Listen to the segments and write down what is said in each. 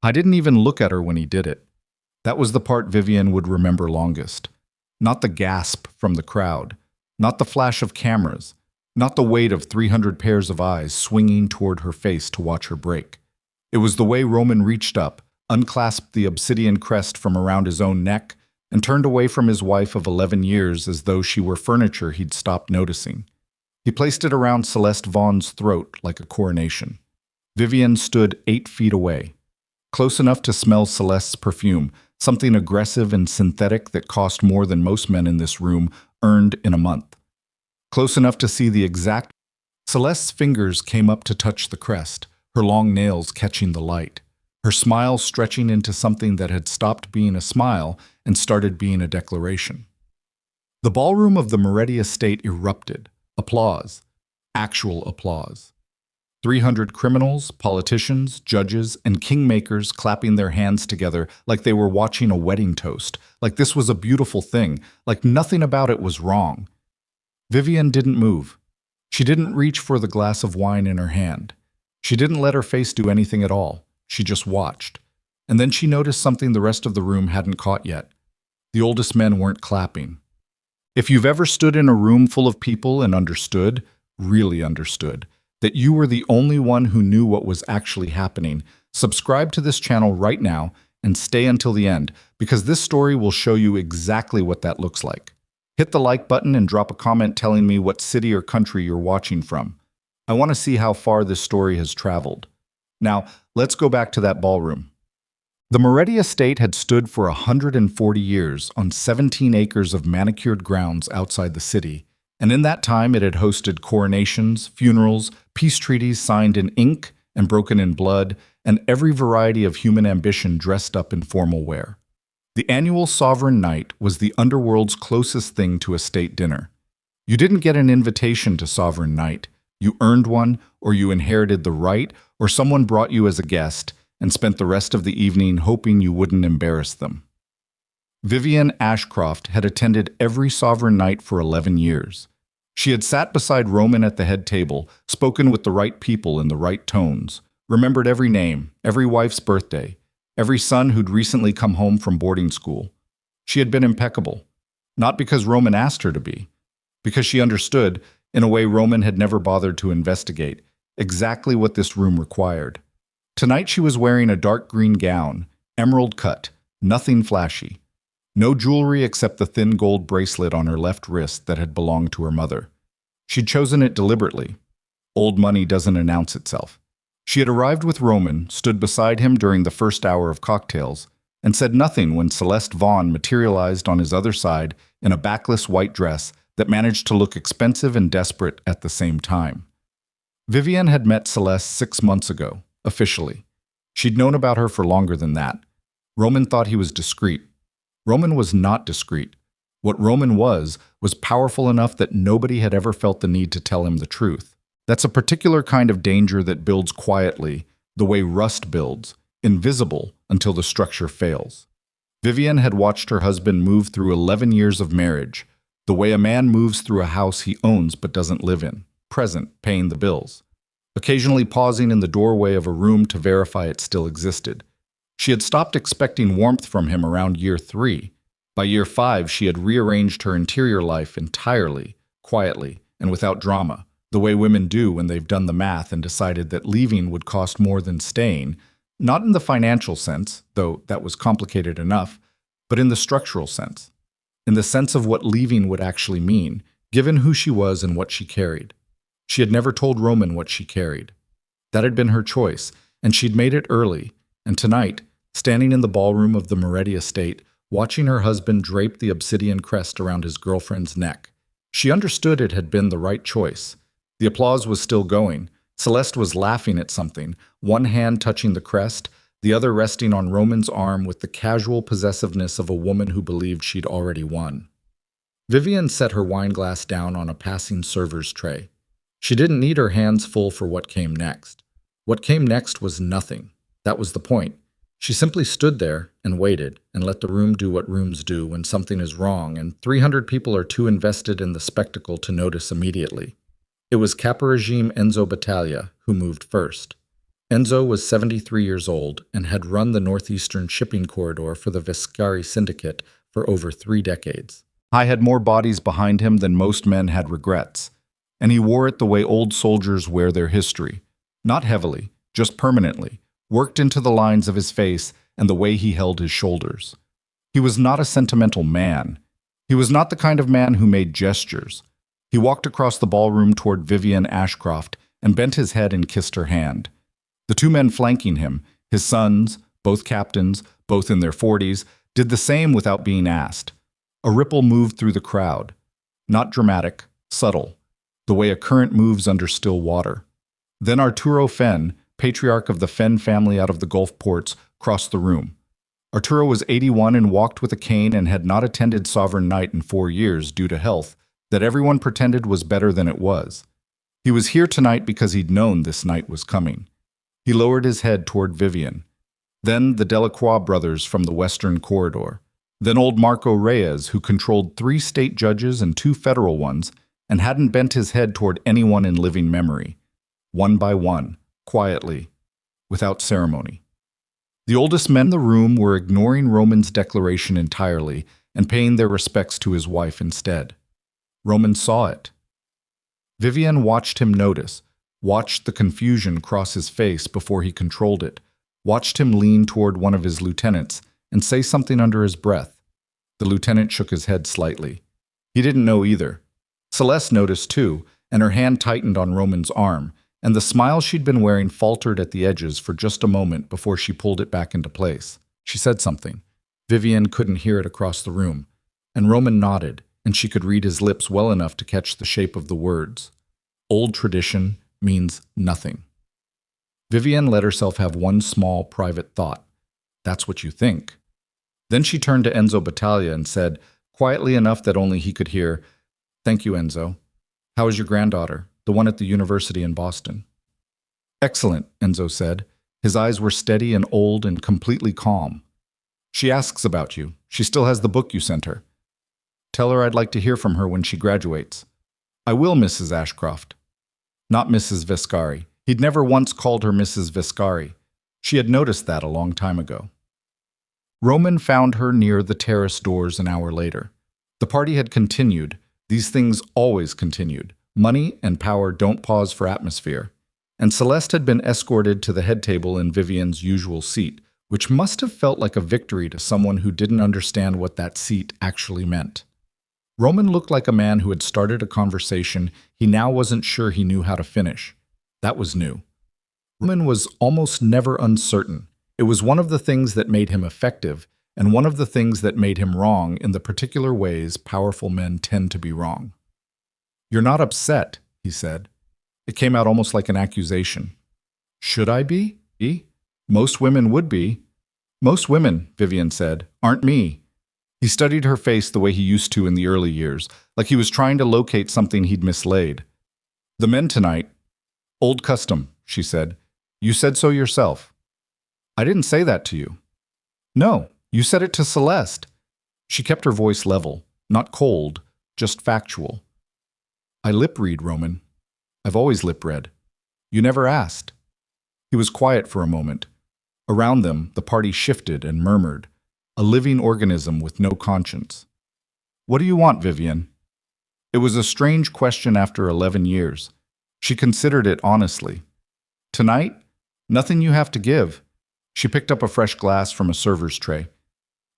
I didn't even look at her when he did it. That was the part Vivian would remember longest. Not the gasp from the crowd, not the flash of cameras, not the weight of 300 pairs of eyes swinging toward her face to watch her break. It was the way Roman reached up, unclasped the obsidian crest from around his own neck, and turned away from his wife of 11 years as though she were furniture he'd stopped noticing. He placed it around Celeste Vaughn's throat like a coronation. Vivian stood 8 feet away, close enough to smell Celeste's perfume, something aggressive and synthetic that cost more than most men in this room earned in a month. Close enough to see the exact... Celeste's fingers came up to touch the crest, her long nails catching the light, her smile stretching into something that had stopped being a smile and started being a declaration. The ballroom of the Moretti estate erupted. Applause. Actual applause. 300 criminals, politicians, judges, and kingmakers clapping their hands together like they were watching a wedding toast, like this was a beautiful thing, like nothing about it was wrong. Vivian didn't move. She didn't reach for the glass of wine in her hand. She didn't let her face do anything at all. She just watched. And then she noticed something the rest of the room hadn't caught yet. The oldest men weren't clapping. If you've ever stood in a room full of people and understood, really understood, that you were the only one who knew what was actually happening, subscribe to this channel right now and stay until the end, because this story will show you exactly what that looks like. Hit the like button and drop a comment telling me what city or country you're watching from. I want to see how far this story has traveled. Now, let's go back to that ballroom. The Moretti estate had stood for 140 years on 17 acres of manicured grounds outside the city, and in that time it had hosted coronations, funerals, peace treaties signed in ink and broken in blood, and every variety of human ambition dressed up in formal wear. The annual Sovereign Night was the underworld's closest thing to a state dinner. You didn't get an invitation to Sovereign Night. You earned one, or you inherited the right, or someone brought you as a guest and spent the rest of the evening hoping you wouldn't embarrass them. Vivian Ashcroft had attended every Sovereign Night for 11 years. She had sat beside Roman at the head table, spoken with the right people in the right tones, remembered every name, every wife's birthday, every son who'd recently come home from boarding school. She had been impeccable, not because Roman asked her to be, because she understood, in a way Roman had never bothered to investigate, exactly what this room required. Tonight she was wearing a dark green gown, emerald cut, nothing flashy. No jewelry except the thin gold bracelet on her left wrist that had belonged to her mother. She'd chosen it deliberately. Old money doesn't announce itself. She had arrived with Roman, stood beside him during the first hour of cocktails, and said nothing when Celeste Vaughn materialized on his other side in a backless white dress that managed to look expensive and desperate at the same time. Vivian had met Celeste 6 months ago, officially. She'd known about her for longer than that. Roman thought he was discreet. Roman was not discreet. What Roman was powerful enough that nobody had ever felt the need to tell him the truth. That's a particular kind of danger that builds quietly, the way rust builds, invisible until the structure fails. Vivian had watched her husband move through 11 years of marriage, the way a man moves through a house he owns but doesn't live in, present, paying the bills, occasionally pausing in the doorway of a room to verify it still existed. She had stopped expecting warmth from him around year 3. By year 5, she had rearranged her interior life entirely, quietly, and without drama, the way women do when they've done the math and decided that leaving would cost more than staying, not in the financial sense, though that was complicated enough, but in the structural sense, in the sense of what leaving would actually mean, given who she was and what she carried. She had never told Roman what she carried. That had been her choice, and she'd made it early, and tonight, standing in the ballroom of the Moretti estate, watching her husband drape the obsidian crest around his girlfriend's neck, she understood it had been the right choice. The applause was still going. Celeste was laughing at something, one hand touching the crest, the other resting on Roman's arm with the casual possessiveness of a woman who believed she'd already won. Vivian set her wine glass down on a passing server's tray. She didn't need her hands full for what came next. What came next was nothing. That was the point. She simply stood there and waited and let the room do what rooms do when something is wrong and 300 people are too invested in the spectacle to notice immediately. It was Caporegime Enzo Battaglia who moved first. Enzo was 73 years old and had run the northeastern shipping corridor for the Viscari Syndicate for over 3 decades. He had more bodies behind him than most men had regrets, and he wore it the way old soldiers wear their history. Not heavily, just permanently, worked into the lines of his face and the way he held his shoulders. He was not a sentimental man. He was not the kind of man who made gestures. He walked across the ballroom toward Vivian Ashcroft and bent his head and kissed her hand. The two men flanking him, his sons, both captains, both in their 40s, did the same without being asked. A ripple moved through the crowd. Not dramatic, subtle, the way a current moves under still water. Then Arturo Fenn, patriarch of the Fenn family out of the Gulf ports, crossed the room. Arturo was 81 and walked with a cane and had not attended Sovereign Night in 4 years due to health that everyone pretended was better than it was. He was here tonight because he'd known this night was coming. He lowered his head toward Vivian. Then the Delacroix brothers from the Western Corridor. Then old Marco Reyes, who controlled 3 state judges and 2 federal ones, and hadn't bent his head toward anyone in living memory. One by one, quietly, without ceremony. The oldest men in the room were ignoring Roman's declaration entirely and paying their respects to his wife instead. Roman saw it. Vivian watched him notice, watched the confusion cross his face before he controlled it, watched him lean toward one of his lieutenants and say something under his breath. The lieutenant shook his head slightly. He didn't know either. Celeste noticed too, and her hand tightened on Roman's arm, and the smile she'd been wearing faltered at the edges for just a moment before she pulled it back into place. She said something. Vivian couldn't hear it across the room, and Roman nodded, and she could read his lips well enough to catch the shape of the words. Old tradition means nothing. Vivian let herself have one small, private thought. That's what you think. Then she turned to Enzo Battaglia and said, quietly enough that only he could hear, "Thank you, Enzo. How is your granddaughter, the one at the university in Boston?" "Excellent," Enzo said. His eyes were steady and old and completely calm. "She asks about you. She still has the book you sent her. Tell her I'd like to hear from her when she graduates." "I will, Mrs. Ashcroft." Not Mrs. Viscari. He'd never once called her Mrs. Viscari. She had noticed that a long time ago. Roman found her near the terrace doors an hour later. The party had continued. These things always continued. Money and power don't pause for atmosphere. And Celeste had been escorted to the head table in Vivian's usual seat, which must have felt like a victory to someone who didn't understand what that seat actually meant. Roman looked like a man who had started a conversation he now wasn't sure he knew how to finish. That was new. Roman was almost never uncertain. It was one of the things that made him effective, and one of the things that made him wrong in the particular ways powerful men tend to be wrong. "You're not upset," he said. It came out almost like an accusation. "Should I be? Most women would be." "Most women," Vivian said, "aren't me." He studied her face the way he used to in the early years, like he was trying to locate something he'd mislaid. "The men tonight." "Old custom," she said. "You said so yourself." "I didn't say that to you." "No, you said it to Celeste." She kept her voice level, not cold, just factual. "I lip-read, Roman. I've always lip-read. You never asked." He was quiet for a moment. Around them, the party shifted and murmured, a living organism with no conscience. "What do you want, Vivian?" It was a strange question after 11 years. She considered it honestly. "Tonight? Nothing you have to give." She picked up a fresh glass from a server's tray.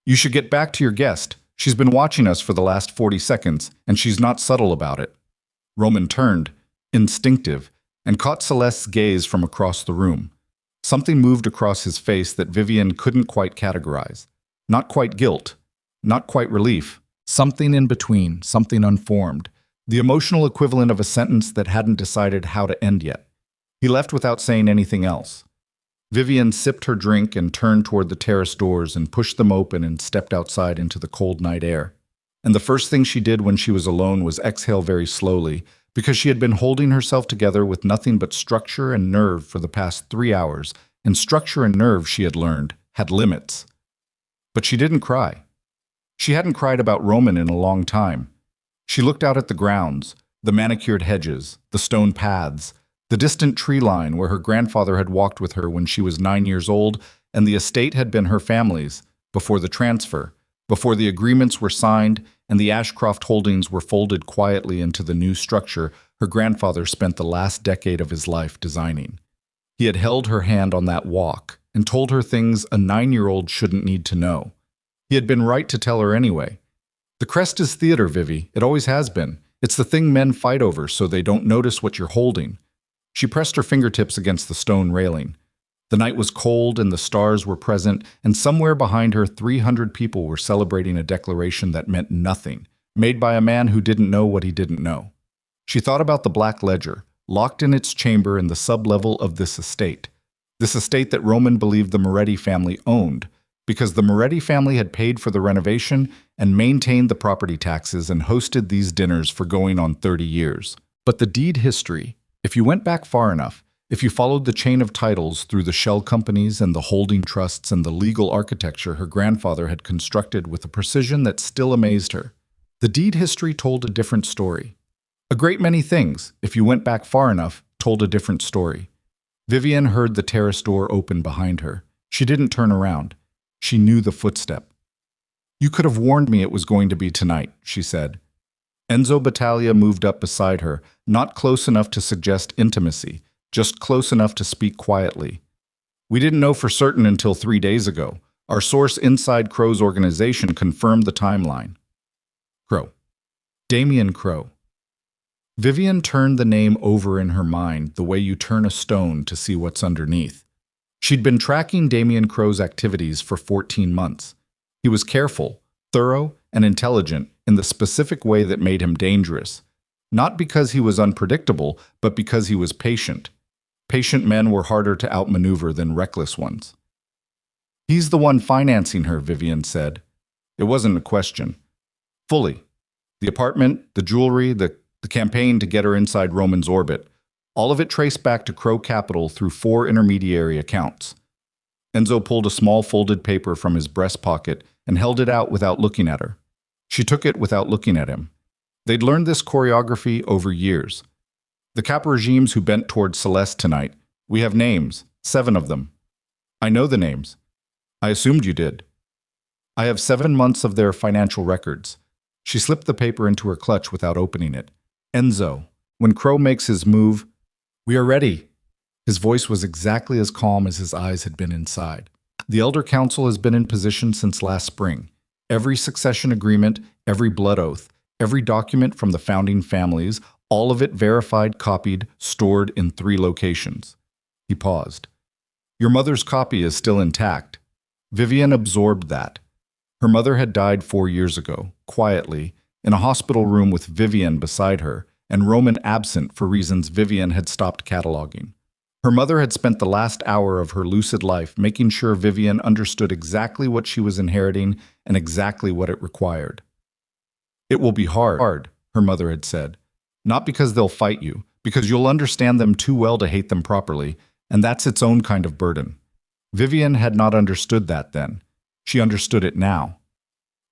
"You should get back to your guest. She's been watching us for the last 40 seconds, and she's not subtle about it." Roman turned, instinctive, and caught Celeste's gaze from across the room. Something moved across his face that Vivian couldn't quite categorize. Not quite guilt, not quite relief, something in between, something unformed, the emotional equivalent of a sentence that hadn't decided how to end yet. He left without saying anything else. Vivian sipped her drink and turned toward the terrace doors and pushed them open and stepped outside into the cold night air. And the first thing she did when she was alone was exhale very slowly, because she had been holding herself together with nothing but structure and nerve for the past 3 hours, and structure and nerve, she had learned, had limits. But she didn't cry. She hadn't cried about Roman in a long time. She looked out at the grounds, the manicured hedges, the stone paths, The distant tree line where her grandfather had walked with her when she was 9 years old, and the estate had been her family's before the transfer, before the agreements were signed and the Ashcroft holdings were folded quietly into the new structure her grandfather spent the last decade of his life designing. He had held her hand on that walk and told her things a 9-year-old shouldn't need to know. He had been right to tell her anyway. The crest is theater, Vivi. It always has been. It's the thing men fight over so they don't notice what you're holding. She pressed her fingertips against the stone railing. The night was cold and the stars were present, and somewhere behind her 300 people were celebrating a declaration that meant nothing, made by a man who didn't know what he didn't know. She thought about the Black Ledger, locked in its chamber in the sublevel of this estate that Roman believed the Moretti family owned, because the Moretti family had paid for the renovation and maintained the property taxes and hosted these dinners for going on 30 years. But the deed history, if you went back far enough, if you followed the chain of titles through the shell companies and the holding trusts and the legal architecture her grandfather had constructed with a precision that still amazed her, the deed history told a different story. A great many things, if you went back far enough, told a different story. Vivian heard the terrace door open behind her. She didn't turn around. She knew the footstep. "You could have warned me it was going to be tonight," she said. Enzo Battaglia moved up beside her, not close enough to suggest intimacy, just close enough to speak quietly. "We didn't know for certain until 3 days ago. Our source inside Crow's organization confirmed the timeline." Crow. Damien Crow. Vivian turned the name over in her mind the way you turn a stone to see what's underneath. She'd been tracking Damien Crow's activities for 14 months. He was careful, thorough, and intelligent in the specific way that made him dangerous. Not because he was unpredictable, but because he was patient. Patient men were harder to outmaneuver than reckless ones. "He's the one financing her," Vivian said. It wasn't a question. Fully. The apartment, the jewelry, the campaign to get her inside Roman's orbit, all of it traced back to Crow Capital through 4 intermediary accounts. Enzo pulled a small folded paper from his breast pocket and held it out without looking at her. She took it without looking at him. They'd learned this choreography over years. "The Cap regimes who bent toward Celeste tonight, we have names, 7 of them. I know the names. I assumed you did. I have 7 months of their financial records." She slipped the paper into her clutch without opening it. "Enzo, when Crow makes his move, we are ready." His voice was exactly as calm as his eyes had been inside. "The Elder Council has been in position since last spring. Every succession agreement, every blood oath, every document from the founding families, all of it verified, copied, stored in 3 locations." He paused. "Your mother's copy is still intact." Vivian absorbed that. Her mother had died 4 years ago, quietly, in a hospital room with Vivian beside her, and Roman absent for reasons Vivian had stopped cataloging. Her mother had spent the last hour of her lucid life making sure Vivian understood exactly what she was inheriting and exactly what it required. "It will be hard," her mother had said. "Not because they'll fight you, because you'll understand them too well to hate them properly, and that's its own kind of burden." Vivian had not understood that then. She understood it now.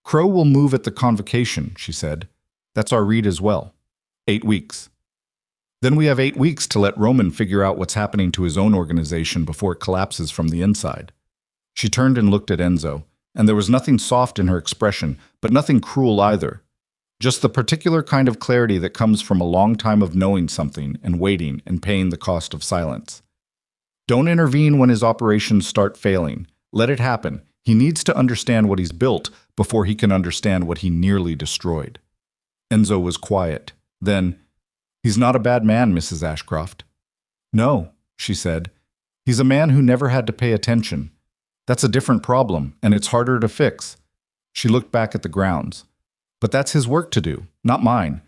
"Crow will move at the convocation," she said. "That's our read as well. 8 weeks. Then we have 8 weeks to let Roman figure out what's happening to his own organization before it collapses from the inside." She turned and looked at Enzo, and there was nothing soft in her expression, but nothing cruel either. Just the particular kind of clarity that comes from a long time of knowing something and waiting and paying the cost of silence. "Don't intervene when his operations start failing. Let it happen. He needs to understand what he's built before he can understand what he nearly destroyed." Enzo was quiet. Then, "He's not a bad man, Mrs. Ashcroft." "No," she said. "He's a man who never had to pay attention. That's a different problem, and it's harder to fix." She looked back at the grounds. "But that's his work to do, not mine."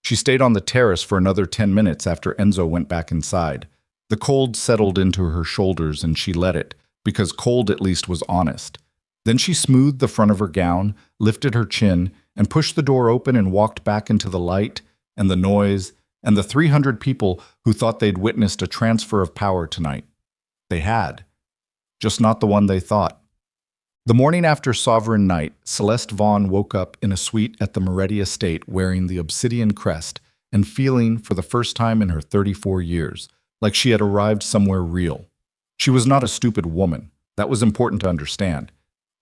She stayed on the terrace for another 10 minutes after Enzo went back inside. The cold settled into her shoulders and she let it, because cold at least was honest. Then she smoothed the front of her gown, lifted her chin, and pushed the door open and walked back into the light and the noise and the 300 people who thought they'd witnessed a transfer of power tonight. They had. Just not the one they thought. The morning after Sovereign Night, Celeste Vaughn woke up in a suite at the Moretti estate wearing the obsidian crest and feeling, for the first time in her 34 years, like she had arrived somewhere real. She was not a stupid woman. That was important to understand.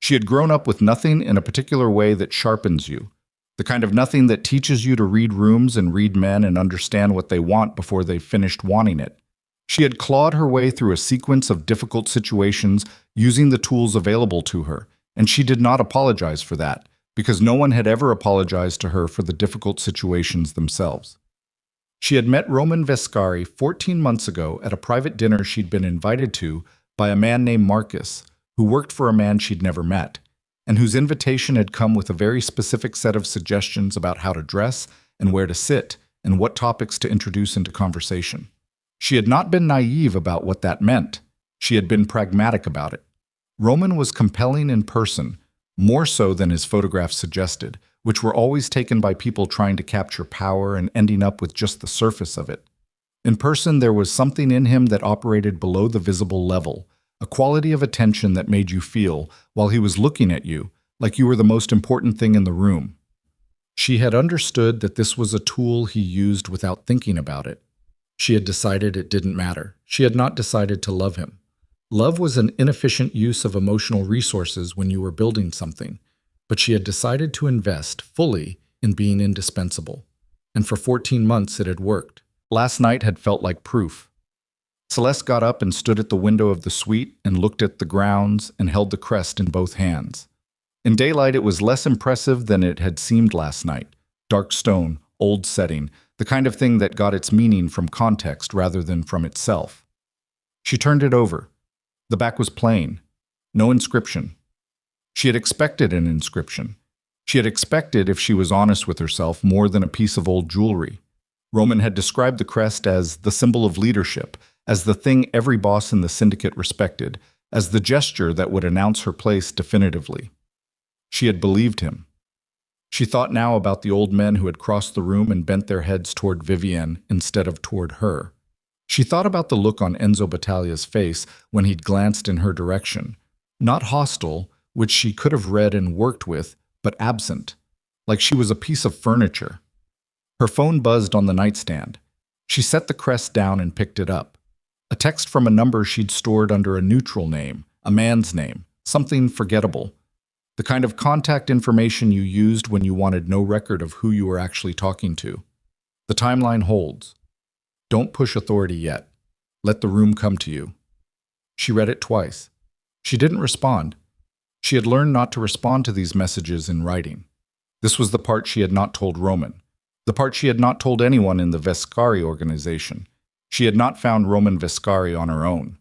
She had grown up with nothing in a particular way that sharpens you, the kind of nothing that teaches you to read rooms and read men and understand what they want before they've finished wanting it. She had clawed her way through a sequence of difficult situations using the tools available to her, and she did not apologize for that, because no one had ever apologized to her for the difficult situations themselves. She had met Roman Vescari 14 months ago at a private dinner she'd been invited to by a man named Marcus, who worked for a man she'd never met, and whose invitation had come with a very specific set of suggestions about how to dress and where to sit and what topics to introduce into conversation. She had not been naive about what that meant. She had been pragmatic about it. Roman was compelling in person, more so than his photographs suggested, which were always taken by people trying to capture power and ending up with just the surface of it. In person, there was something in him that operated below the visible level, a quality of attention that made you feel, while he was looking at you, like you were the most important thing in the room. She had understood that this was a tool he used without thinking about it. She had decided it didn't matter. She had not decided to love him. Love was an inefficient use of emotional resources when you were building something, but she had decided to invest fully in being indispensable. And for 14 months it had worked. Last night had felt like proof. Celeste got up and stood at the window of the suite and looked at the grounds and held the crest in both hands. In daylight it was less impressive than it had seemed last night. Dark stone, old setting, the kind of thing that got its meaning from context rather than from itself. She turned it over. The back was plain. No inscription. She had expected an inscription. She had expected, if she was honest with herself, more than a piece of old jewelry. Roman had described the crest as the symbol of leadership, as the thing every boss in the syndicate respected, as the gesture that would announce her place definitively. She had believed him. She thought now about the old men who had crossed the room and bent their heads toward Vivienne instead of toward her. She thought about the look on Enzo Battaglia's face when he'd glanced in her direction. Not hostile, which she could have read and worked with, but absent, like she was a piece of furniture. Her phone buzzed on the nightstand. She set the crest down and picked it up. A text from a number she'd stored under a neutral name, a man's name, something forgettable. The kind of contact information you used when you wanted no record of who you were actually talking to. The timeline holds. Don't push authority yet. Let the room come to you. She read it twice. She didn't respond. She had learned not to respond to these messages in writing. This was the part she had not told Roman. The part she had not told anyone in the Vescari organization. She had not found Roman Vescari on her own.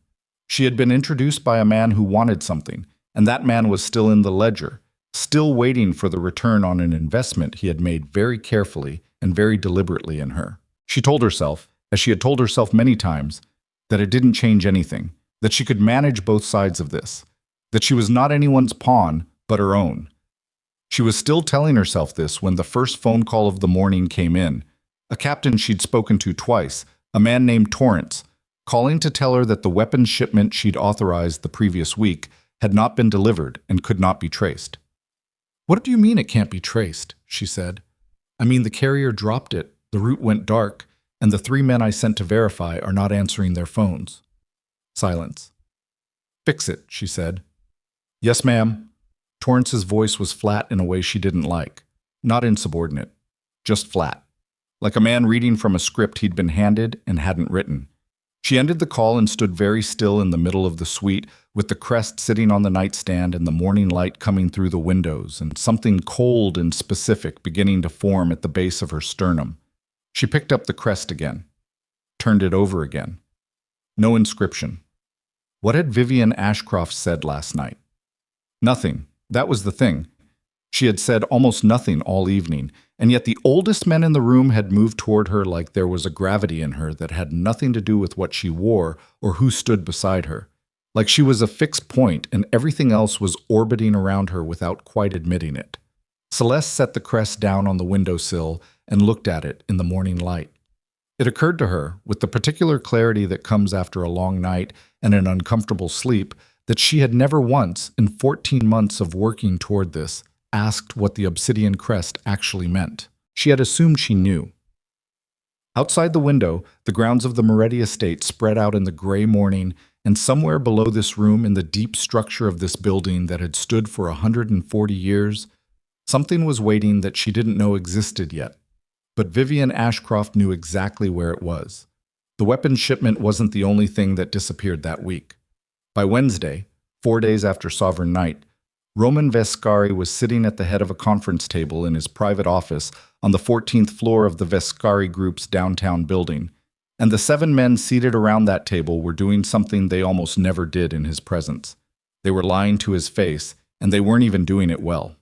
She had been introduced by a man who wanted something, and that man was still in the ledger, still waiting for the return on an investment he had made very carefully and very deliberately in her. She told herself, as she had told herself many times, that it didn't change anything, that she could manage both sides of this, that she was not anyone's pawn, but her own. She was still telling herself this when the first phone call of the morning came in, a captain she'd spoken to twice, a man named Torrance, calling to tell her that the weapons shipment she'd authorized the previous week had not been delivered and could not be traced. "What do you mean it can't be traced?" she said. "I mean the carrier dropped it, the route went dark, and the 3 men I sent to verify are not answering their phones." Silence. "Fix it," she said. "Yes, ma'am." Torrance's voice was flat in a way she didn't like. Not insubordinate. Just flat. Like a man reading from a script he'd been handed and hadn't written. She ended the call and stood very still in the middle of the suite, with the crest sitting on the nightstand and the morning light coming through the windows, and something cold and specific beginning to form at the base of her sternum. She picked up the crest again. Turned it over again. No inscription. What had Vivienne Ashcroft said last night? Nothing. That was the thing. She had said almost nothing all evening, and yet the oldest men in the room had moved toward her like there was a gravity in her that had nothing to do with what she wore or who stood beside her. Like she was a fixed point and everything else was orbiting around her without quite admitting it. Celeste set the crest down on the windowsill and looked at it in the morning light. It occurred to her, with the particular clarity that comes after a long night and an uncomfortable sleep, that she had never once, in 14 months of working toward this, asked what the obsidian crest actually meant. She had assumed she knew. Outside the window, the grounds of the Moretti estate spread out in the gray morning, and somewhere below this room, in the deep structure of this building that had stood for 140 years, something was waiting that she didn't know existed yet. But Vivian Ashcroft knew exactly where it was. The weapons shipment wasn't the only thing that disappeared that week. By Wednesday, 4 days after Sovereign Night, Roman Vescari was sitting at the head of a conference table in his private office on the 14th floor of the Vescari Group's downtown building, and the 7 men seated around that table were doing something they almost never did in his presence. They were lying to his face, and they weren't even doing it well.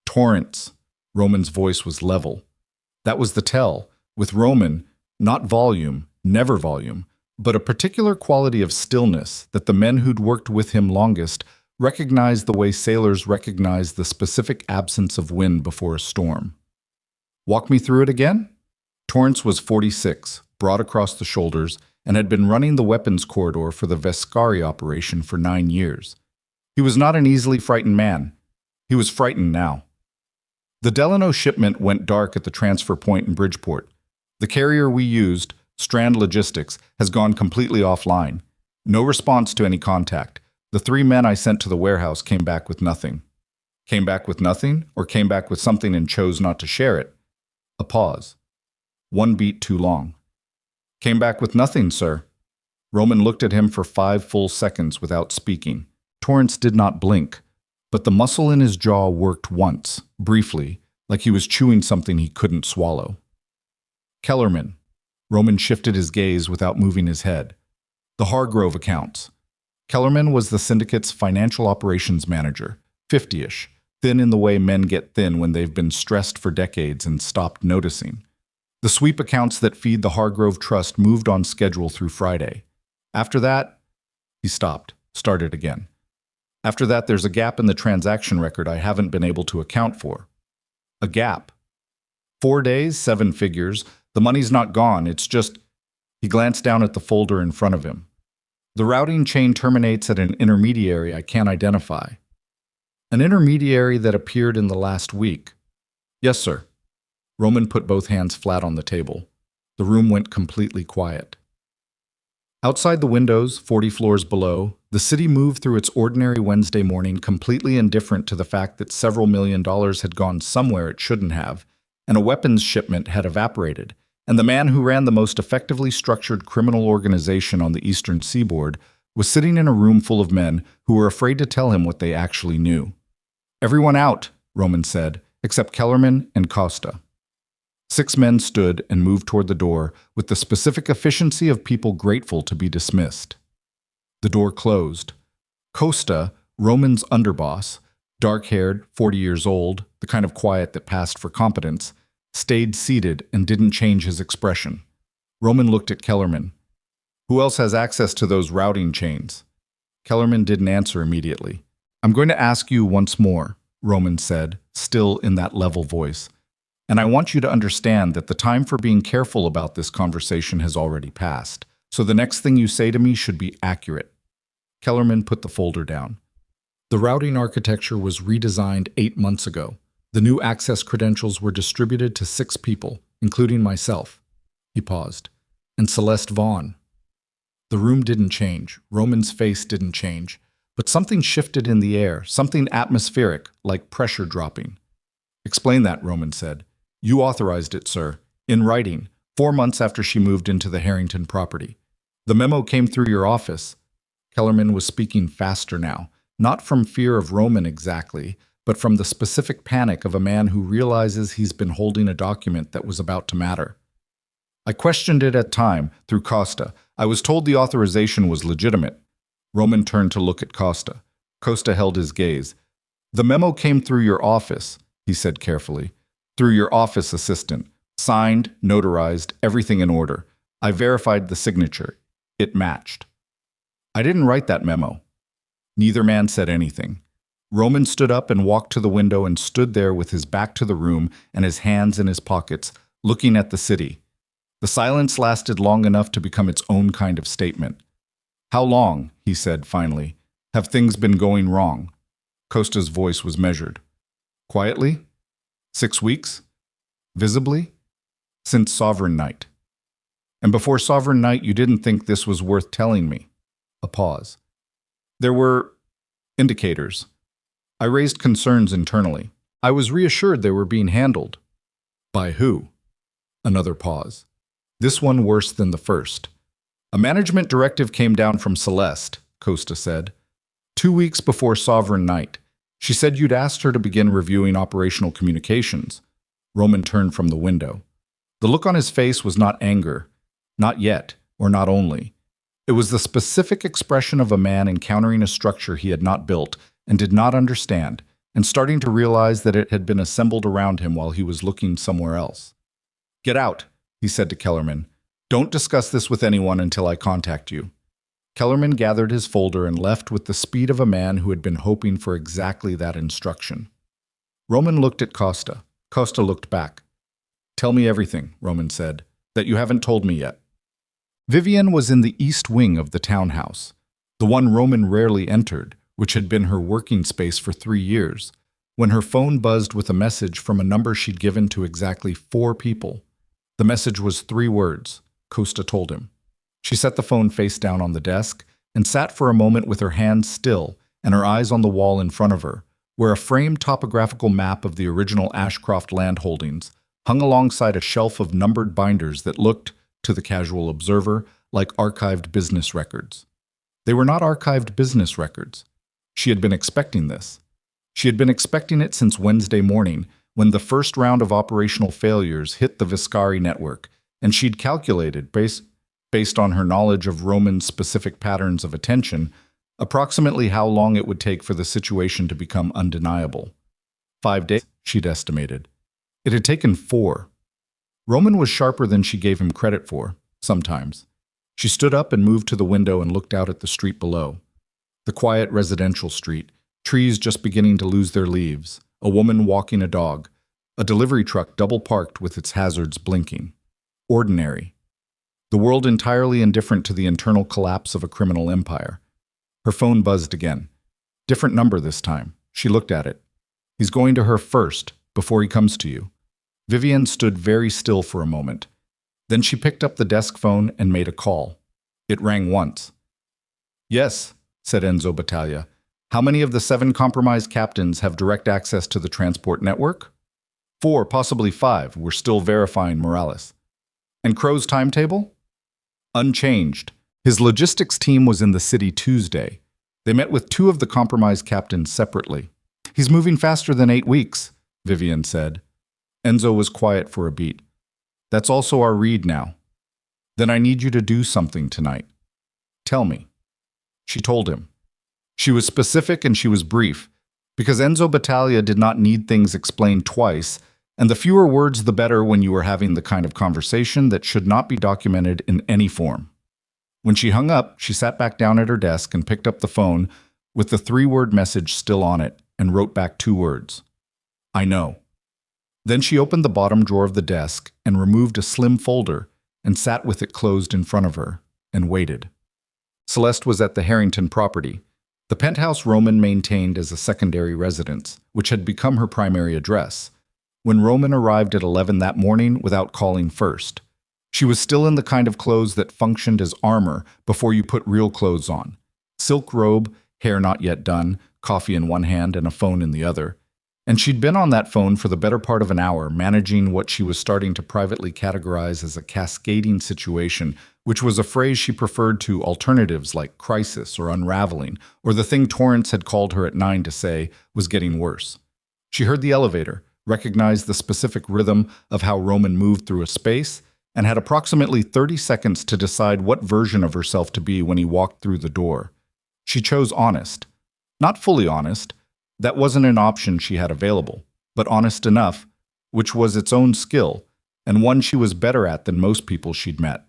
Torrents. Roman's voice was level. That was the tell. With Roman, not volume, never volume, but a particular quality of stillness that the men who'd worked with him longest recognized the way sailors recognize the specific absence of wind before a storm. Walk me through it again? Torrance was 46, broad across the shoulders, and had been running the weapons corridor for the Vescari operation for 9 years. He was not an easily frightened man. He was frightened now. The Delano shipment went dark at the transfer point in Bridgeport. The carrier we used, Strand Logistics, has gone completely offline. No response to any contact. The 3 men I sent to the warehouse came back with nothing. Came back with nothing, or came back with something and chose not to share it? A pause. 1 beat too long. Came back with nothing, sir. Roman looked at him for 5 full seconds without speaking. Torrance did not blink, but the muscle in his jaw worked once, briefly, like he was chewing something he couldn't swallow. Kellerman. Roman shifted his gaze without moving his head. The Hargrove accounts. Kellerman was the syndicate's financial operations manager, 50-ish, thin in the way men get thin when they've been stressed for decades and stopped noticing. The sweep accounts that feed the Hargrove Trust moved on schedule through Friday. After that, he stopped, started again. After that, there's a gap in the transaction record I haven't been able to account for. A gap. 4 days, 7 figures. The money's not gone, it's just... He glanced down at the folder in front of him. The routing chain terminates at an intermediary I can't identify. An intermediary that appeared in the last week. Yes, sir. Roman put both hands flat on the table. The room went completely quiet. Outside the windows, 40 floors below, the city moved through its ordinary Wednesday morning completely indifferent to the fact that several $1 million had gone somewhere it shouldn't have, and a weapons shipment had evaporated, and the man who ran the most effectively structured criminal organization on the eastern seaboard was sitting in a room full of men who were afraid to tell him what they actually knew. Everyone out, Roman said, except Kellerman and Costa. 6 men stood and moved toward the door with the specific efficiency of people grateful to be dismissed. The door closed. Costa, Roman's underboss, dark-haired, 40 years old, the kind of quiet that passed for competence, stayed seated and didn't change his expression. Roman looked at Kellerman. Who else has access to those routing chains? Kellerman didn't answer immediately. I'm going to ask you once more, Roman said, still in that level voice. And I want you to understand that the time for being careful about this conversation has already passed, so the next thing you say to me should be accurate. Kellerman put the folder down. The routing architecture was redesigned 8 months ago. The new access credentials were distributed to 6 people, including myself. He paused. And Celeste Vaughn. The room didn't change. Roman's face didn't change. But something shifted in the air, something atmospheric, like pressure dropping. Explain that, Roman said. You authorized it, sir. In writing, 4 months after she moved into the Harrington property. The memo came through your office. Kellerman was speaking faster now, not from fear of Roman exactly, but from the specific panic of a man who realizes he's been holding a document that was about to matter. I questioned it at time, through Costa. I was told the authorization was legitimate. Roman turned to look at Costa. Costa held his gaze. The memo came through your office, he said carefully. Through your office assistant. Signed, notarized, everything in order. I verified the signature. It matched. I didn't write that memo. Neither man said anything. Roman stood up and walked to the window and stood there with his back to the room and his hands in his pockets, looking at the city. The silence lasted long enough to become its own kind of statement. How long, he said finally, have things been going wrong? Costa's voice was measured. Quietly? 6 weeks? Visibly? Since Sovereign Night. And before Sovereign Night, you didn't think this was worth telling me. A pause. There were indicators. I raised concerns internally. I was reassured they were being handled. By who? Another pause. This one worse than the first. A management directive came down from Celeste, Costa said. 2 weeks before Sovereign Night. She said you'd asked her to begin reviewing operational communications. Roman turned from the window. The look on his face was not anger. Not yet, or not only. It was the specific expression of a man encountering a structure he had not built and did not understand, and starting to realize that it had been assembled around him while he was looking somewhere else. Get out, he said to Kellerman. Don't discuss this with anyone until I contact you. Kellerman gathered his folder and left with the speed of a man who had been hoping for exactly that instruction. Roman looked at Costa. Costa looked back. Tell me everything, Roman said, that you haven't told me yet. Vivian was in the east wing of the townhouse, the one Roman rarely entered, which had been her working space for 3 years, when her phone buzzed with a message from a number she'd given to exactly 4 people. The message was 3 words, Costa told him. She set the phone face down on the desk and sat for a moment with her hands still and her eyes on the wall in front of her, where a framed topographical map of the original Ashcroft land holdings hung alongside a shelf of numbered binders that looked, to the casual observer, like archived business records. They were not archived business records. She had been expecting this. She had been expecting it since Wednesday morning, when the first round of operational failures hit the Viscari network, and she'd calculated, based on her knowledge of Roman's specific patterns of attention, approximately how long it would take for the situation to become undeniable. 5 days, she'd estimated. It had taken 4. Roman was sharper than she gave him credit for, sometimes. She stood up and moved to the window and looked out at the street below. The quiet residential street, trees just beginning to lose their leaves, a woman walking a dog, a delivery truck double parked with its hazards blinking. Ordinary. The world entirely indifferent to the internal collapse of a criminal empire. Her phone buzzed again. Different number this time. She looked at it. He's going to her first, before he comes to you. Vivian stood very still for a moment. Then she picked up the desk phone and made a call. It rang once. Yes, said Enzo Battaglia. How many of the 7 compromised captains have direct access to the transport network? 4, possibly 5. We're still verifying Morales. And Crow's timetable? Unchanged. His logistics team was in the city Tuesday. They met with 2 of the compromised captains separately. He's moving faster than 8 weeks, Vivian said. Enzo was quiet for a beat. That's also our read now. Then I need you to do something tonight. Tell me. She told him. She was specific and she was brief, because Enzo Battaglia did not need things explained twice, and the fewer words the better when you were having the kind of conversation that should not be documented in any form. When she hung up, she sat back down at her desk and picked up the phone with the 3-word message still on it and wrote back 2 words. I know. Then she opened the bottom drawer of the desk and removed a slim folder and sat with it closed in front of her and waited. Celeste was at the Harrington property, the penthouse Roman maintained as a secondary residence, which had become her primary address, when Roman arrived at 11 that morning without calling first. She was still in the kind of clothes that functioned as armor before you put real clothes on. Silk robe, hair not yet done, coffee in one hand and a phone in the other. And she'd been on that phone for the better part of an hour, managing what she was starting to privately categorize as a cascading situation, which was a phrase she preferred to alternatives like crisis or unraveling, or the thing Torrance had called her at 9 to say was getting worse. She heard the elevator, recognized the specific rhythm of how Roman moved through a space, and had approximately 30 seconds to decide what version of herself to be when he walked through the door. She chose honest. Not fully honest. That wasn't an option she had available, but honest enough, which was its own skill, and one she was better at than most people she'd met.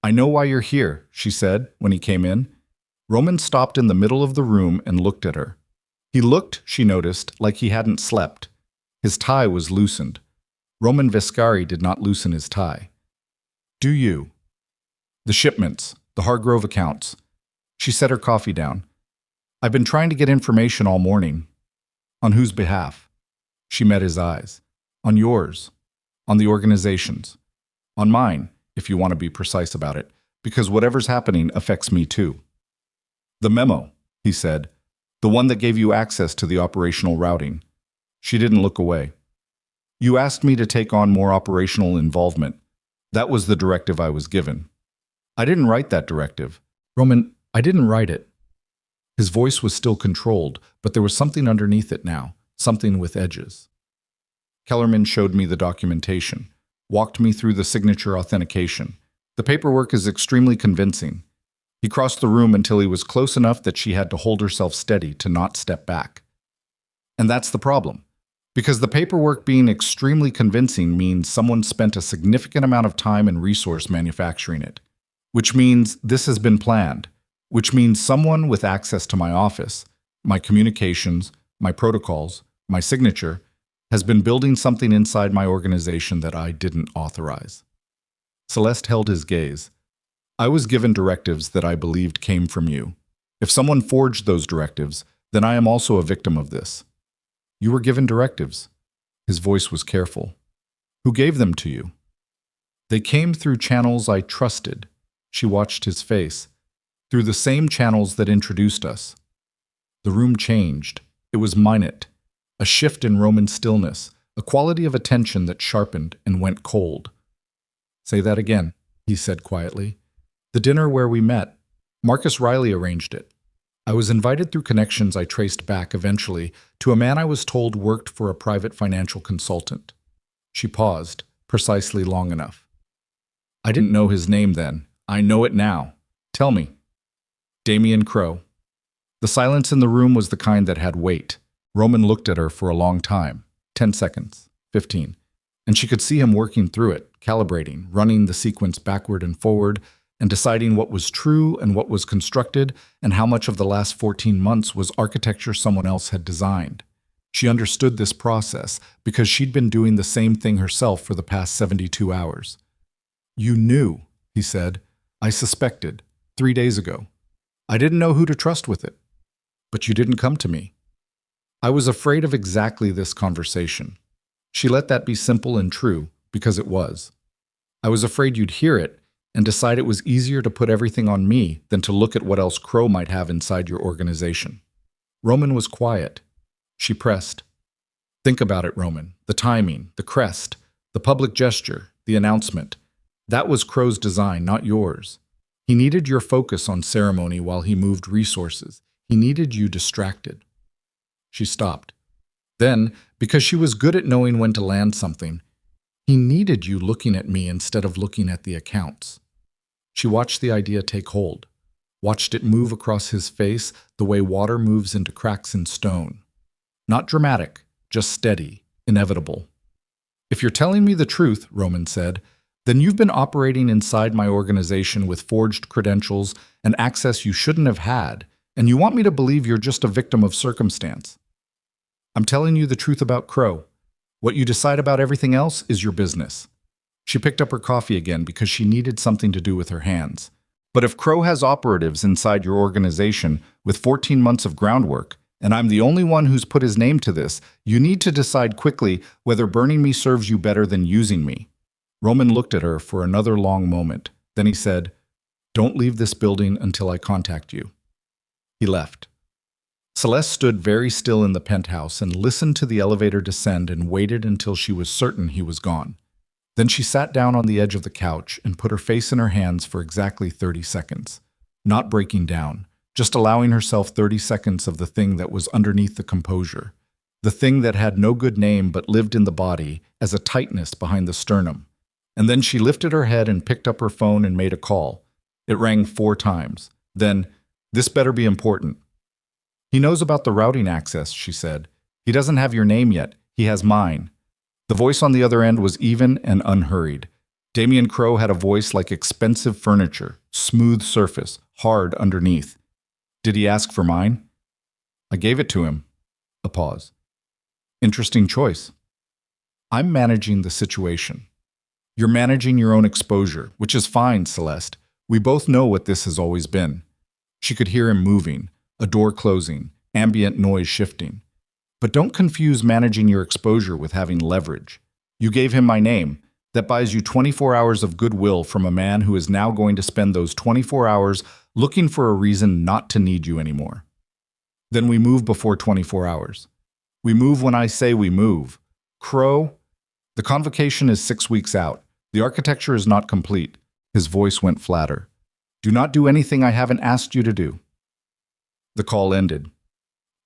I know why you're here, she said when he came in. Roman stopped in the middle of the room and looked at her. He looked, she noticed, like he hadn't slept. His tie was loosened. Roman Viscari did not loosen his tie. Do you? The shipments, the Hargrove accounts. She set her coffee down. I've been trying to get information all morning. On whose behalf? She met his eyes. On yours. On the organization's. On mine. if you want to be precise about it, because whatever's happening affects me too. The memo, he said, the one that gave you access to the operational routing. She didn't look away. You asked me to take on more operational involvement. That was the directive I was given. I didn't write that directive. Roman, I didn't write it. His voice was still controlled, but there was something underneath it now, something with edges. Kellerman showed me the documentation, walked me through the signature authentication. The paperwork is extremely convincing. He crossed the room until he was close enough that she had to hold herself steady to not step back. And that's the problem. Because the paperwork being extremely convincing means someone spent a significant amount of time and resource manufacturing it. Which means this has been planned. Which means someone with access to my office, my communications, my protocols, my signature, has been building something inside my organization that I didn't authorize. Celeste held his gaze. I was given directives that I believed came from you. If someone forged those directives, then I am also a victim of this. You were given directives. His voice was careful. Who gave them to you? They came through channels I trusted. She watched his face. Through the same channels that introduced us. The room changed. It was minute. A shift in Roman stillness, a quality of attention that sharpened and went cold. Say that again, he said quietly. The dinner where we met, Marcus Riley arranged it. I was invited through connections I traced back eventually to a man I was told worked for a private financial consultant. She paused, precisely long enough. I didn't know his name then. I know it now. Tell me. Damien Crowe. The silence in the room was the kind that had weight. Roman looked at her for a long time, 10 seconds, 15, and she could see him working through it, calibrating, running the sequence backward and forward, and deciding what was true and what was constructed and how much of the last 14 months was architecture someone else had designed. She understood this process because she'd been doing the same thing herself for the past 72 hours. You knew, he said. I suspected, 3 days ago. I didn't know who to trust with it. But you didn't come to me. I was afraid of exactly this conversation. She let that be simple and true, because it was. I was afraid you'd hear it and decide it was easier to put everything on me than to look at what else Crowe might have inside your organization. Roman was quiet. She pressed. Think about it, Roman. The timing, the crest, the public gesture, the announcement. That was Crowe's design, not yours. He needed your focus on ceremony while he moved resources. He needed you distracted. She stopped. Then, because she was good at knowing when to land something, he needed you looking at me instead of looking at the accounts. She watched the idea take hold, watched it move across his face the way water moves into cracks in stone. Not dramatic, just steady, inevitable. If you're telling me the truth, Roman said, then you've been operating inside my organization with forged credentials and access you shouldn't have had, and you want me to believe you're just a victim of circumstance. I'm telling you the truth about Crowe. What you decide about everything else is your business. She picked up her coffee again because she needed something to do with her hands. But if Crowe has operatives inside your organization with 14 months of groundwork, and I'm the only one who's put his name to this, you need to decide quickly whether burning me serves you better than using me. Roman looked at her for another long moment. Then he said, "Don't leave this building until I contact you." He left. Celeste stood very still in the penthouse and listened to the elevator descend and waited until she was certain he was gone. Then she sat down on the edge of the couch and put her face in her hands for exactly 30 seconds, not breaking down, just allowing herself 30 seconds of the thing that was underneath the composure, the thing that had no good name but lived in the body as a tightness behind the sternum. And then she lifted her head and picked up her phone and made a call. It rang 4 times. Then, "This better be important." "He knows about the routing access," she said. "He doesn't have your name yet. He has mine." The voice on the other end was even and unhurried. Damien Crowe had a voice like expensive furniture, smooth surface, hard underneath. "Did he ask for mine?" "I gave it to him." A pause. "Interesting choice." "I'm managing the situation." "You're managing your own exposure, which is fine, Celeste. We both know what this has always been." She could hear him moving, a door closing, ambient noise shifting. "But don't confuse managing your exposure with having leverage. You gave him my name. that buys you 24 hours of goodwill from a man who is now going to spend those 24 hours looking for a reason not to need you anymore. Then we move before 24 hours. We move when I say we move. Crow, the convocation is 6 weeks out. The architecture is not complete. His voice went flatter. Do not do anything I haven't asked you to do. The call ended.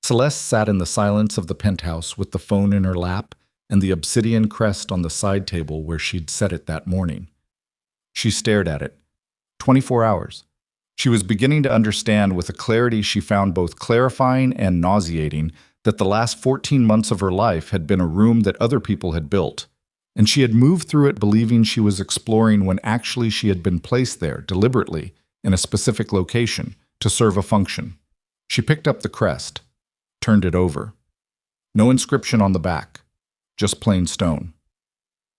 Celeste sat in the silence of the penthouse with the phone in her lap and the obsidian crest on the side table where she'd set it that morning. She stared at it. 24 hours. She was beginning to understand with a clarity she found both clarifying and nauseating that the last 14 months of her life had been a room that other people had built, and she had moved through it believing she was exploring when actually she had been placed there, deliberately, in a specific location, to serve a function. She picked up the crest, turned it over. No inscription on the back, just plain stone.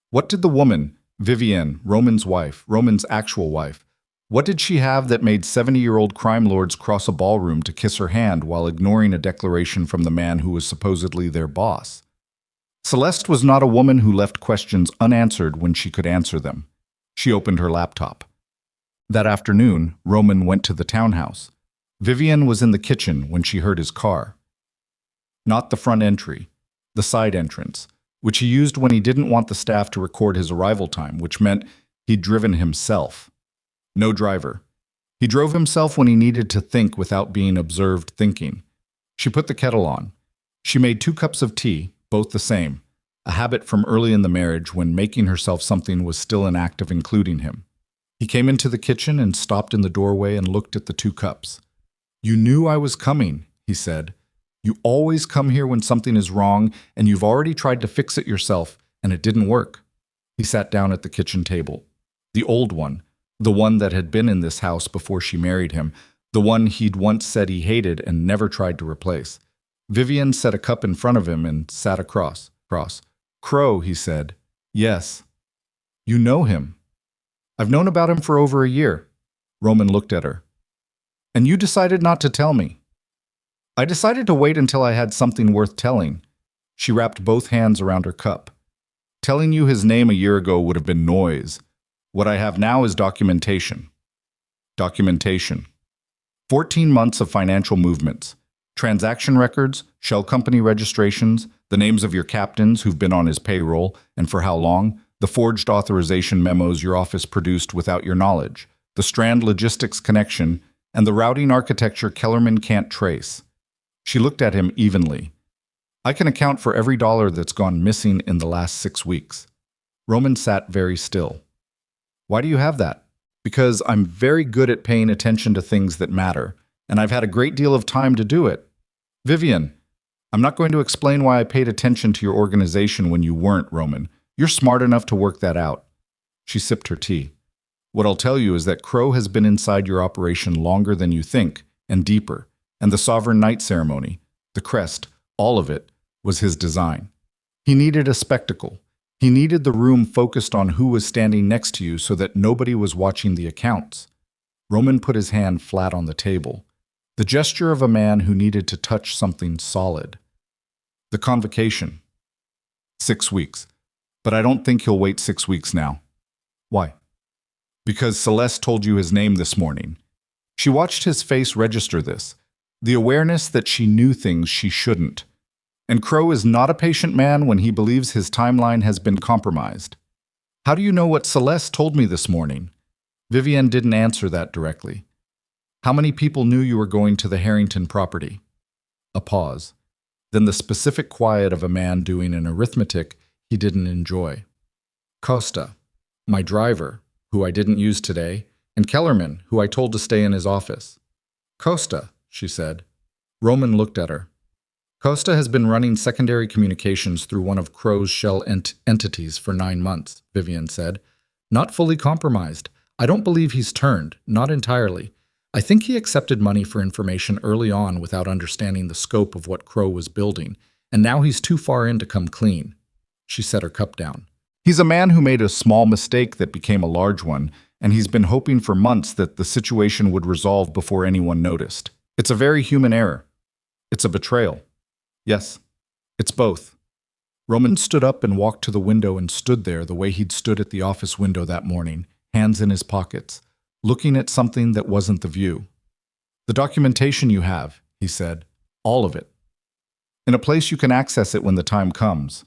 What did the woman, Vivienne, Roman's wife, Roman's actual wife, what did she have that made 70-year-old crime lords cross a ballroom to kiss her hand while ignoring a declaration from the man who was supposedly their boss? Celeste was not a woman who left questions unanswered when she could answer them. She opened her laptop. That afternoon, Roman went to the townhouse. Vivienne was in the kitchen when she heard his car. Not the front entry, the side entrance, which he used when he didn't want the staff to record his arrival time, which meant he'd driven himself. No driver. He drove himself when he needed to think without being observed thinking. She put the kettle on. She made 2 cups of tea, both the same, a habit from early in the marriage when making herself something was still an act of including him. He came into the kitchen and stopped in the doorway and looked at the 2 cups. You knew I was coming, he said. You always come here when something is wrong, and you've already tried to fix it yourself, and it didn't work. He sat down at the kitchen table. The old one, the one that had been in this house before she married him, the one he'd once said he hated and never tried to replace. Vivienne set a cup in front of him and sat across. Crow, he said. Yes. You know him. I've known about him for over a year. Roman looked at her. And you decided not to tell me. I decided to wait until I had something worth telling. She wrapped both hands around her cup. Telling you his name a year ago would have been noise. What I have now is documentation. Documentation. 14 months of financial movements. Transaction records, shell company registrations, the names of your captains who've been on his payroll and for how long, the forged authorization memos your office produced without your knowledge, the Strand logistics connection, and the routing architecture Kellerman can't trace. She looked at him evenly. I can account for every dollar that's gone missing in the last 6 weeks. Roman sat very still. Why do you have that? Because I'm very good at paying attention to things that matter, and I've had a great deal of time to do it. Vivienne, I'm not going to explain why I paid attention to your organization when you weren't, Roman. You're smart enough to work that out. She sipped her tea. What I'll tell you is that Crow has been inside your operation longer than you think, and deeper. And the Sovereign Night ceremony, the crest, all of it, was his design. He needed a spectacle. He needed the room focused on who was standing next to you so that nobody was watching the accounts. Roman put his hand flat on the table, the gesture of a man who needed to touch something solid. The convocation. 6 weeks. But I don't think he'll wait 6 weeks now. Why? Because Celeste told you his name this morning. She watched his face register this, the awareness that she knew things she shouldn't. And Crow is not a patient man when he believes his timeline has been compromised. How do you know what Celeste told me this morning? Vivienne didn't answer that directly. How many people knew you were going to the Harrington property? A pause. Then the specific quiet of a man doing an arithmetic he didn't enjoy. Costa, my driver, who I didn't use today, and Kellerman, who I told to stay in his office. Costa, she said. Roman looked at her. Costa has been running secondary communications through one of Crow's shell entities for 9 months, Vivienne said. Not fully compromised. I don't believe he's turned, not entirely. I think he accepted money for information early on without understanding the scope of what Crow was building, and now he's too far in to come clean. She set her cup down. He's a man who made a small mistake that became a large one, and he's been hoping for months that the situation would resolve before anyone noticed. It's a very human error. It's a betrayal. Yes, it's both. Roman stood up and walked to the window and stood there the way he'd stood at the office window that morning, hands in his pockets, looking at something that wasn't the view. "The documentation you have," he said. "All of it. In a place you can access it when the time comes.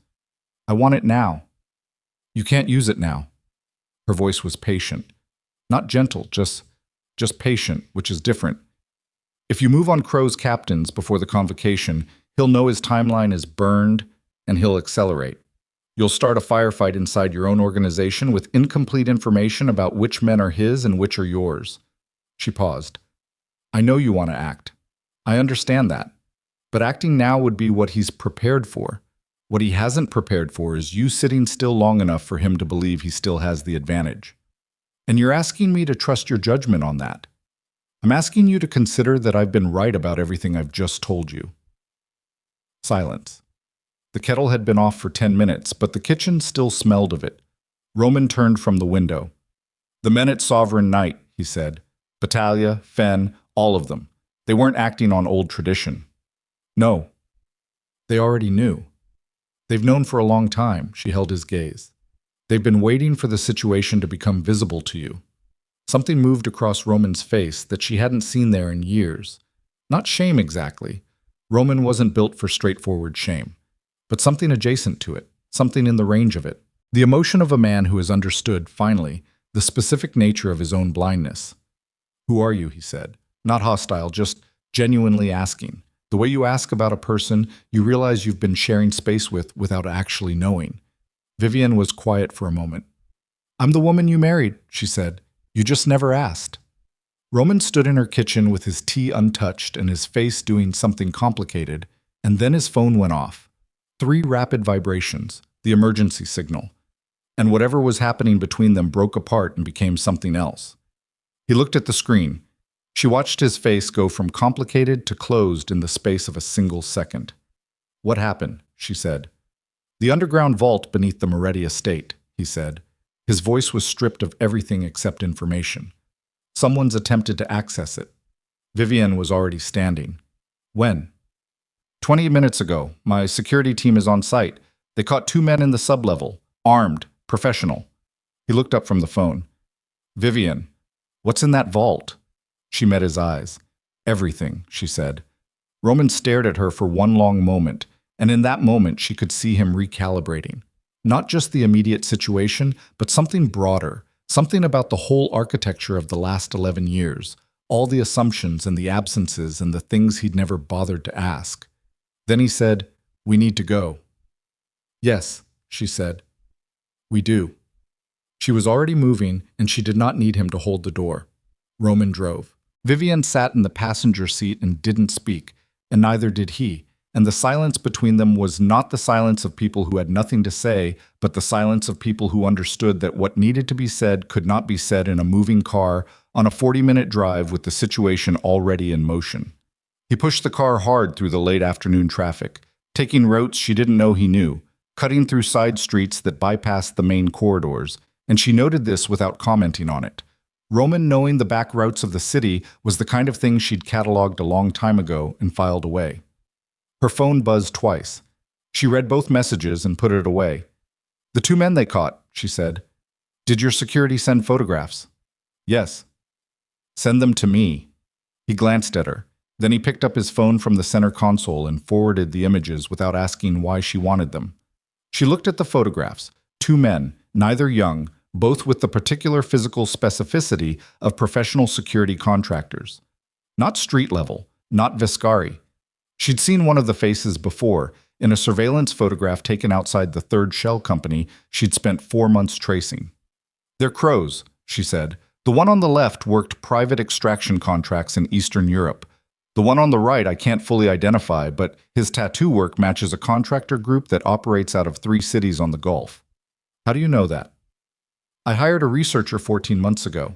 I want it now." "You can't use it now." Her voice was patient. Not gentle, just patient, which is different. "If you move on Crow's captains before the convocation, he'll know his timeline is burned, and he'll accelerate. You'll start a firefight inside your own organization with incomplete information about which men are his and which are yours." She paused. "I know you want to act. I understand that. But acting now would be what he's prepared for. What he hasn't prepared for is you sitting still long enough for him to believe he still has the advantage. And you're asking me to trust your judgment on that. I'm asking you to consider that I've been right about everything I've just told you." Silence. The kettle had been off for 10 minutes, but the kitchen still smelled of it. Roman turned from the window. "The men at Sovereign Night," he said. "Battaglia, Fen, all of them. They weren't acting on old tradition." "No." "They already knew. They've known for a long time." She held his gaze. "They've been waiting for the situation to become visible to you." Something moved across Roman's face that she hadn't seen there in years. Not shame exactly. Roman wasn't built for straightforward shame. But something adjacent to it, something in the range of it. The emotion of a man who has understood, finally, the specific nature of his own blindness. "Who are you?" he said. Not hostile, just genuinely asking. The way you ask about a person you realize you've been sharing space with without actually knowing. Vivian was quiet for a moment. "I'm the woman you married," she said. "You just never asked." Roman stood in her kitchen with his tea untouched and his face doing something complicated, and then his phone went off. 3 rapid vibrations, the emergency signal. And whatever was happening between them broke apart and became something else. He looked at the screen. She watched his face go from complicated to closed in the space of a single second. "What happened?" she said. "The underground vault beneath the Moretti estate," he said. His voice was stripped of everything except information. "Someone's attempted to access it." Vivian was already standing. "When?" 20 minutes ago. My security team is on site. They caught 2 men in the sublevel, armed, professional." He looked up from the phone. "Vivian, what's in that vault?" She met his eyes. "Everything," she said. Roman stared at her for one long moment, and in that moment she could see him recalibrating. Not just the immediate situation, but something broader, something about the whole architecture of the last 11 years, all the assumptions and the absences and the things he'd never bothered to ask. Then he said, "We need to go." "Yes," she said. "We do." She was already moving, and she did not need him to hold the door. Roman drove. Vivian sat in the passenger seat and didn't speak, and neither did he, and the silence between them was not the silence of people who had nothing to say, but the silence of people who understood that what needed to be said could not be said in a moving car on a 40-minute drive with the situation already in motion. He pushed the car hard through the late afternoon traffic, taking routes she didn't know he knew, cutting through side streets that bypassed the main corridors, and she noted this without commenting on it. Roman knowing the back routes of the city was the kind of thing she'd cataloged a long time ago and filed away. Her phone buzzed twice. She read both messages and put it away. "The 2 men they caught," she said. "Did your security send photographs?" "Yes." "Send them to me." He glanced at her. Then he picked up his phone from the center console and forwarded the images without asking why she wanted them. She looked at the photographs. 2 men, neither young, both with the particular physical specificity of professional security contractors. Not street level, not Viscari. She'd seen one of the faces before, in a surveillance photograph taken outside the third shell company she'd spent 4 months tracing. "They're Crows," she said. "The one on the left worked private extraction contracts in Eastern Europe. The one on the right I can't fully identify, but his tattoo work matches a contractor group that operates out of 3 cities on the Gulf." "How do you know that?" "I hired a researcher 14 months ago."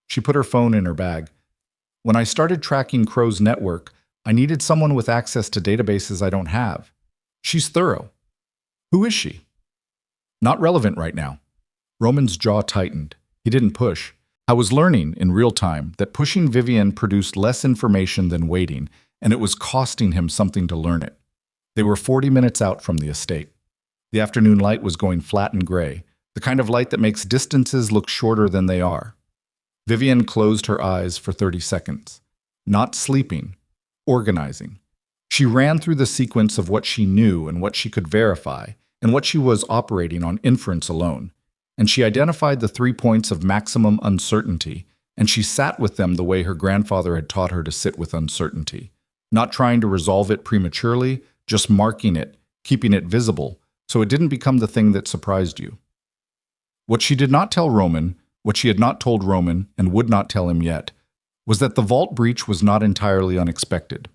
She put her phone in her bag. "When I started tracking Crow's network, I needed someone with access to databases I don't have. She's thorough." "Who is she?" "Not relevant right now." Roman's jaw tightened. He didn't push. "I was learning, in real time, that pushing Vivian produced less information than waiting, and it was costing him something to learn it." They were 40 minutes out from the estate. The afternoon light was going flat and gray, the kind of light that makes distances look shorter than they are. Vivian closed her eyes for 30 seconds. Not sleeping, organizing. She ran through the sequence of what she knew and what she could verify, and what she was operating on inference alone. And she identified the 3 points of maximum uncertainty, and she sat with them the way her grandfather had taught her to sit with uncertainty. Not trying to resolve it prematurely, just marking it, keeping it visible, so it didn't become the thing that surprised you. What she did not tell Roman, what she had not told Roman and would not tell him yet, was that the vault breach was not entirely unexpected.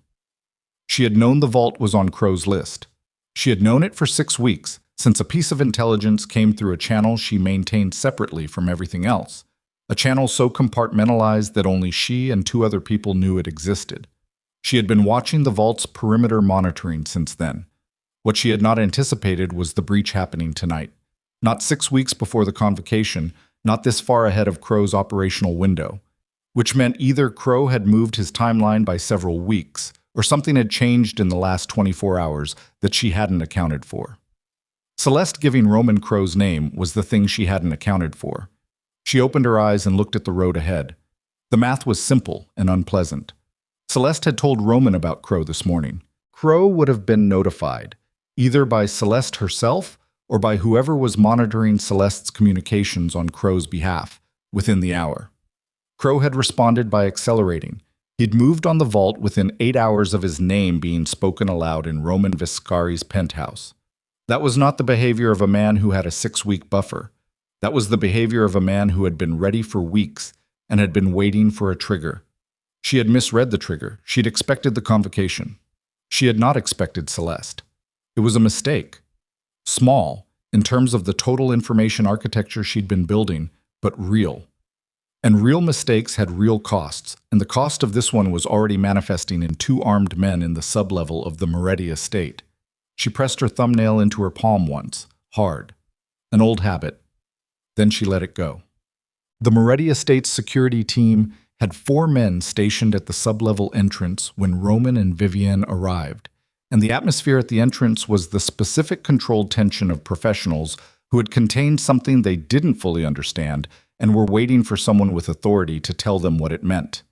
She had known the vault was on Crow's list. She had known it for 6 weeks, since a piece of intelligence came through a channel she maintained separately from everything else, a channel so compartmentalized that only she and 2 other people knew it existed. She had been watching the vault's perimeter monitoring since then. What she had not anticipated was the breach happening tonight. Not 6 weeks before the convocation, not this far ahead of Crow's operational window, which meant either Crow had moved his timeline by several weeks, or something had changed in the last 24 hours that she hadn't accounted for. Celeste giving Roman Crow's name was the thing she hadn't accounted for. She opened her eyes and looked at the road ahead. The math was simple and unpleasant. Celeste had told Roman about Crow this morning. Crow would have been notified, either by Celeste herself or by whoever was monitoring Celeste's communications on Crow's behalf, within the hour. Crow had responded by accelerating. He'd moved on the vault within 8 hours of his name being spoken aloud in Roman Viscari's penthouse. That was not the behavior of a man who had a 6-week buffer. That was the behavior of a man who had been ready for weeks and had been waiting for a trigger. She had misread the trigger. She'd expected the convocation. She had not expected Celeste. It was a mistake. Small, in terms of the total information architecture she'd been building, but real. And real mistakes had real costs, and the cost of this one was already manifesting in 2 armed men in the sublevel of the Moretti estate. She pressed her thumbnail into her palm once, hard. An old habit. Then she let it go. The Moretti estate's security team had 4 men stationed at the sublevel entrance when Roman and Vivian arrived, and the atmosphere at the entrance was the specific controlled tension of professionals who had contained something they didn't fully understand and were waiting for someone with authority to tell them what it meant.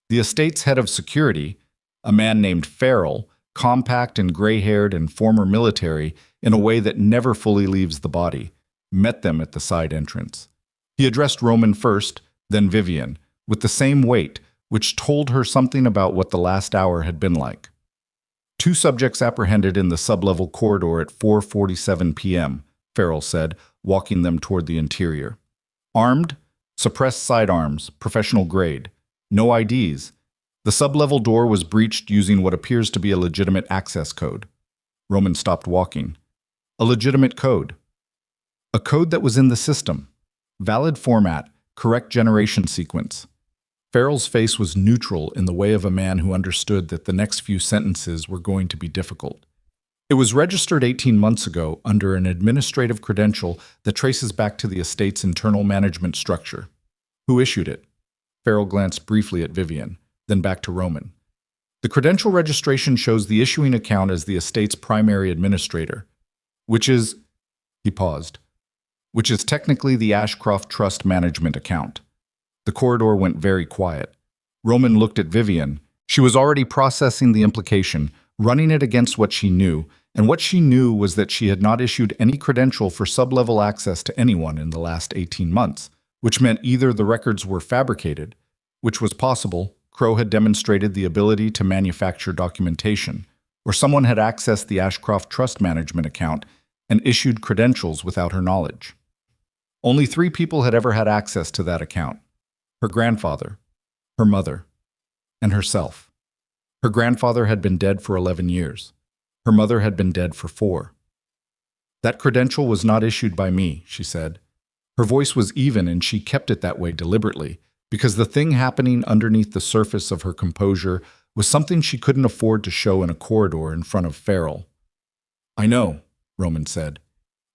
The estate's head of security, a man named Farrell, compact and gray-haired and former military in a way that never fully leaves the body, met them at the side entrance. He addressed Roman first, then Vivian, with the same weight, which told her something about what the last hour had been like. 2 subjects apprehended in the sublevel corridor at 4:47 p.m., Farrell said, walking them toward the interior. Armed, suppressed sidearms, professional grade. No IDs. The sublevel door was breached using what appears to be a legitimate access code. Roman stopped walking. A legitimate code. A code that was in the system. Valid format, correct generation sequence. Farrell's face was neutral in the way of a man who understood that the next few sentences were going to be difficult. It was registered 18 months ago under an administrative credential that traces back to the estate's internal management structure. Who issued it? Farrell glanced briefly at Vivian, then back to Roman. The credential registration shows the issuing account as the estate's primary administrator, which is, he paused, which is technically the Ashcroft Trust Management account. The corridor went very quiet. Roman looked at Vivian. She was already processing the implication, running it against what she knew, and what she knew was that she had not issued any credential for sublevel access to anyone in the last 18 months, which meant either the records were fabricated, which was possible, Crow had demonstrated the ability to manufacture documentation, or someone had accessed the Ashcroft Trust Management account and issued credentials without her knowledge. Only 3 people had ever had access to that account: her grandfather, her mother, and herself. Her grandfather had been dead for 11 years. Her mother had been dead for 4. That credential was not issued by me, she said. Her voice was even, and she kept it that way deliberately, because the thing happening underneath the surface of her composure was something she couldn't afford to show in a corridor in front of Farrell. I know, Roman said.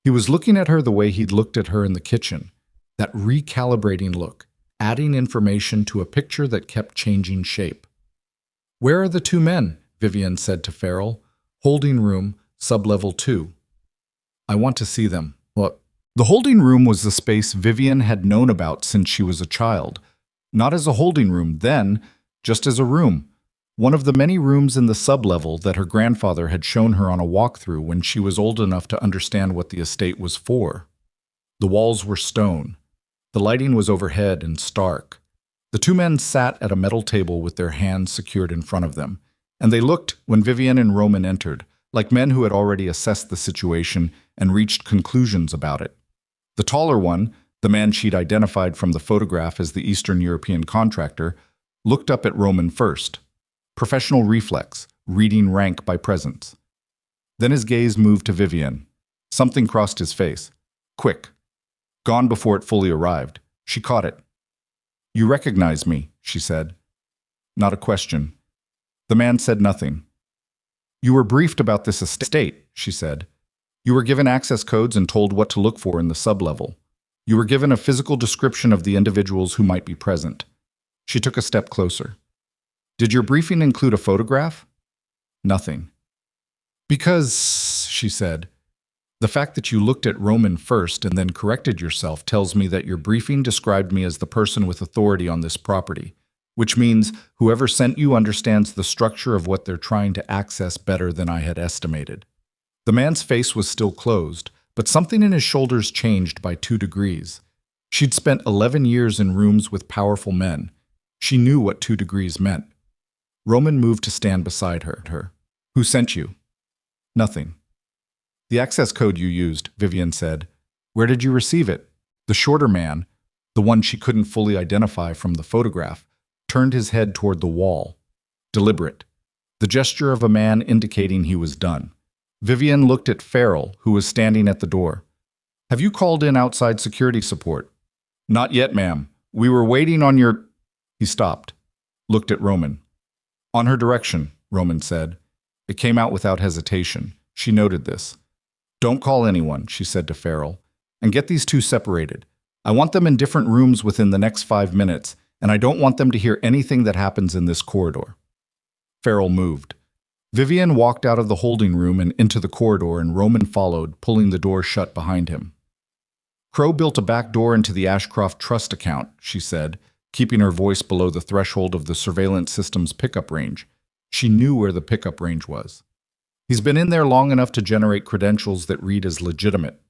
He was looking at her the way he'd looked at her in the kitchen, that recalibrating look, adding information to a picture that kept changing shape. Where are the 2 men? Vivian said to Farrell. Holding room, sublevel 2. I want to see them. What? The holding room was the space Vivian had known about since she was a child. Not as a holding room then, just as a room. One of the many rooms in the sublevel that her grandfather had shown her on a walkthrough when she was old enough to understand what the estate was for. The walls were stone. The lighting was overhead and stark. The two men sat at a metal table with their hands secured in front of them, and they looked, when Vivian and Roman entered, like men who had already assessed the situation and reached conclusions about it. The taller one, the man she'd identified from the photograph as the Eastern European contractor, looked up at Roman first. Professional reflex, reading rank by presence. Then his gaze moved to Vivian. Something crossed his face. Quick. Gone before it fully arrived. She caught it. "You recognize me," she said. Not a question. The man said nothing. "You were briefed about this estate," she said. "You were given access codes and told what to look for in the sublevel. You were given a physical description of the individuals who might be present." She took a step closer. "Did your briefing include a photograph?" Nothing. "Because," she said, "the fact that you looked at Roman first and then corrected yourself tells me that your briefing described me as the person with authority on this property, which means whoever sent you understands the structure of what they're trying to access better than I had estimated." The man's face was still closed, but something in his shoulders changed by 2 degrees. She'd spent 11 years in rooms with powerful men. She knew what 2 degrees meant. Roman moved to stand beside her. "Who sent you?" "Nothing." "The access code you used," Vivian said. "Where did you receive it?" The shorter man, the one she couldn't fully identify from the photograph, turned his head toward the wall. Deliberate. The gesture of a man indicating he was done. Vivian looked at Farrell, who was standing at the door. "Have you called in outside security support?" "Not yet, ma'am. We were waiting on your—" He stopped. Looked at Roman. "On her direction," Roman said. It came out without hesitation. She noted this. "Don't call anyone," she said to Farrell. "And get these two separated. I want them in different rooms within the next 5 minutes, and I don't want them to hear anything that happens in this corridor." Farrell moved. Vivian walked out of the holding room and into the corridor, and Roman followed, pulling the door shut behind him. "Crow built a back door into the Ashcroft Trust account," she said, keeping her voice below the threshold of the surveillance system's pickup range. She knew where the pickup range was. "He's been in there long enough to generate credentials that read as legitimate.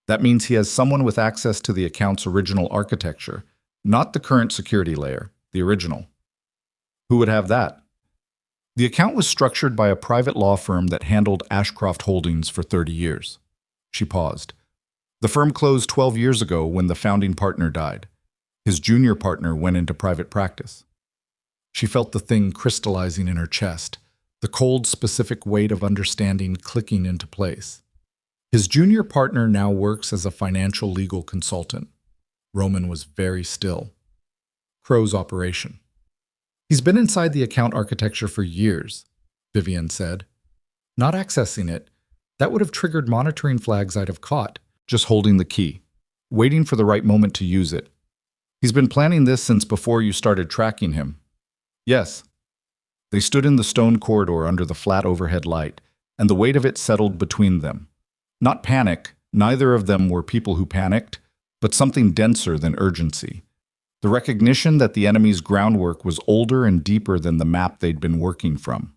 That means he has someone with access to the account's original architecture, not the current security layer, the original." "Who would have that?" The account was structured by a private law firm that handled Ashcroft Holdings for 30 years. She paused. The firm closed 12 years ago when the founding partner died. His junior partner went into private practice. She felt the thing crystallizing in her chest, the cold, specific weight of understanding clicking into place. His junior partner now works as a financial legal consultant. Roman was very still. Crow's operation. "He's been inside the account architecture for years," Vivian said. "Not accessing it. That would have triggered monitoring flags I'd have caught, just holding the key, waiting for the right moment to use it. He's been planning this since before you started tracking him." "Yes." They stood in the stone corridor under the flat overhead light, and the weight of it settled between them. Not panic, neither of them were people who panicked, but something denser than urgency. The recognition that the enemy's groundwork was older and deeper than the map they'd been working from.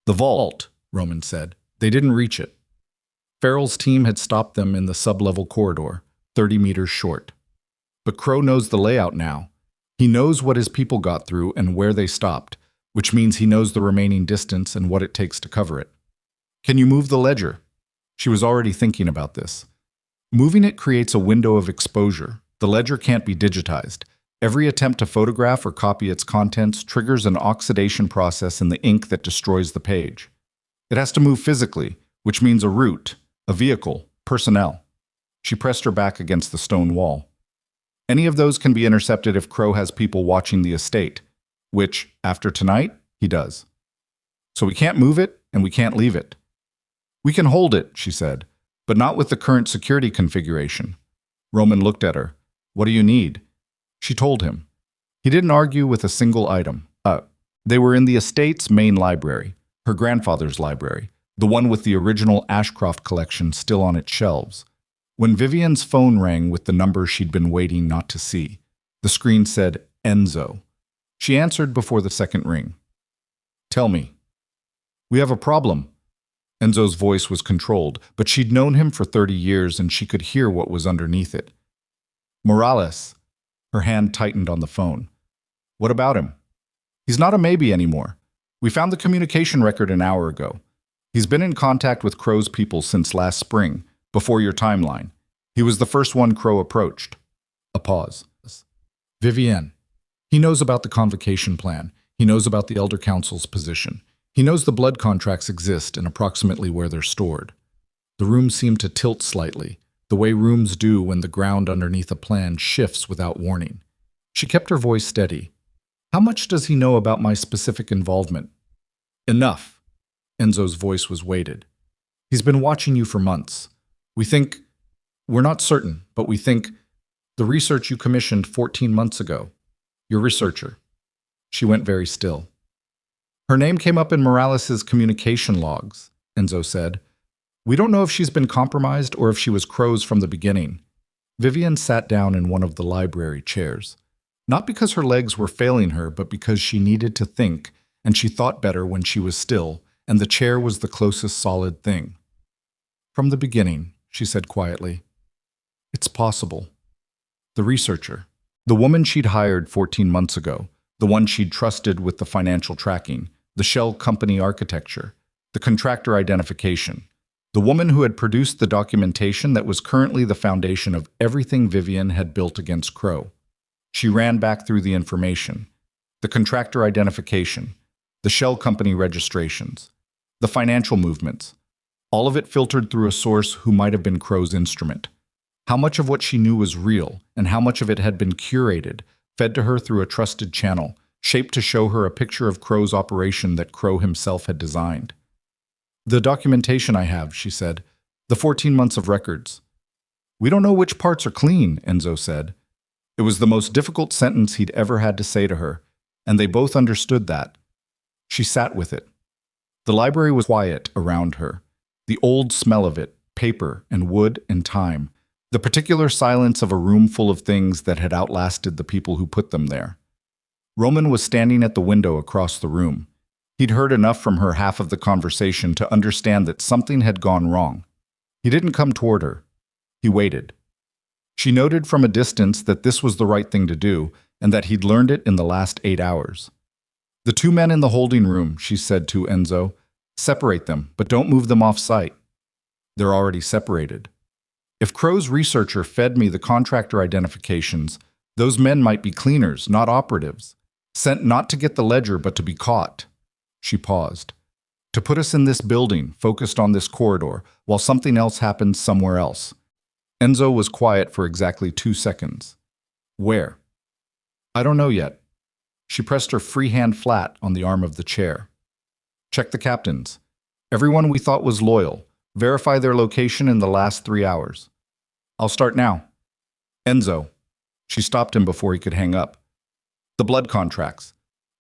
"The vault," Roman said. "They didn't reach it." Farrell's team had stopped them in the sublevel corridor, 30 meters short. But Crow knows the layout now. He knows what his people got through and where they stopped, which means he knows the remaining distance and what it takes to cover it. "Can you move the ledger?" She was already thinking about this. Moving it creates a window of exposure. The ledger can't be digitized. Every attempt to photograph or copy its contents triggers an oxidation process in the ink that destroys the page. It has to move physically, which means a route, a vehicle, personnel. She pressed her back against the stone wall. Any of those can be intercepted if Crow has people watching the estate, which, after tonight, he does. So we can't move it, and we can't leave it. "We can hold it," she said, "but not with the current security configuration." Roman looked at her. "What do you need?" She told him. He didn't argue with a single item. They were in the estate's main library, her grandfather's library, the one with the original Ashcroft collection still on its shelves. When Vivian's phone rang with the number she'd been waiting not to see, the screen said Enzo. She answered before the second ring. "Tell me." "We have a problem." Enzo's voice was controlled, but she'd known him for 30 years and she could hear what was underneath it. "Morales." Her hand tightened on the phone. "What about him?" "He's not a maybe anymore. We found the communication record an hour ago. He's been in contact with Crow's people since last spring, before your timeline. He was the first one Crow approached." A pause. "Vivienne. He knows about the convocation plan. He knows about the Elder Council's position. He knows the blood contracts exist and approximately where they're stored." The room seemed to tilt slightly, the way rooms do when the ground underneath a plan shifts without warning. She kept her voice steady. "How much does he know about my specific involvement?" "Enough." Enzo's voice was weighted. "He's been watching you for months. We're not certain, but we think the research you commissioned 14 months ago. Your researcher." She went very still. "Her name came up in Morales' communication logs," Enzo said. "We don't know if she's been compromised or if she was Crow's from the beginning." Vivian sat down in one of the library chairs. Not because her legs were failing her, but because she needed to think, and she thought better when she was still, and the chair was the closest solid thing. "From the beginning," she said quietly. "It's possible." The researcher, the woman she'd hired 14 months ago, the one she'd trusted with the financial tracking, the shell company architecture, the contractor identification, the woman who had produced the documentation that was currently the foundation of everything Vivian had built against Crow. She ran back through the information, the contractor identification, the shell company registrations, the financial movements. All of it filtered through a source who might have been Crow's instrument. How much of what she knew was real, and how much of it had been curated, fed to her through a trusted channel, shaped to show her a picture of Crow's operation that Crow himself had designed. "The documentation I have," she said, "the 14 months of records." "We don't know which parts are clean," Enzo said. It was the most difficult sentence he'd ever had to say to her, and they both understood that. She sat with it. The library was quiet around her. The old smell of it, paper and wood and time. The particular silence of a room full of things that had outlasted the people who put them there. Roman was standing at the window across the room. He'd heard enough from her half of the conversation to understand that something had gone wrong. He didn't come toward her. He waited. She noted from a distance that this was the right thing to do, and that he'd learned it in the last 8 hours. "The two men in the holding room," she said to Enzo. "Separate them, but don't move them off site." "They're already separated." "If Crow's researcher fed me the contractor identifications, those men might be cleaners, not operatives. Sent not to get the ledger, but to be caught." She paused. "To put us in this building, focused on this corridor, while something else happens somewhere else." Enzo was quiet for exactly 2 seconds. "Where?" "I don't know yet." She pressed her free hand flat on the arm of the chair. "Check the captains. Everyone we thought was loyal. Verify their location in the last 3 hours." "I'll start now." "Enzo." She stopped him before he could hang up. "The blood contracts.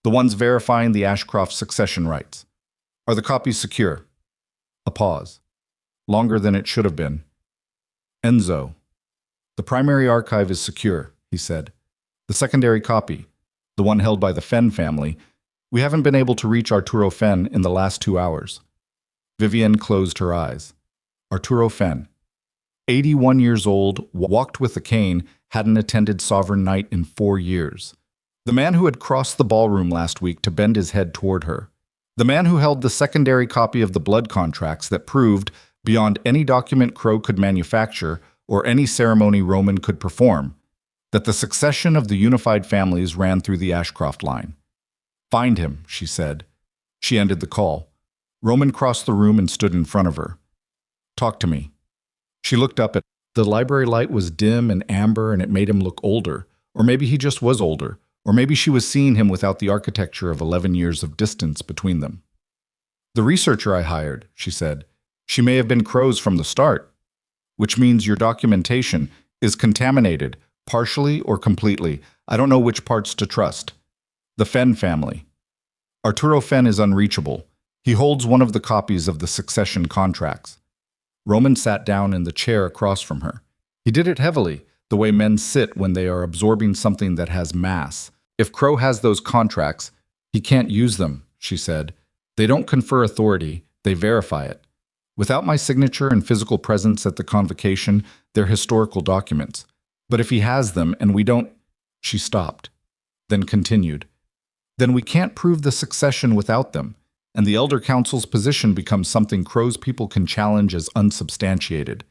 The ones verifying the Ashcroft succession rights. Are the copies secure?" A pause. Longer than it should have been. "Enzo." "The primary archive is secure," he said. "The secondary copy, the one held by the Fenn family, we haven't been able to reach Arturo Fenn in the last 2 hours." Vivian closed her eyes. Arturo Fenn. 81 years old, walked with a cane, hadn't attended Sovereign Night in 4 years. The man who had crossed the ballroom last week to bend his head toward her. The man who held the secondary copy of the blood contracts that proved, beyond any document Crow could manufacture or any ceremony Roman could perform, that the succession of the unified families ran through the Ashcroft line. "Find him," she said. She ended the call. Roman crossed the room and stood in front of her. "Talk to me." She looked up at the library light was dim and amber and it made him look older, or maybe he just was older, or maybe she was seeing him without the architecture of 11 years of distance between them. "The researcher I hired," she said. "She may have been Crow's from the start, which means your documentation is contaminated, partially or completely. I don't know which parts to trust." "The Fenn family." "Arturo Fenn is unreachable. He holds one of the copies of the succession contracts. Roman sat down in the chair across from her. He did it heavily, the way men sit when they are absorbing something that has mass. If Crow has those contracts, he can't use them, she said. They don't confer authority, they verify it. Without my signature and physical presence at the convocation, they're historical documents. But if he has them and we don't... She stopped, then continued. Then we can't prove the succession without them, and the Elder Council's position becomes something Crow's people can challenge as unsubstantiated.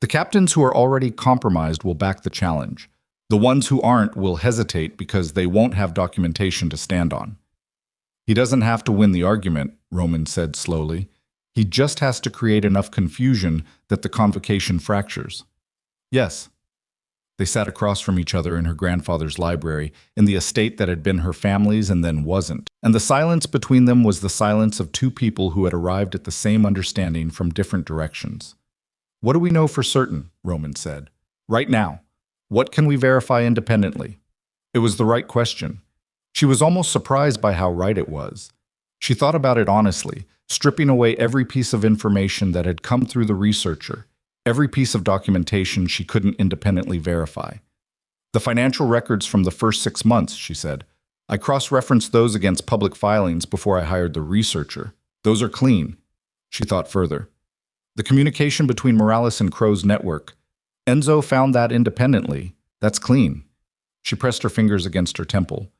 The captains who are already compromised will back the challenge. The ones who aren't will hesitate because they won't have documentation to stand on. He doesn't have to win the argument, Roman said slowly. He just has to create enough confusion that the convocation fractures. Yes. They sat across from each other in her grandfather's library, in the estate that had been her family's and then wasn't. And the silence between them was the silence of two people who had arrived at the same understanding from different directions. What do we know for certain? Roman said. Right now. What can we verify independently? It was the right question. She was almost surprised by how right it was. She thought about it honestly, stripping away every piece of information that had come through the researcher, every piece of documentation she couldn't independently verify. The financial records from the first 6 months, she said. I cross-referenced those against public filings before I hired the researcher. Those are clean. She thought further. The communication between Morales and Crow's network. Enzo found that independently. That's clean. She pressed her fingers against her temple.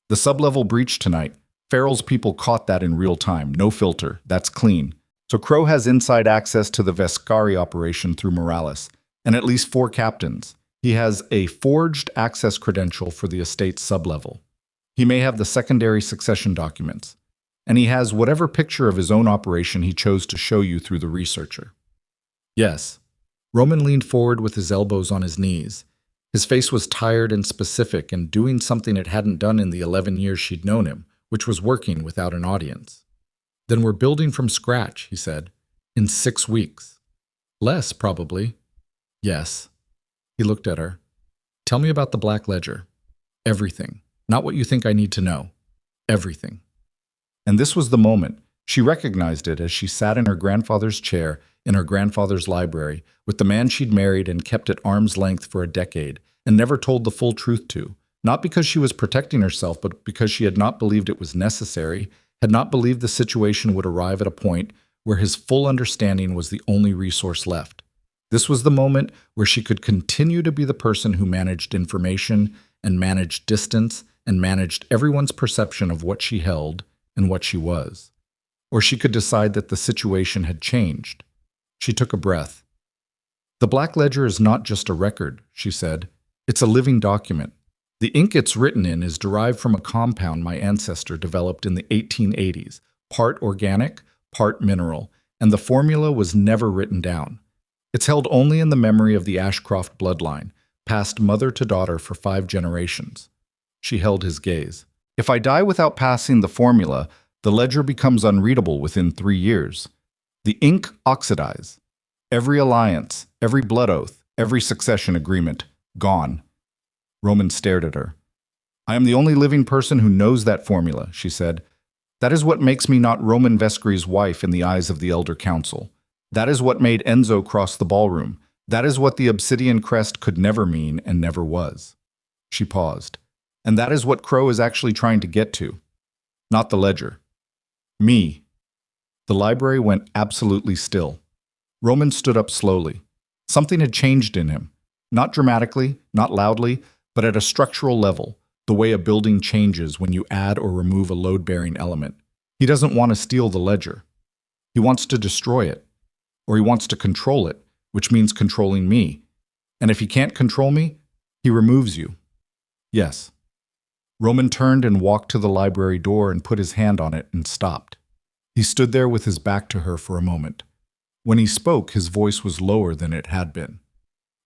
The sub-level breach tonight. Farrell's people caught that in real time. No filter. That's clean. So Crow has inside access to the Vescari operation through Morales, and at least 4 captains. He has a forged access credential for the estate's sub-level. He may have the secondary succession documents. And he has whatever picture of his own operation he chose to show you through the researcher. Yes. Roman leaned forward with his elbows on his knees. His face was tired and specific and doing something it hadn't done in the 11 years she'd known him, which was working without an audience. Then we're building from scratch, he said. In 6 weeks. Less, probably. Yes. He looked at her. Tell me about the Black Ledger. Everything. Not what you think I need to know. Everything. And this was the moment. She recognized it as she sat in her grandfather's chair in her grandfather's library with the man she'd married and kept at arm's length for a decade and never told the full truth to. Not because she was protecting herself, but because she had not believed it was necessary, had not believed the situation would arrive at a point where his full understanding was the only resource left. This was the moment where she could continue to be the person who managed information and managed distance and managed everyone's perception of what she held and what she was. Or she could decide that the situation had changed. She took a breath. The Black Ledger is not just a record, she said. It's a living document. The ink it's written in is derived from a compound my ancestor developed in the 1880s, part organic, part mineral, and the formula was never written down. It's held only in the memory of the Ashcroft bloodline, passed mother to daughter for 5 generations. She held his gaze. If I die without passing the formula, the ledger becomes unreadable within 3 years. The ink oxidizes. Every alliance, every blood oath, every succession agreement, gone. Roman stared at her. I am the only living person who knows that formula, she said. That is what makes me not Roman Vescari's wife in the eyes of the Elder Council. That is what made Enzo cross the ballroom. That is what the obsidian crest could never mean and never was. She paused. And that is what Crow is actually trying to get to. Not the ledger. Me. The library went absolutely still. Roman stood up slowly. Something had changed in him. Not dramatically, not loudly, but at a structural level, the way a building changes when you add or remove a load-bearing element. He doesn't want to steal the ledger. He wants to destroy it. Or he wants to control it, which means controlling me. And if he can't control me, he removes you. Yes. Roman turned and walked to the library door and put his hand on it and stopped. He stood there with his back to her for a moment. When he spoke, his voice was lower than it had been.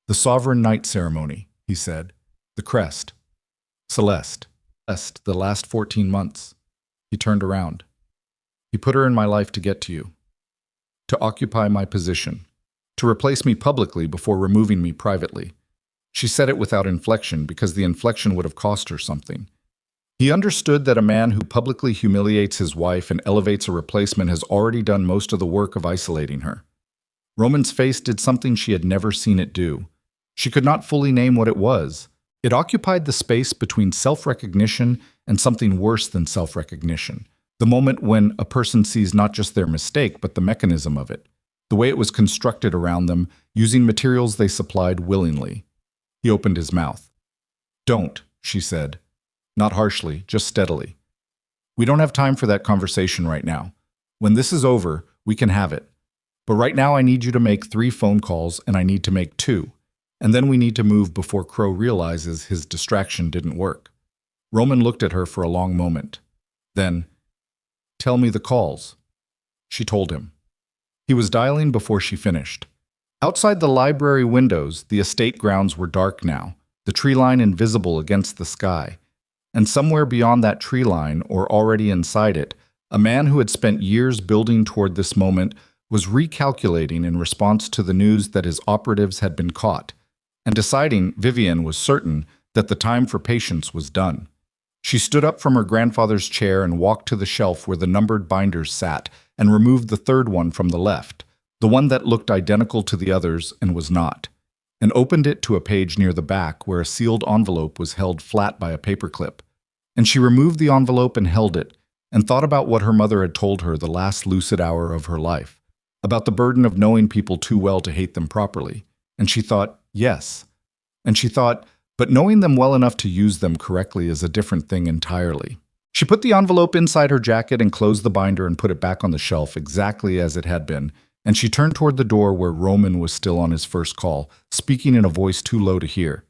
The Sovereign Night Ceremony, he said. The crest. Celeste. The last 14 months. He turned around. He put her in my life to get to you. To occupy my position. To replace me publicly before removing me privately. She said it without inflection because the inflection would have cost her something. He understood that a man who publicly humiliates his wife and elevates a replacement has already done most of the work of isolating her. Roman's face did something she had never seen it do. She could not fully name what it was. It occupied the space between self-recognition and something worse than self-recognition. The moment when a person sees not just their mistake, but the mechanism of it. The way it was constructed around them, using materials they supplied willingly. He opened his mouth. "Don't," she said. Not harshly, just steadily. "We don't have time for that conversation right now. When this is over, we can have it. But right now I need you to make 3 phone calls and I need to make 2. And then we need to move before Crow realizes his distraction didn't work." Roman looked at her for a long moment. Then, "Tell me the calls." She told him. He was dialing before she finished. Outside the library windows, the estate grounds were dark now, the tree line invisible against the sky. And somewhere beyond that tree line, or already inside it, a man who had spent years building toward this moment was recalculating in response to the news that his operatives had been caught, and deciding, Vivian was certain, that the time for patience was done. She stood up from her grandfather's chair and walked to the shelf where the numbered binders sat and removed the third one from the left, the one that looked identical to the others and was not, and opened it to a page near the back where a sealed envelope was held flat by a paperclip. And she removed the envelope and held it, and thought about what her mother had told her the last lucid hour of her life, about the burden of knowing people too well to hate them properly. And she thought, yes. And she thought, but knowing them well enough to use them correctly is a different thing entirely. She put the envelope inside her jacket and closed the binder and put it back on the shelf exactly as it had been, and she turned toward the door where Roman was still on his first call, speaking in a voice too low to hear.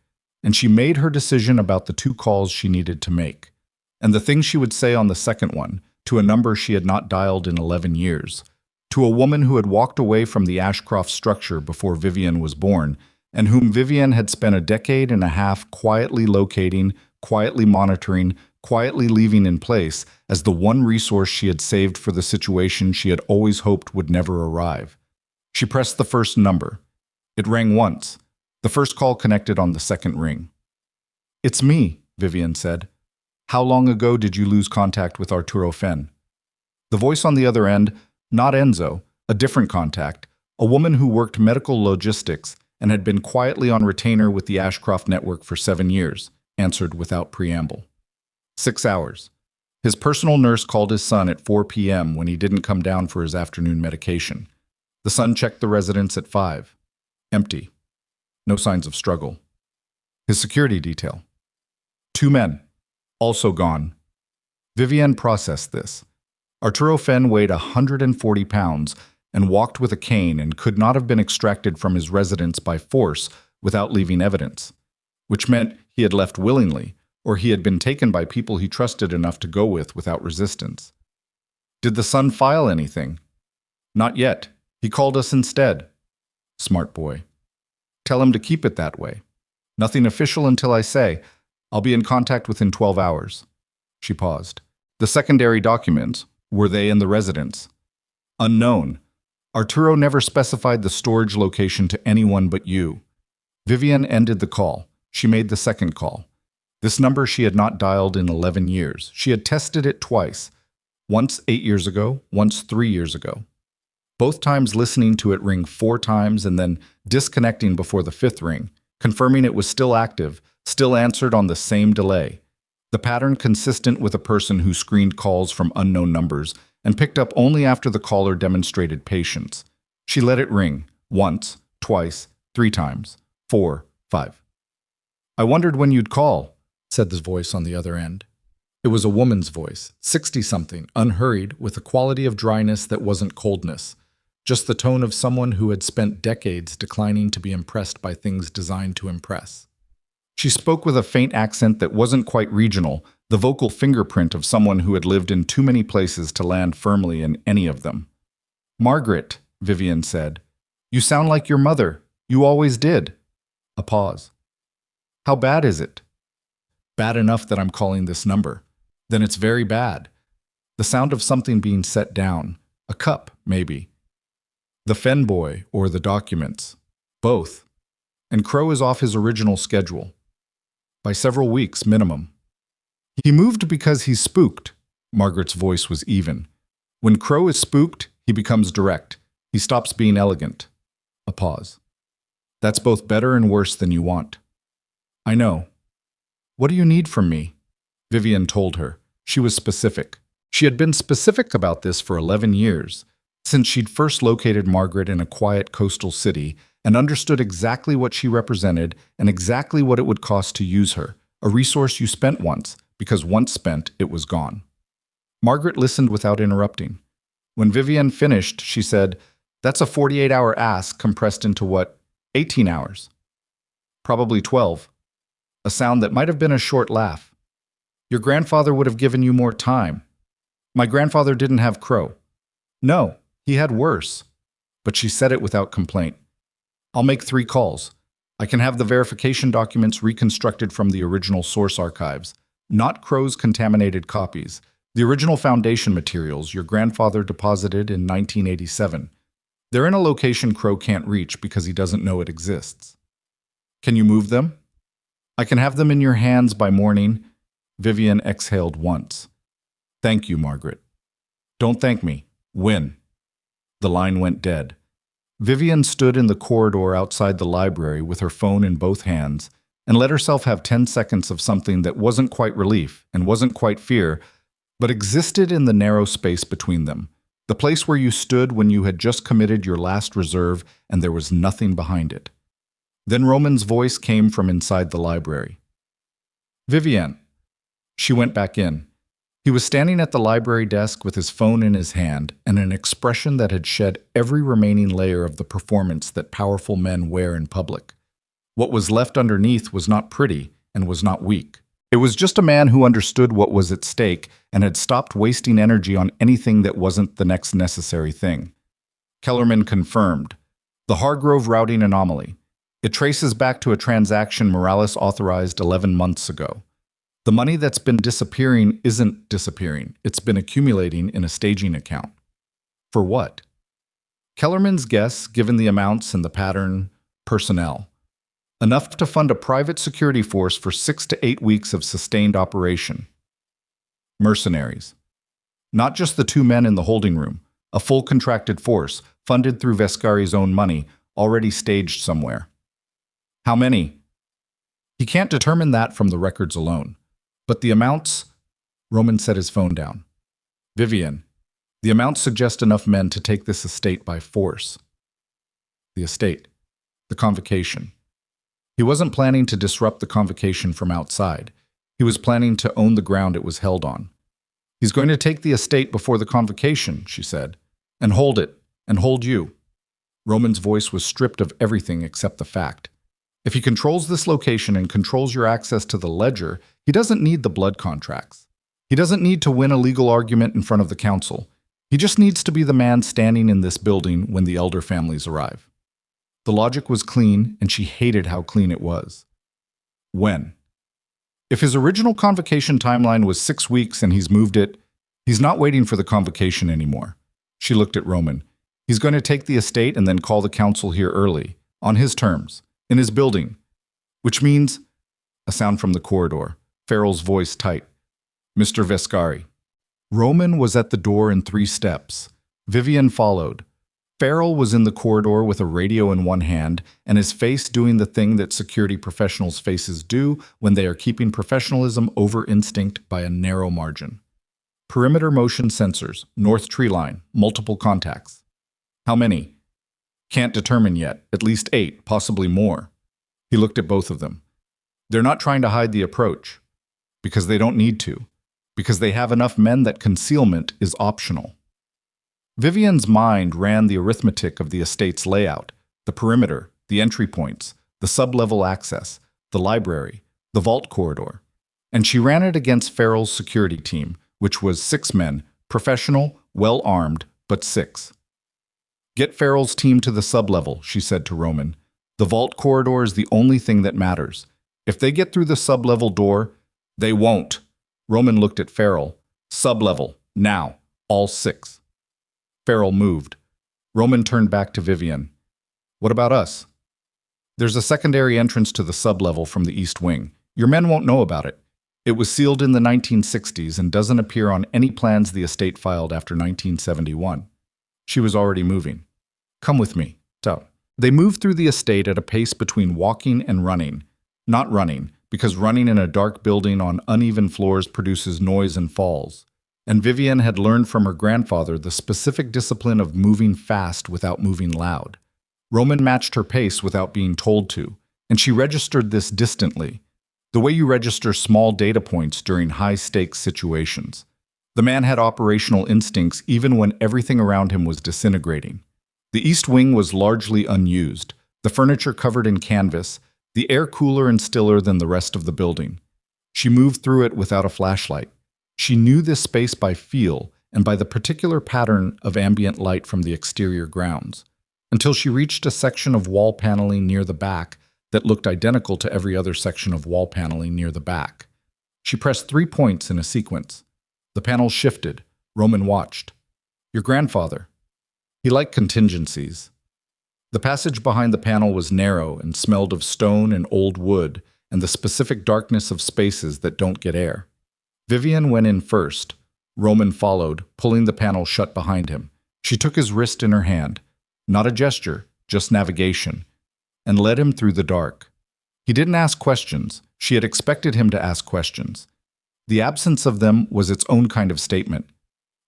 And she made her decision about the 2 calls she needed to make, and the things she would say on the second one, to a number she had not dialed in 11 years, to a woman who had walked away from the Ashcroft structure before Vivian was born, and whom Vivian had spent a decade and a half quietly locating, quietly monitoring, quietly leaving in place as the one resource she had saved for the situation she had always hoped would never arrive. She pressed the first number. It rang once. The first call connected on the second ring. "It's me," Vivian said. "How long ago did you lose contact with Arturo Fenn?" The voice on the other end, not Enzo, a different contact, a woman who worked medical logistics and had been quietly on retainer with the Ashcroft network for 7 years, answered without preamble. 6 hours. His personal nurse called his son at 4 p.m. when he didn't come down for his afternoon medication. The son checked the residence at 5. Empty. No signs of struggle. His security detail. 2 men. Also gone. Vivian processed this. Arturo Fenn weighed 140 pounds and walked with a cane and could not have been extracted from his residence by force without leaving evidence, which meant he had left willingly, or he had been taken by people he trusted enough to go with without resistance. Did the son file anything? Not yet. He called us instead. Smart boy. Tell him to keep it that way. Nothing official until I say. I'll be in contact within 12 hours. She paused. The secondary documents, were they in the residence? Unknown. Arturo never specified the storage location to anyone but you. Vivian ended the call. She made the second call. This number she had not dialed in 11 years. She had tested it twice. Once 8 years ago, once 3 years ago. Both times listening to it ring 4 times and then disconnecting before the 5th ring, confirming it was still active, still answered on the same delay. The pattern consistent with a person who screened calls from unknown numbers and picked up only after the caller demonstrated patience. She let it ring, once, twice, 3 times, 4, 5. I wondered when you'd call, said the voice on the other end. It was a woman's voice, 60-something, unhurried, with a quality of dryness that wasn't coldness, just the tone of someone who had spent decades declining to be impressed by things designed to impress. She spoke with a faint accent that wasn't quite regional, the vocal fingerprint of someone who had lived in too many places to land firmly in any of them. Margaret, Vivian said, you sound like your mother. You always did. A pause. How bad is it? Bad enough that I'm calling this number. Then it's very bad. The sound of something being set down. A cup, maybe. The Fenn boy or the documents. Both. And Crow is off his original schedule. By several weeks minimum. He moved because he's spooked. Margaret's voice was even. When Crow is spooked, he becomes direct. He stops being elegant. A pause. That's both better and worse than you want. I know. What do you need from me? Vivian told her. She was specific. She had been specific about this for 11 years, since she'd first located Margaret in a quiet coastal city and understood exactly what she represented and exactly what it would cost to use her, a resource you spent once, because once spent, it was gone. Margaret listened without interrupting. When Vivian finished, she said, "That's a 48-hour ask compressed into what, 18 hours? Probably 12. A sound that might have been a short laugh. Your grandfather would have given you more time. My grandfather didn't have Crow. No, he had worse." But she said it without complaint. "I'll make 3 calls. I can have the verification documents reconstructed from the original source archives, not Crow's contaminated copies, the original foundation materials your grandfather deposited in 1987. They're in a location Crow can't reach because he doesn't know it exists. Can you move them? I can have them in your hands by morning." Vivian exhaled once. "Thank you, Margaret." "Don't thank me. When?" The line went dead. Vivian stood in the corridor outside the library with her phone in both hands and let herself have 10 seconds of something that wasn't quite relief and wasn't quite fear, but existed in the narrow space between them, the place where you stood when you had just committed your last reserve and there was nothing behind it. Then Roman's voice came from inside the library. "Vivian." She went back in. He was standing at the library desk with his phone in his hand and an expression that had shed every remaining layer of the performance that powerful men wear in public. What was left underneath was not pretty and was not weak. It was just a man who understood what was at stake and had stopped wasting energy on anything that wasn't the next necessary thing. Kellerman confirmed. The Hargrove routing anomaly. It traces back to a transaction Morales authorized 11 months ago. The money that's been disappearing isn't disappearing. It's been accumulating in a staging account. For what? Kellerman's guess, given the amounts and the pattern, personnel. Enough to fund a private security force for 6 to 8 weeks of sustained operation. Mercenaries. Not just the 2 men in the holding room, a full contracted force, funded through Vescari's own money, already staged somewhere. How many? He can't determine that from the records alone. But the amounts... Roman set his phone down. "Vivian, the amounts suggest enough men to take this estate by force." The estate. The convocation. He wasn't planning to disrupt the convocation from outside. He was planning to own the ground it was held on. "He's going to take the estate before the convocation," she said, "and hold it, and hold you." Roman's voice was stripped of everything except the fact. If he controls this location and controls your access to the ledger, he doesn't need the blood contracts. He doesn't need to win a legal argument in front of the council. He just needs to be the man standing in this building when the elder families arrive. The logic was clean, and she hated how clean it was. When? If his original convocation timeline was 6 weeks and he's moved it, he's not waiting for the convocation anymore. She looked at Roman. He's going to take the estate and then call the council here early, on his terms, in his building. Which means... A sound from the corridor, Farrell's voice tight. "Mr. Vescari." Roman was at the door in 3 steps. Vivian followed. Farrell was in the corridor with a radio in one hand and his face doing the thing that security professionals' faces do when they are keeping professionalism over instinct by a narrow margin. Perimeter motion sensors, north tree line, multiple contacts. How many? Can't determine yet, at least 8, possibly more. He looked at both of them. They're not trying to hide the approach. Because they don't need to. Because they have enough men that concealment is optional. Vivian's mind ran the arithmetic of the estate's layout, the perimeter, the entry points, the sub-level access, the library, the vault corridor. And she ran it against Farrell's security team, which was 6 men, professional, well-armed, but 6. "Get Farrell's team to the sub-level," she said to Roman. "The vault corridor is the only thing that matters. If they get through the sub-level door, they won't." Roman looked at Farrell. "Sub-level, now, all 6. Farrell moved. Roman turned back to Vivian. "What about us?" "There's a secondary entrance to the sub-level from the east wing. Your men won't know about it. It was sealed in the 1960s and doesn't appear on any plans the estate filed after 1971. She was already moving. Come with me. So, they moved through the estate at a pace between walking and running. Not running, because running in a dark building on uneven floors produces noise and falls. And Vivian had learned from her grandfather the specific discipline of moving fast without moving loud. Roman matched her pace without being told to, and she registered this distantly, the way you register small data points during high-stakes situations. The man had operational instincts even when everything around him was disintegrating. The east wing was largely unused, the furniture covered in canvas, the air cooler and stiller than the rest of the building. She moved through it without a flashlight. She knew this space by feel and by the particular pattern of ambient light from the exterior grounds, until she reached a section of wall paneling near the back that looked identical to every other section of wall paneling near the back. She pressed 3 points in a sequence. The panel shifted. Roman watched. Your grandfather. He liked contingencies. The passage behind the panel was narrow and smelled of stone and old wood and the specific darkness of spaces that don't get air. Vivian went in first. Roman followed, pulling the panel shut behind him. She took his wrist in her hand. Not a gesture, just navigation, and led him through the dark. He didn't ask questions. She had expected him to ask questions. The absence of them was its own kind of statement.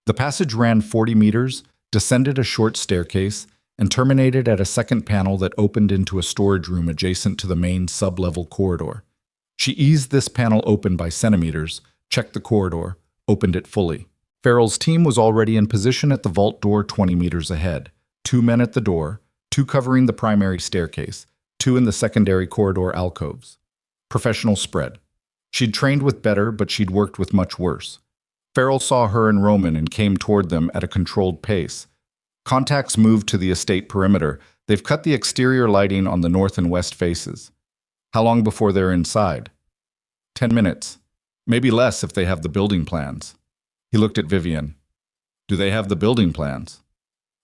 The passage ran 40 meters, descended a short staircase, and terminated at a second panel that opened into a storage room adjacent to the main sub-level corridor. She eased this panel open by centimeters, checked the corridor, opened it fully. Farrell's team was already in position at the vault door 20 meters ahead. 2 men at the door, 2 covering the primary staircase, 2 in the secondary corridor alcoves. Professional spread. She'd trained with better, but she'd worked with much worse. Farrell saw her and Roman and came toward them at a controlled pace. Contacts moved to the estate perimeter. They've cut the exterior lighting on the north and west faces. How long before they're inside? 10 minutes. Maybe less if they have the building plans. He looked at Vivian. Do they have the building plans?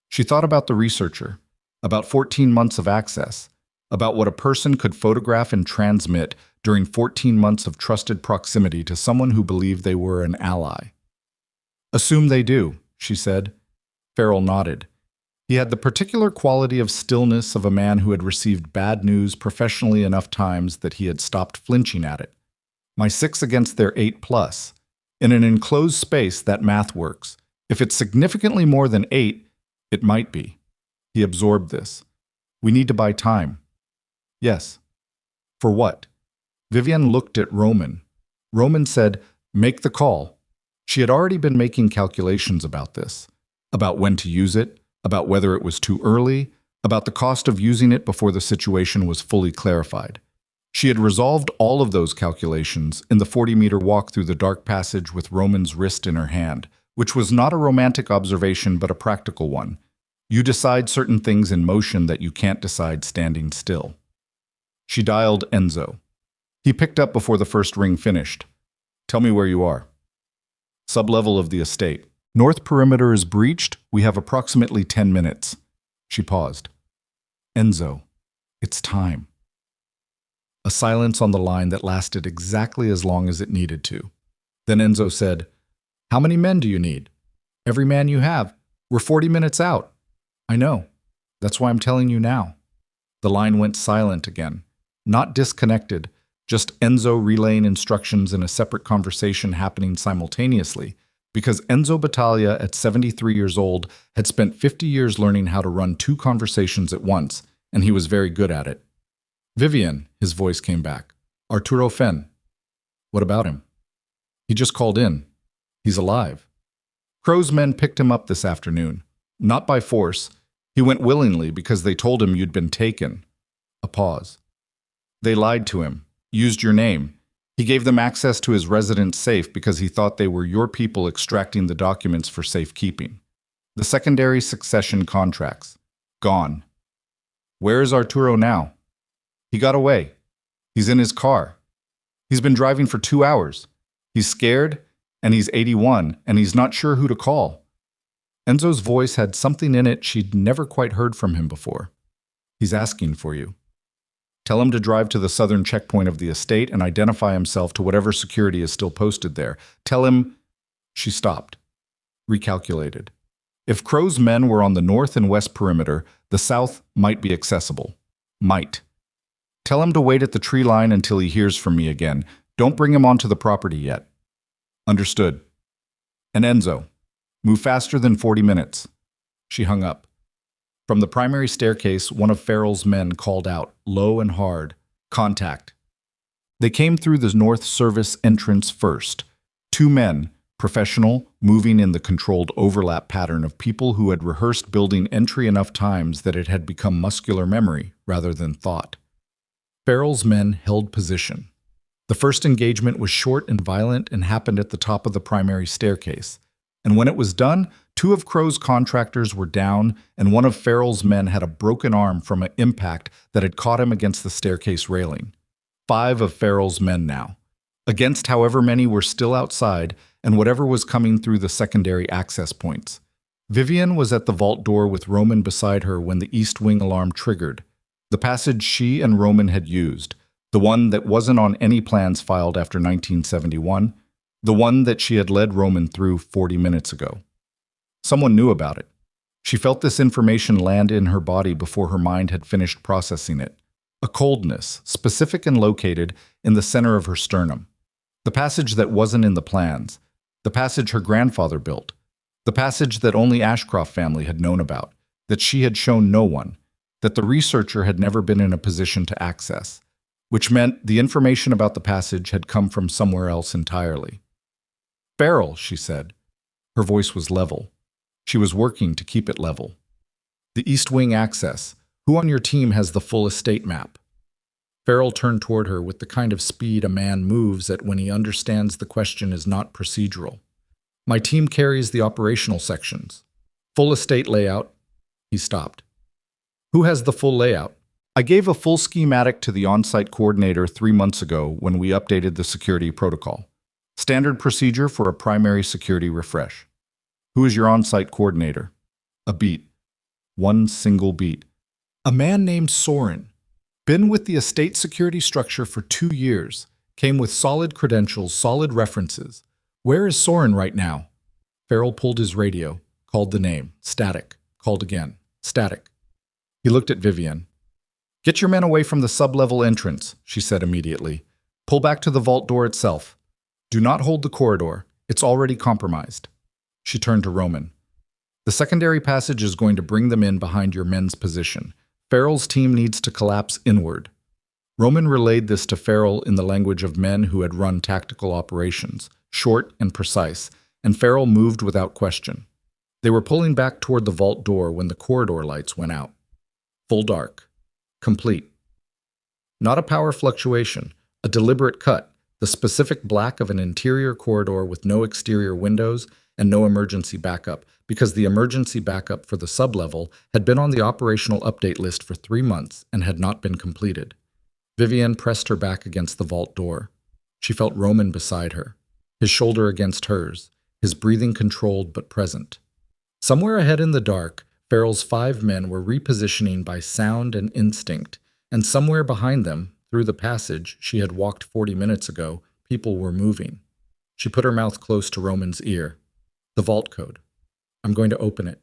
She thought about the researcher, about 14 months of access, about what a person could photograph and transmit during 14 months of trusted proximity to someone who believed they were an ally. Assume they do, she said. Farrell nodded. He had the particular quality of stillness of a man who had received bad news professionally enough times that he had stopped flinching at it. My 6 against their 8+. In an enclosed space, that math works. If it's significantly more than 8, it might be. He absorbed this. We need to buy time. Yes. For what? Vivian looked at Roman. Roman said, make the call. She had already been making calculations about this, about when to use it, about whether it was too early, about the cost of using it before the situation was fully clarified. She had resolved all of those calculations in the 40-meter walk through the dark passage with Roman's wrist in her hand, which was not a romantic observation but a practical one. You decide certain things in motion that you can't decide standing still. She dialed Enzo. He picked up before the first ring finished. Tell me where you are. Sublevel of the estate. North perimeter is breached. We have approximately 10 minutes. She paused. Enzo, it's time. A silence on the line that lasted exactly as long as it needed to. Then Enzo said, how many men do you need? Every man you have. We're 40 minutes out. I know. That's why I'm telling you now. The line went silent again. Not disconnected, just Enzo relaying instructions in a separate conversation happening simultaneously, because Enzo Battaglia, at 73 years old, had spent 50 years learning how to run 2 conversations at once, and he was very good at it. Vivian, his voice came back. Arturo Fenn. What about him? He just called in. He's alive. Crow's men picked him up this afternoon. Not by force. He went willingly because they told him you'd been taken. A pause. They lied to him, used your name. He gave them access to his residence safe because he thought they were your people extracting the documents for safekeeping. The secondary succession contracts. Gone. Where is Arturo now? He got away. He's in his car. He's been driving for 2 hours. He's scared, and he's 81, and he's not sure who to call. Enzo's voice had something in it she'd never quite heard from him before. He's asking for you. Tell him to drive to the southern checkpoint of the estate and identify himself to whatever security is still posted there. Tell him—" She stopped, recalculated. If Crow's men were on the north and west perimeter, the south might be accessible. Might. Tell him to wait at the tree line until he hears from me again. Don't bring him onto the property yet. Understood. And Enzo, move faster than 40 minutes. She hung up. From the primary staircase, one of Farrell's men called out, low and hard, "Contact." They came through the north service entrance first. Two men, professional, moving in the controlled overlap pattern of people who had rehearsed building entry enough times that it had become muscular memory rather than thought. Farrell's men held position. The first engagement was short and violent and happened at the top of the primary staircase. And when it was done, two of Crow's contractors were down, and one of Farrell's men had a broken arm from an impact that had caught him against the staircase railing. 5 of Farrell's men now, against however many were still outside, and whatever was coming through the secondary access points. Vivian was at the vault door with Roman beside her when the east wing alarm triggered. The passage she and Roman had used, the one that wasn't on any plans filed after 1971, the one that she had led Roman through 40 minutes ago. Someone knew about it. She felt this information land in her body before her mind had finished processing it. A coldness, specific and located, in the center of her sternum. The passage that wasn't in the plans. The passage her grandfather built. The passage that only Ashcroft family had known about, that she had shown no one, that the researcher had never been in a position to access, which meant the information about the passage had come from somewhere else entirely. "Farrell," she said. Her voice was level. She was working to keep it level. "The East Wing access. Who on your team has the full estate map?" Farrell turned toward her with the kind of speed a man moves at when he understands the question is not procedural. "My team carries the operational sections. Full estate layout." He stopped. "Who has the full layout?" "I gave a full schematic to the on-site coordinator 3 months ago when we updated the security protocol. Standard procedure for a primary security refresh." "Who is your on-site coordinator?" "A beat. One single beat. A man named Soren. Been with the estate security structure for 2 years. Came with solid credentials, solid references. Where is Soren right now?" Farrell pulled his radio, called the name. Static. Called again. Static. He looked at Vivian. "Get your men away from the sub-level entrance," she said immediately. "Pull back to the vault door itself. Do not hold the corridor. It's already compromised." She turned to Roman. "The secondary passage is going to bring them in behind your men's position. Farrell's team needs to collapse inward." Roman relayed this to Farrell in the language of men who had run tactical operations, short and precise, and Farrell moved without question. They were pulling back toward the vault door when the corridor lights went out. Full dark. Complete. Not a power fluctuation, a deliberate cut, the specific black of an interior corridor with no exterior windows and no emergency backup, because the emergency backup for the sublevel had been on the operational update list for 3 months and had not been completed. Vivian pressed her back against the vault door. She felt Roman beside her, his shoulder against hers, his breathing controlled but present. Somewhere ahead in the dark, Farrell's 5 men were repositioning by sound and instinct, and somewhere behind them, through the passage she had walked 40 minutes ago, people were moving. She put her mouth close to Roman's ear. "The vault code. I'm going to open it."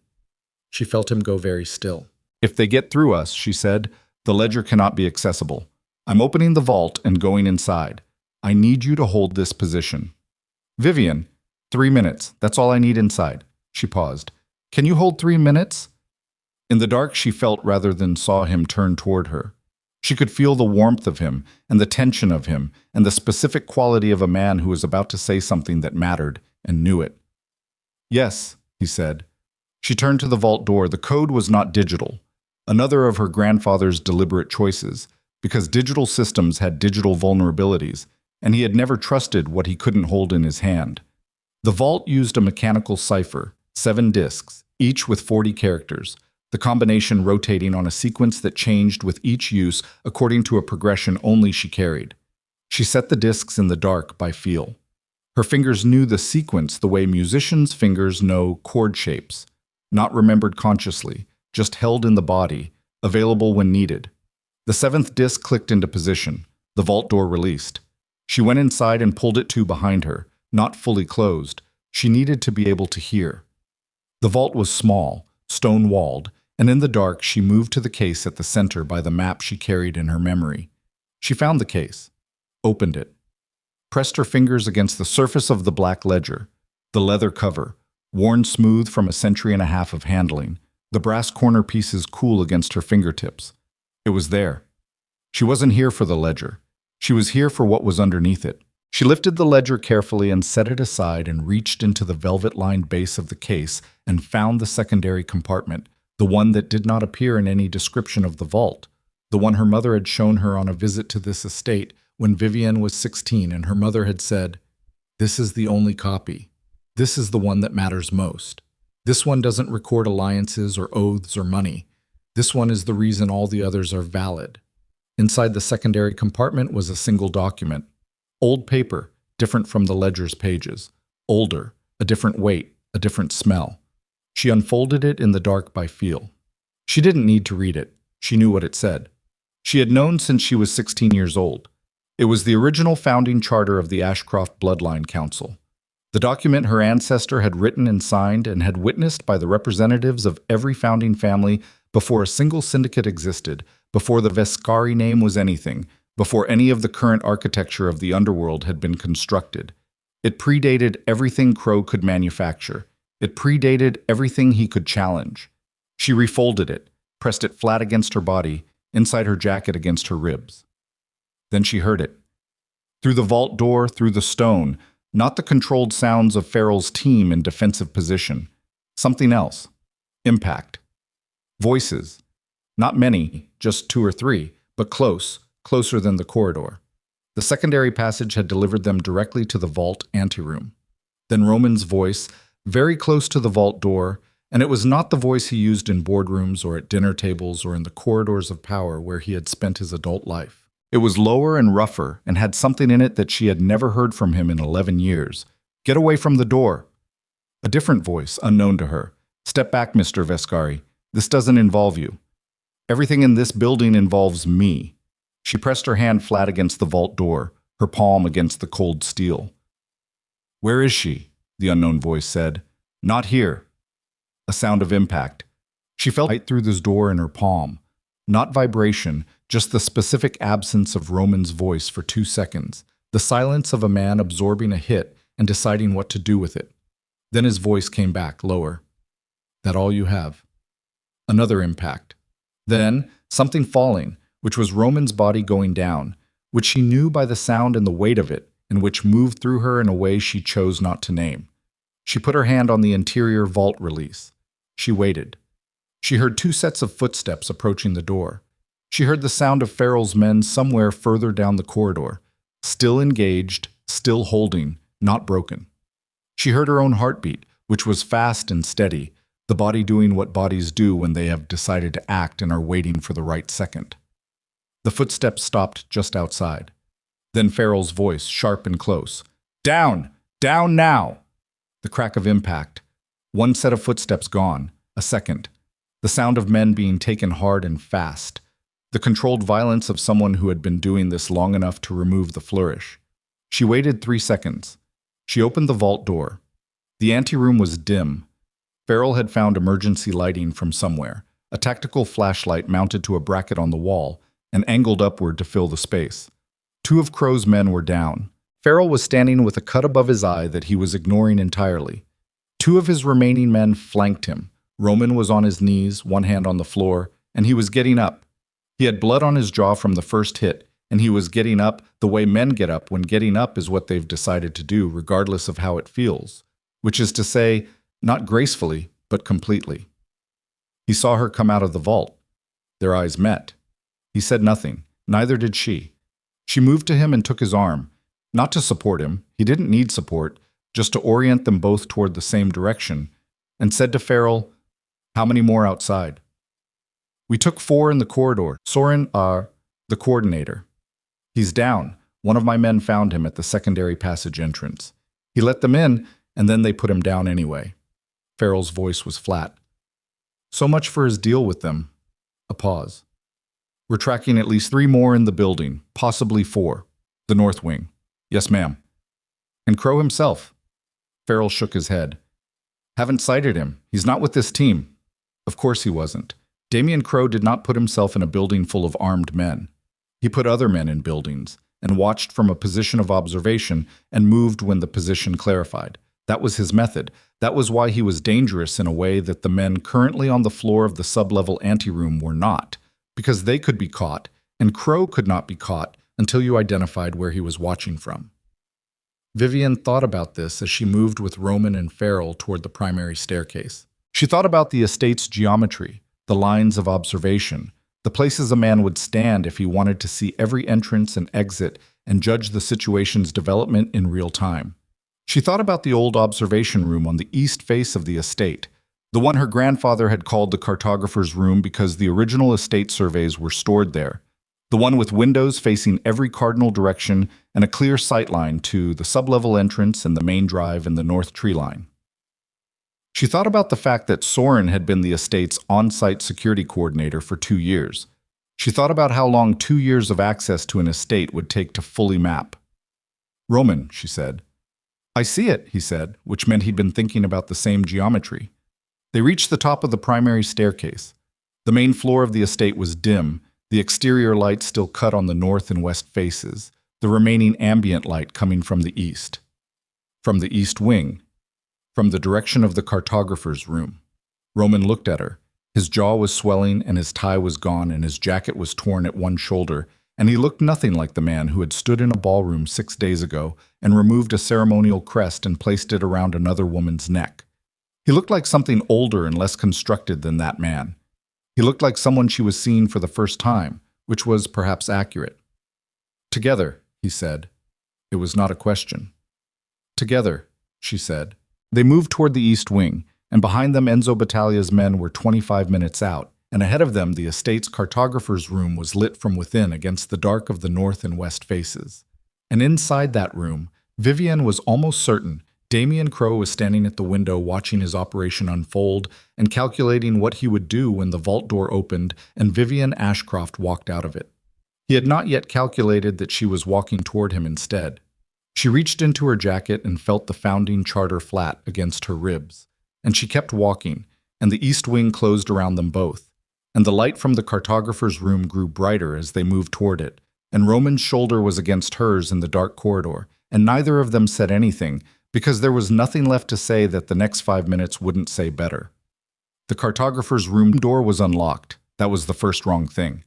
She felt him go very still. "If they get through us," she said, "the ledger cannot be accessible. I'm opening the vault and going inside. I need you to hold this position." "Vivian, 3 minutes. That's all I need inside." She paused. "Can you hold 3 minutes?" In the dark, she felt rather than saw him turn toward her. She could feel the warmth of him, and the tension of him, and the specific quality of a man who was about to say something that mattered, and knew it. "Yes," he said. She turned to the vault door. The code was not digital. Another of her grandfather's deliberate choices, because digital systems had digital vulnerabilities, and he had never trusted what he couldn't hold in his hand. The vault used a mechanical cipher, 7 disks, each with 40 characters, the combination rotating on a sequence that changed with each use according to a progression only she carried. She set the disks in the dark by feel. Her fingers knew the sequence the way musicians' fingers know chord shapes, not remembered consciously, just held in the body, available when needed. The seventh disc clicked into position. The vault door released. She went inside and pulled it to behind her, not fully closed. She needed to be able to hear. The vault was small, stone-walled, and in the dark she moved to the case at the center by the map she carried in her memory. She found the case, opened it, pressed her fingers against the surface of the black ledger, the leather cover, worn smooth from a century and a half of handling, the brass corner pieces cool against her fingertips. It was there. She wasn't here for the ledger. She was here for what was underneath it. She lifted the ledger carefully and set it aside and reached into the velvet-lined base of the case and found the secondary compartment, the one that did not appear in any description of the vault, the one her mother had shown her on a visit to this estate when Vivienne was 16 and her mother had said, "This is the only copy. This is the one that matters most. This one doesn't record alliances or oaths or money. This one is the reason all the others are valid." Inside the secondary compartment was a single document. Old paper, different from the ledger's pages. Older, a different weight, a different smell. She unfolded it in the dark by feel. She didn't need to read it. She knew what it said. She had known since she was 16 years old. It was the original founding charter of the Ashcroft Bloodline Council. The document her ancestor had written and signed and had witnessed by the representatives of every founding family before a single syndicate existed, before the Vescari name was anything, before any of the current architecture of the underworld had been constructed. It predated everything Crow could manufacture. It predated everything he could challenge. She refolded it, pressed it flat against her body, inside her jacket against her ribs. Then she heard it. Through the vault door, through the stone, not the controlled sounds of Farrell's team in defensive position. Something else. Impact. Voices. Not many, just 2 or 3, but close, closer than the corridor. The secondary passage had delivered them directly to the vault anteroom. Then Roman's voice, very close to the vault door, and it was not the voice he used in boardrooms or at dinner tables or in the corridors of power where he had spent his adult life. It was lower and rougher and had something in it that she had never heard from him in 11 years. "Get away from the door." A different voice, unknown to her. "Step back, Mr. Vescari. This doesn't involve you. Everything in this building involves me." She pressed her hand flat against the vault door, her palm against the cold steel. "Where is she?" the unknown voice said. "Not here." A sound of impact. She felt right through this door in her palm. Not vibration, just the specific absence of Roman's voice for 2 seconds, the silence of a man absorbing a hit and deciding what to do with it. Then his voice came back, lower. "That all you have?" Another impact. Then, something falling, which was Roman's body going down, which she knew by the sound and the weight of it, and which moved through her in a way she chose not to name. She put her hand on the interior vault release. She waited. She heard 2 sets of footsteps approaching the door. She heard the sound of Farrell's men somewhere further down the corridor, still engaged, still holding, not broken. She heard her own heartbeat, which was fast and steady, the body doing what bodies do when they have decided to act and are waiting for the right second. The footsteps stopped just outside. Then Farrell's voice, sharp and close. "Down! Down now!" The crack of impact. 1 set of footsteps gone. A second. The sound of men being taken hard and fast. The controlled violence of someone who had been doing this long enough to remove the flourish. She waited 3 seconds. She opened the vault door. The anteroom was dim. Farrell had found emergency lighting from somewhere, a tactical flashlight mounted to a bracket on the wall and angled upward to fill the space. 2 of Crow's men were down. Farrell was standing with a cut above his eye that he was ignoring entirely. 2 of his remaining men flanked him. Roman was on his knees, one hand on the floor, and he was getting up. He had blood on his jaw from the first hit, and he was getting up the way men get up when getting up is what they've decided to do, regardless of how it feels, which is to say, not gracefully, but completely. He saw her come out of the vault. Their eyes met. He said nothing, neither did she. She moved to him and took his arm, not to support him, he didn't need support, just to orient them both toward the same direction, and said to Farrell, "How many more outside?" "We took 4 in the corridor. Soren, the coordinator. He's down. One of my men found him at the secondary passage entrance. He let them in, and then they put him down anyway." Farrell's voice was flat. "So much for his deal with them." A pause. We're tracking at least 3 more in the building, possibly 4. The north wing. Yes, ma'am. And Crow himself? Farrell shook his head. Haven't sighted him. He's not with this team. Of course he wasn't. Damien Crow did not put himself in a building full of armed men. He put other men in buildings, and watched from a position of observation and moved when the position clarified. That was his method. That was why he was dangerous in a way that the men currently on the floor of the sub-level anteroom were not, because they could be caught, and Crow could not be caught until you identified where he was watching from. Vivian thought about this as she moved with Roman and Farrell toward the primary staircase. She thought about the estate's geometry, the lines of observation, the places a man would stand if he wanted to see every entrance and exit and judge the situation's development in real time. She thought about the old observation room on the east face of the estate, the one her grandfather had called the cartographer's room because the original estate surveys were stored there, the one with windows facing every cardinal direction and a clear sightline to the sub-level entrance and the main drive in the north tree line. She thought about the fact that Soren had been the estate's on-site security coordinator for 2 years. She thought about how long 2 years of access to an estate would take to fully map. Roman, she said. I see it, he said, which meant he'd been thinking about the same geometry. They reached the top of the primary staircase. The main floor of the estate was dim, the exterior light still cut on the north and west faces, the remaining ambient light coming from the east. From the east wing. From the direction of the cartographer's room. Roman looked at her. His jaw was swelling and his tie was gone and his jacket was torn at one shoulder, and he looked nothing like the man who had stood in a ballroom 6 days ago and removed a ceremonial crest and placed it around another woman's neck. He looked like something older and less constructed than that man. He looked like someone she was seeing for the first time, which was perhaps accurate. Together, he said. It was not a question. Together, she said. They moved toward the east wing, and behind them Enzo Battaglia's men were 25 minutes out, and ahead of them the estate's cartographer's room was lit from within against the dark of the north and west faces. And inside that room, Vivian was almost certain Damien Crow was standing at the window watching his operation unfold and calculating what he would do when the vault door opened and Vivian Ashcroft walked out of it. He had not yet calculated that she was walking toward him instead. She reached into her jacket and felt the founding charter flat against her ribs, and she kept walking, and the east wing closed around them both, and the light from the cartographer's room grew brighter as they moved toward it, and Roman's shoulder was against hers in the dark corridor, and neither of them said anything, because there was nothing left to say that the next 5 minutes wouldn't say better. The cartographer's room door was unlocked. That was the first wrong thing.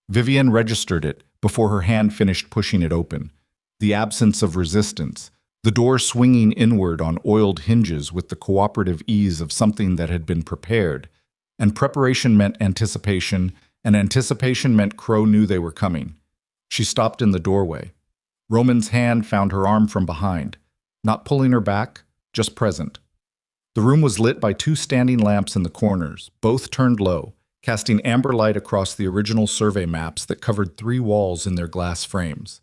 Vivian registered it before her hand finished pushing it open. The absence of resistance, the door swinging inward on oiled hinges with the cooperative ease of something that had been prepared. And preparation meant anticipation, and anticipation meant Crow knew they were coming. She stopped in the doorway. Roman's hand found her arm from behind, not pulling her back, just present. The room was lit by 2 standing lamps in the corners, both turned low, casting amber light across the original survey maps that covered 3 walls in their glass frames.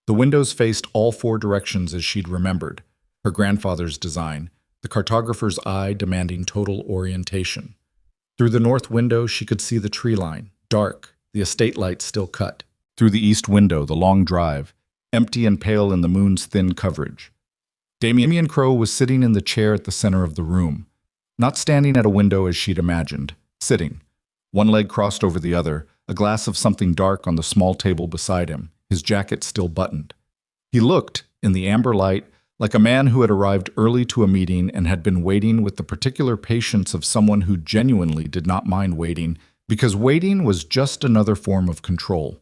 The windows faced all 4 directions as she'd remembered, her grandfather's design, the cartographer's eye demanding total orientation. Through the north window she could see the tree line, dark, the estate lights still cut. Through the east window, the long drive, empty and pale in the moon's thin coverage. Damien Crow was sitting in the chair at the center of the room, not standing at a window as she'd imagined, sitting, one leg crossed over the other, a glass of something dark on the small table beside him, his jacket still buttoned. He looked, in the amber light, like a man who had arrived early to a meeting and had been waiting with the particular patience of someone who genuinely did not mind waiting, because waiting was just another form of control.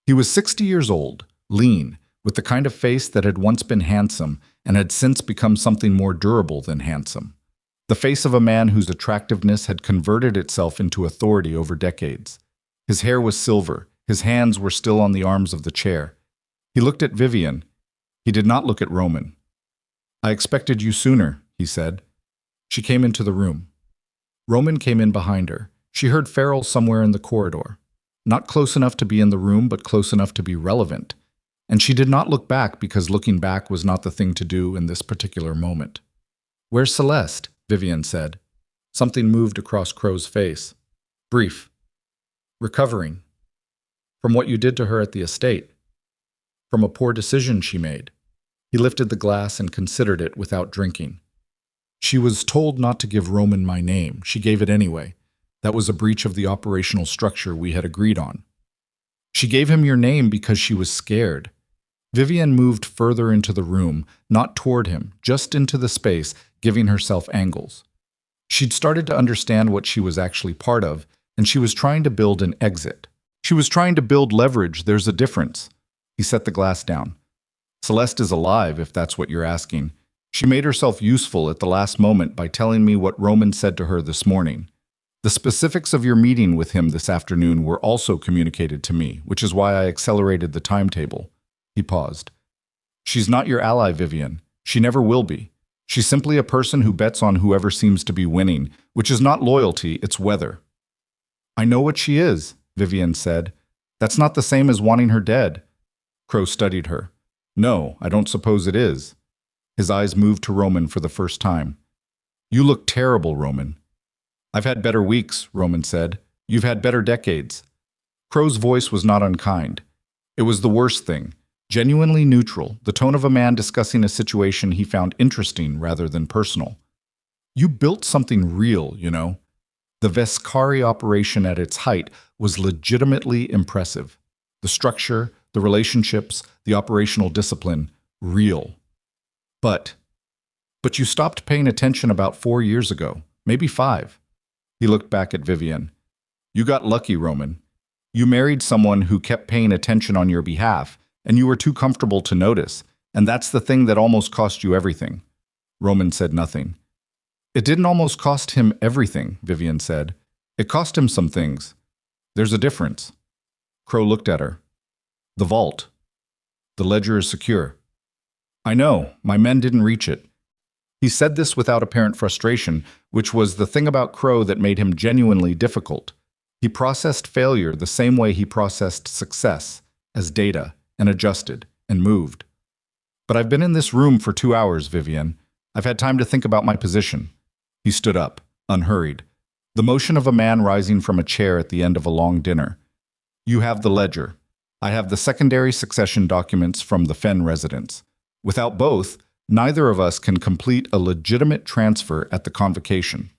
He was 60 years old, lean, with the kind of face that had once been handsome and had since become something more durable than handsome. The face of a man whose attractiveness had converted itself into authority over decades. His hair was silver, his hands were still on the arms of the chair. He looked at Vivian. He did not look at Roman. I expected you sooner, he said. She came into the room. Roman came in behind her. She heard Farrell somewhere in the corridor. Not close enough to be in the room, but close enough to be relevant. And she did not look back because looking back was not the thing to do in this particular moment. Where's Celeste? Vivian said. Something moved across Crow's face. Brief. Recovering. From what you did to her at the estate. From a poor decision she made. He lifted the glass and considered it without drinking. She was told not to give Roman my name. She gave it anyway. That was a breach of the operational structure we had agreed on. She gave him your name because she was scared. Vivian moved further into the room, not toward him, just into the space, giving herself angles. She'd started to understand what she was actually part of, and she was trying to build an exit. She was trying to build leverage. There's a difference. He set the glass down. Celeste is alive, if that's what you're asking. She made herself useful at the last moment by telling me what Roman said to her this morning. The specifics of your meeting with him this afternoon were also communicated to me, which is why I accelerated the timetable. He paused. She's not your ally, Vivian. She never will be. She's simply a person who bets on whoever seems to be winning, which is not loyalty, it's weather. I know what she is, Vivian said. That's not the same as wanting her dead. Crow studied her. No, I don't suppose it is. His eyes moved to Roman for the first time. You look terrible, Roman. I've had better weeks, Roman said. You've had better decades. Crow's voice was not unkind. It was the worst thing. Genuinely neutral, the tone of a man discussing a situation he found interesting rather than personal. You built something real, you know. The Vescari operation at its height was legitimately impressive. The structure, the relationships, the operational discipline, real. But you stopped paying attention about 4 years ago, maybe 5. He looked back at Vivian. You got lucky, Roman. You married someone who kept paying attention on your behalf, and you were too comfortable to notice, and that's the thing that almost cost you everything. Roman said nothing. It didn't almost cost him everything, Vivian said. It cost him some things. There's a difference. Crow looked at her. The vault. The ledger is secure. I know, my men didn't reach it. He said this without apparent frustration, which was the thing about Crow that made him genuinely difficult. He processed failure the same way he processed success, as data, and adjusted, and moved. But I've been in this room for 2 hours, Vivian. I've had time to think about my position. He stood up, unhurried. The motion of a man rising from a chair at the end of a long dinner. You have the ledger. I have the secondary succession documents from the Fen residence. Without both, neither of us can complete a legitimate transfer at the convocation.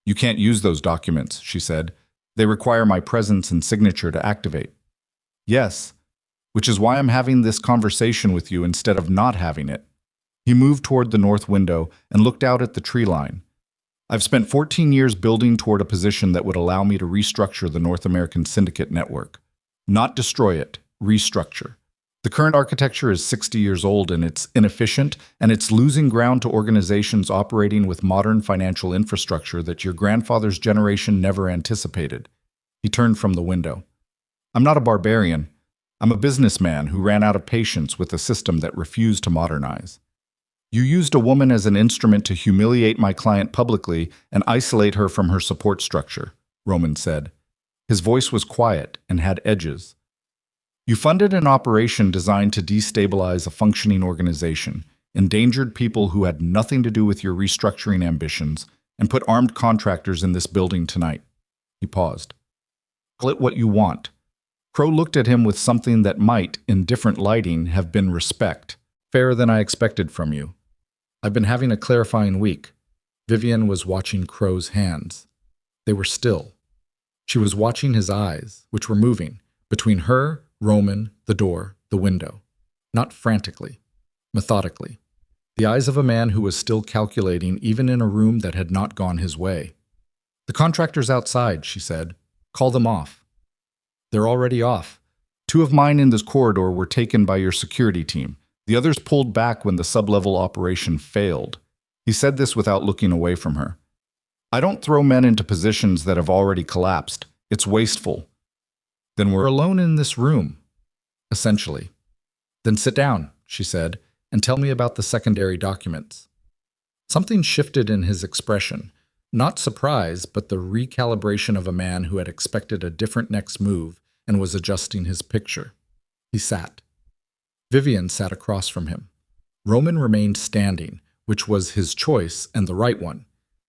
You can't use those documents, she said. They require my presence and signature to activate. Yes, which is why I'm having this conversation with you instead of not having it. He moved toward the north window and looked out at the tree line. I've spent 14 years building toward a position that would allow me to restructure the North American syndicate network. Not destroy it, restructure. The current architecture is 60 years old and it's inefficient, and it's losing ground to organizations operating with modern financial infrastructure that your grandfather's generation never anticipated. He turned from the window. I'm not a barbarian. I'm a businessman who ran out of patience with a system that refused to modernize. You used a woman as an instrument to humiliate my client publicly and isolate her from her support structure, Roman said. His voice was quiet and had edges. You funded an operation designed to destabilize a functioning organization, endangered people who had nothing to do with your restructuring ambitions, and put armed contractors in this building tonight. He paused. Call it what you want. Crow looked at him with something that might, in different lighting, have been respect. Fairer than I expected from you. I've been having a clarifying week. Vivian was watching Crow's hands. They were still. She was watching his eyes, which were moving, between her, Roman, the door, the window. Not frantically, methodically. The eyes of a man who was still calculating even in a room that had not gone his way. The contractors outside, she said. Call them off. They're already off. 2 of mine in this corridor were taken by your security team. The others pulled back when the sub-level operation failed. He said this without looking away from her. I don't throw men into positions that have already collapsed. It's wasteful. Then we're alone in this room, essentially. Then sit down, she said, and tell me about the secondary documents. Something shifted in his expression. Not surprise, but the recalibration of a man who had expected a different next move and was adjusting his picture. He sat. Vivian sat across from him. Roman remained standing, which was his choice and the right one.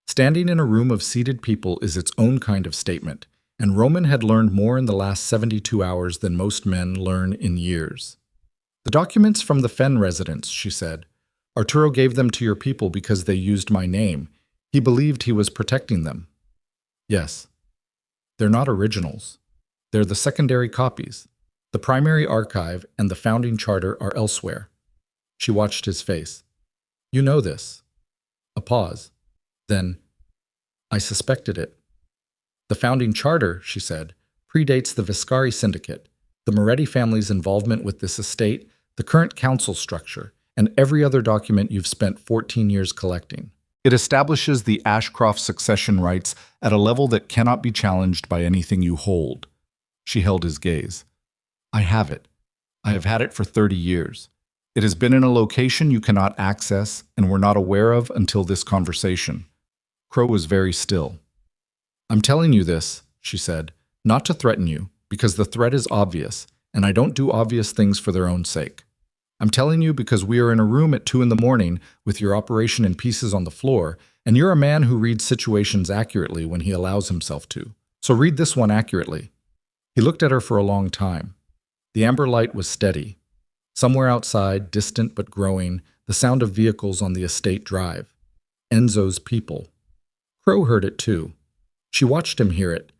Standing in a room of seated people is its own kind of statement. and Roman had learned more in the last 72 hours than most men learn in years. "The documents from the Fen residence," she said. "Arturo gave them to your people because they used my name. He believed he was protecting them." "Yes. They're not originals. They're the secondary copies. The primary archive and the founding charter are elsewhere." She watched his face. "You know this." A pause. Then, "I suspected it." "The founding charter," she said, "predates the Viscari syndicate, the Moretti family's involvement with this estate, the current council structure, and every other document you've spent 14 years collecting. It establishes the Ashcroft succession rights at a level that cannot be challenged by anything you hold." She held his gaze. "I have it. I have had it for 30 years. It has been in a location you cannot access and were not aware of until this conversation." Crow was very still. "I'm telling you this," she said, "not to threaten you, because the threat is obvious, and I don't do obvious things for their own sake. I'm telling you because we are in a room at 2 in the morning with your operation in pieces on the floor, and you're a man who reads situations accurately when he allows himself to. So read this one accurately." He looked at her for a long time. The amber light was steady. Somewhere outside, distant but growing, the sound of vehicles on the estate drive. Enzo's people. Crow heard it too. She watched him hear it,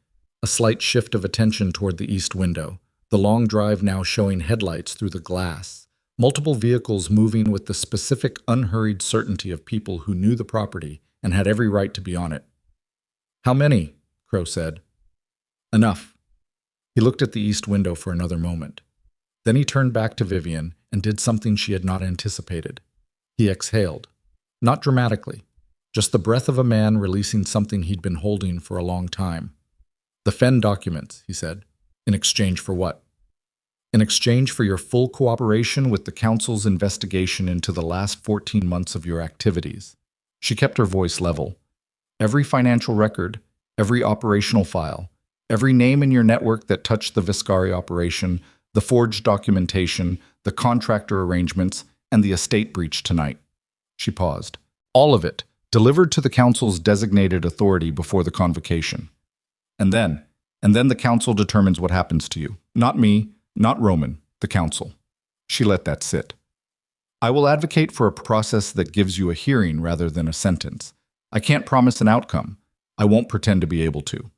a slight shift of attention toward the east window, the long drive now showing headlights through the glass, multiple vehicles moving with the specific, unhurried certainty of people who knew the property and had every right to be on it. "How many?" Crow said. "Enough." He looked at the east window for another moment. Then he turned back to Vivian and did something she had not anticipated. He exhaled. Not dramatically, just the breath of a man releasing something he'd been holding for a long time. "The Fen documents," he said. "In exchange for what?" "In exchange for your full cooperation with the Council's investigation into the last 14 months of your activities." She kept her voice level. "Every financial record, every operational file, every name in your network that touched the Viscari operation, the forged documentation, the contractor arrangements, and the estate breach tonight." She paused. "All of it, delivered to the Council's designated authority before the convocation. And then the Council determines what happens to you. Not me, not Roman, the Council." She let that sit. "I will advocate for a process that gives you a hearing rather than a sentence. I can't promise an outcome. I won't pretend to be able to.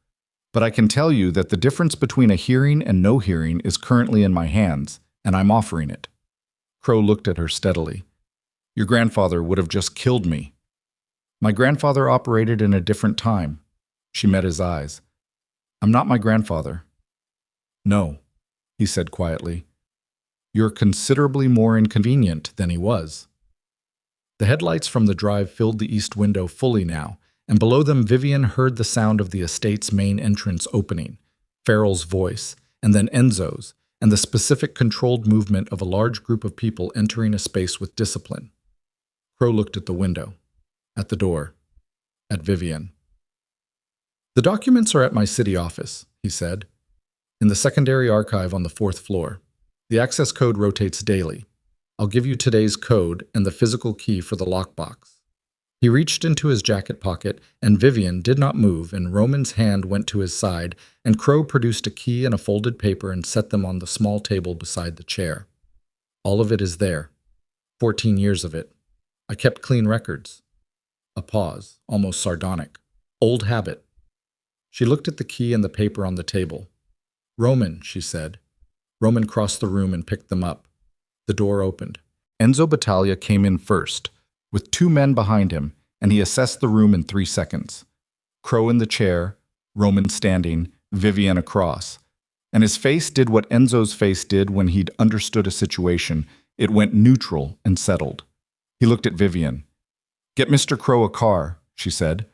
But I can tell you that the difference between a hearing and no hearing is currently in my hands, and I'm offering it." Crow looked at her steadily. "Your grandfather would have just killed me." "My grandfather operated in a different time." She met his eyes. "I'm not my grandfather." "No," he said quietly. "You're considerably more inconvenient than he was." The headlights from the drive filled the east window fully now, and below them Vivian heard the sound of the estate's main entrance opening, Farrell's voice, and then Enzo's, and the specific controlled movement of a large group of people entering a space with discipline. Crow looked at the window, at the door, at Vivian. "The documents are at my city office," he said, "in the secondary archive on the 4th floor. The access code rotates daily. I'll give you today's code and the physical key for the lockbox." He reached into his jacket pocket, and Vivian did not move, and Roman's hand went to his side, and Crow produced a key and a folded paper and set them on the small table beside the chair. "All of it is there. 14 years of it. I kept clean records." A pause, almost sardonic. "Old habit." She looked at the key and the paper on the table. "Roman," she said. Roman crossed the room and picked them up. The door opened. Enzo Battaglia came in first, with 2 men behind him, and he assessed the room in 3 seconds. Crow in the chair, Roman standing, Vivian across. And his face did what Enzo's face did when he'd understood a situation. It went neutral and settled. He looked at Vivian. "Get Mr. Crow a car," she said.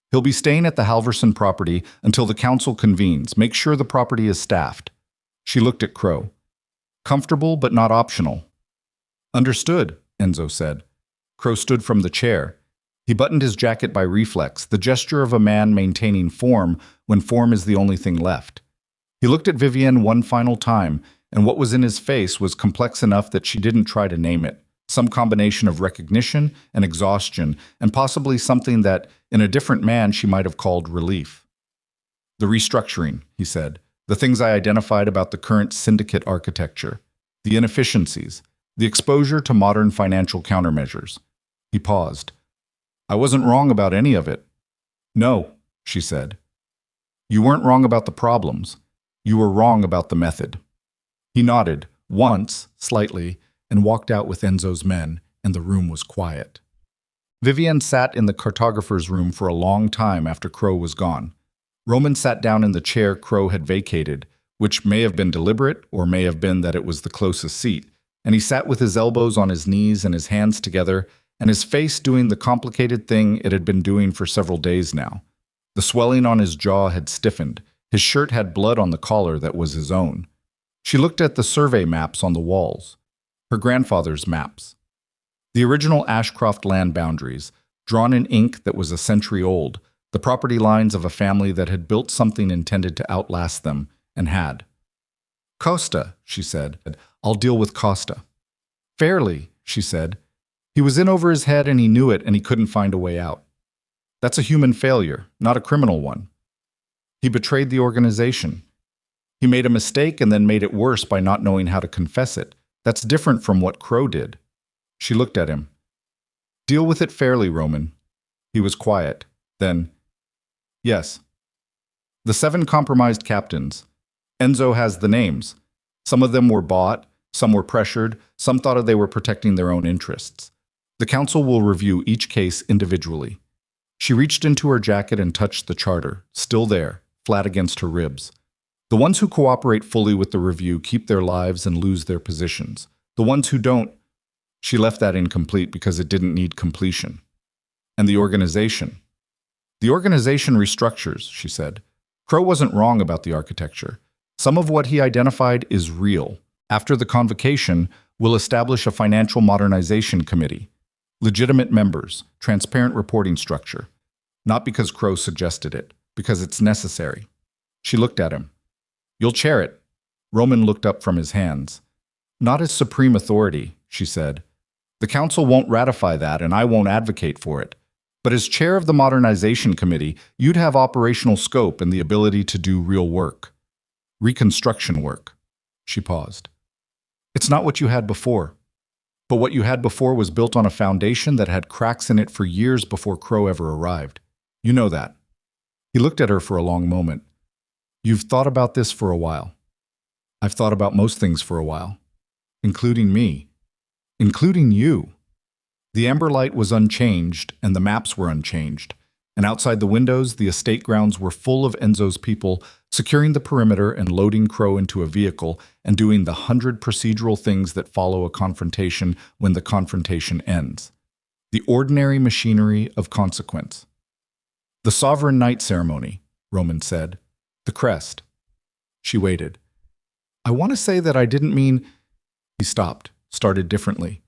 "He'll be staying at the Halverson property until the council convenes. Make sure the property is staffed." She looked at Crow. "Comfortable but not optional." "Understood," Enzo said. Crow stood from the chair. He buttoned his jacket by reflex, the gesture of a man maintaining form when form is the only thing left. He looked at Vivian one final time, and what was in his face was complex enough that she didn't try to name it. Some combination of recognition and exhaustion, and possibly something that, in a different man, she might have called relief. The restructuring, he said. The things I identified about the current syndicate architecture. The inefficiencies. The exposure to modern financial countermeasures. He paused. I wasn't wrong about any of it. No, she said. You weren't wrong about the problems. You were wrong about the method. He nodded, once, slightly, and walked out with Enzo's men, and the room was quiet. Vivian sat in the cartographer's room for a long time after Crow was gone. Roman sat down in the chair Crow had vacated, which may have been deliberate or may have been that it was the closest seat, and he sat with his elbows on his knees and his hands together, and his face doing the complicated thing it had been doing for several days now. The swelling on his jaw had stiffened. His shirt had blood on the collar that was his own. She looked at the survey maps on the walls. Her grandfather's maps. The original Ashcroft land boundaries, drawn in ink that was a century old, the property lines of a family that had built something intended to outlast them, and had. Costa, she said. I'll deal with Costa. Fairly, she said. He was in over his head and he knew it and he couldn't find a way out. That's a human failure, not a criminal one. He betrayed the organization. He made a mistake and then made it worse by not knowing how to confess it. That's different from what Crow did. She looked at him. Deal with it fairly, Roman. He was quiet. Then, yes. The 7 compromised captains. Enzo has the names. Some of them were bought, some were pressured, some thought they were protecting their own interests. The council will review each case individually. She reached into her jacket and touched the charter, still there, flat against her ribs. The ones who cooperate fully with the review keep their lives and lose their positions. The ones who don't, she left that incomplete because it didn't need completion. And the organization. The organization restructures, she said. Crow wasn't wrong about the architecture. Some of what he identified is real. After the convocation, we'll establish a financial modernization committee. Legitimate members, transparent reporting structure. Not because Crow suggested it, because it's necessary. She looked at him. You'll chair it. Roman looked up from his hands. Not as supreme authority, she said. The council won't ratify that and I won't advocate for it. But as chair of the modernization committee, you'd have operational scope and the ability to do real work. Reconstruction work. She paused. It's not what you had before. But what you had before was built on a foundation that had cracks in it for years before Crow ever arrived. You know that. He looked at her for a long moment. You've thought about this for a while. I've thought about most things for a while. Including me. Including you. The amber light was unchanged, and the maps were unchanged. And outside the windows, the estate grounds were full of Enzo's people, securing the perimeter and loading Crow into a vehicle and doing the 100 procedural things that follow a confrontation when the confrontation ends. The ordinary machinery of consequence. The sovereign night ceremony, Roman said. The crest. She waited. I want to say that I didn't mean... He stopped, started differently.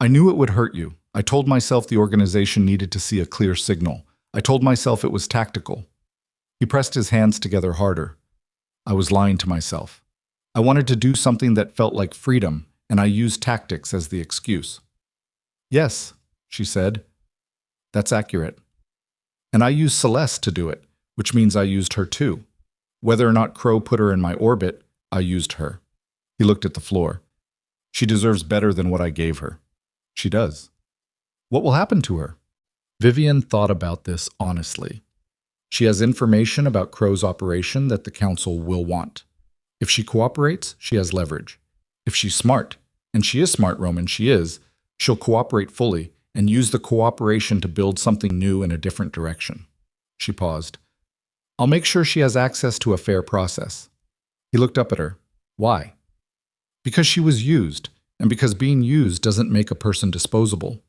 I knew it would hurt you. I told myself the organization needed to see a clear signal. I told myself it was tactical. He pressed his hands together harder. I was lying to myself. I wanted to do something that felt like freedom, and I used tactics as the excuse. Yes, she said. That's accurate. And I used Celeste to do it, which means I used her too. Whether or not Crow put her in my orbit, I used her. He looked at the floor. She deserves better than what I gave her. She does. What will happen to her? Vivian thought about this honestly. She has information about Crow's operation that the council will want. If she cooperates, she has leverage. If she's smart, and she is smart, Roman, she is, she'll cooperate fully and use the cooperation to build something new in a different direction. She paused. I'll make sure she has access to a fair process. He looked up at her. Why? Because she was used, and because being used doesn't make a person disposable.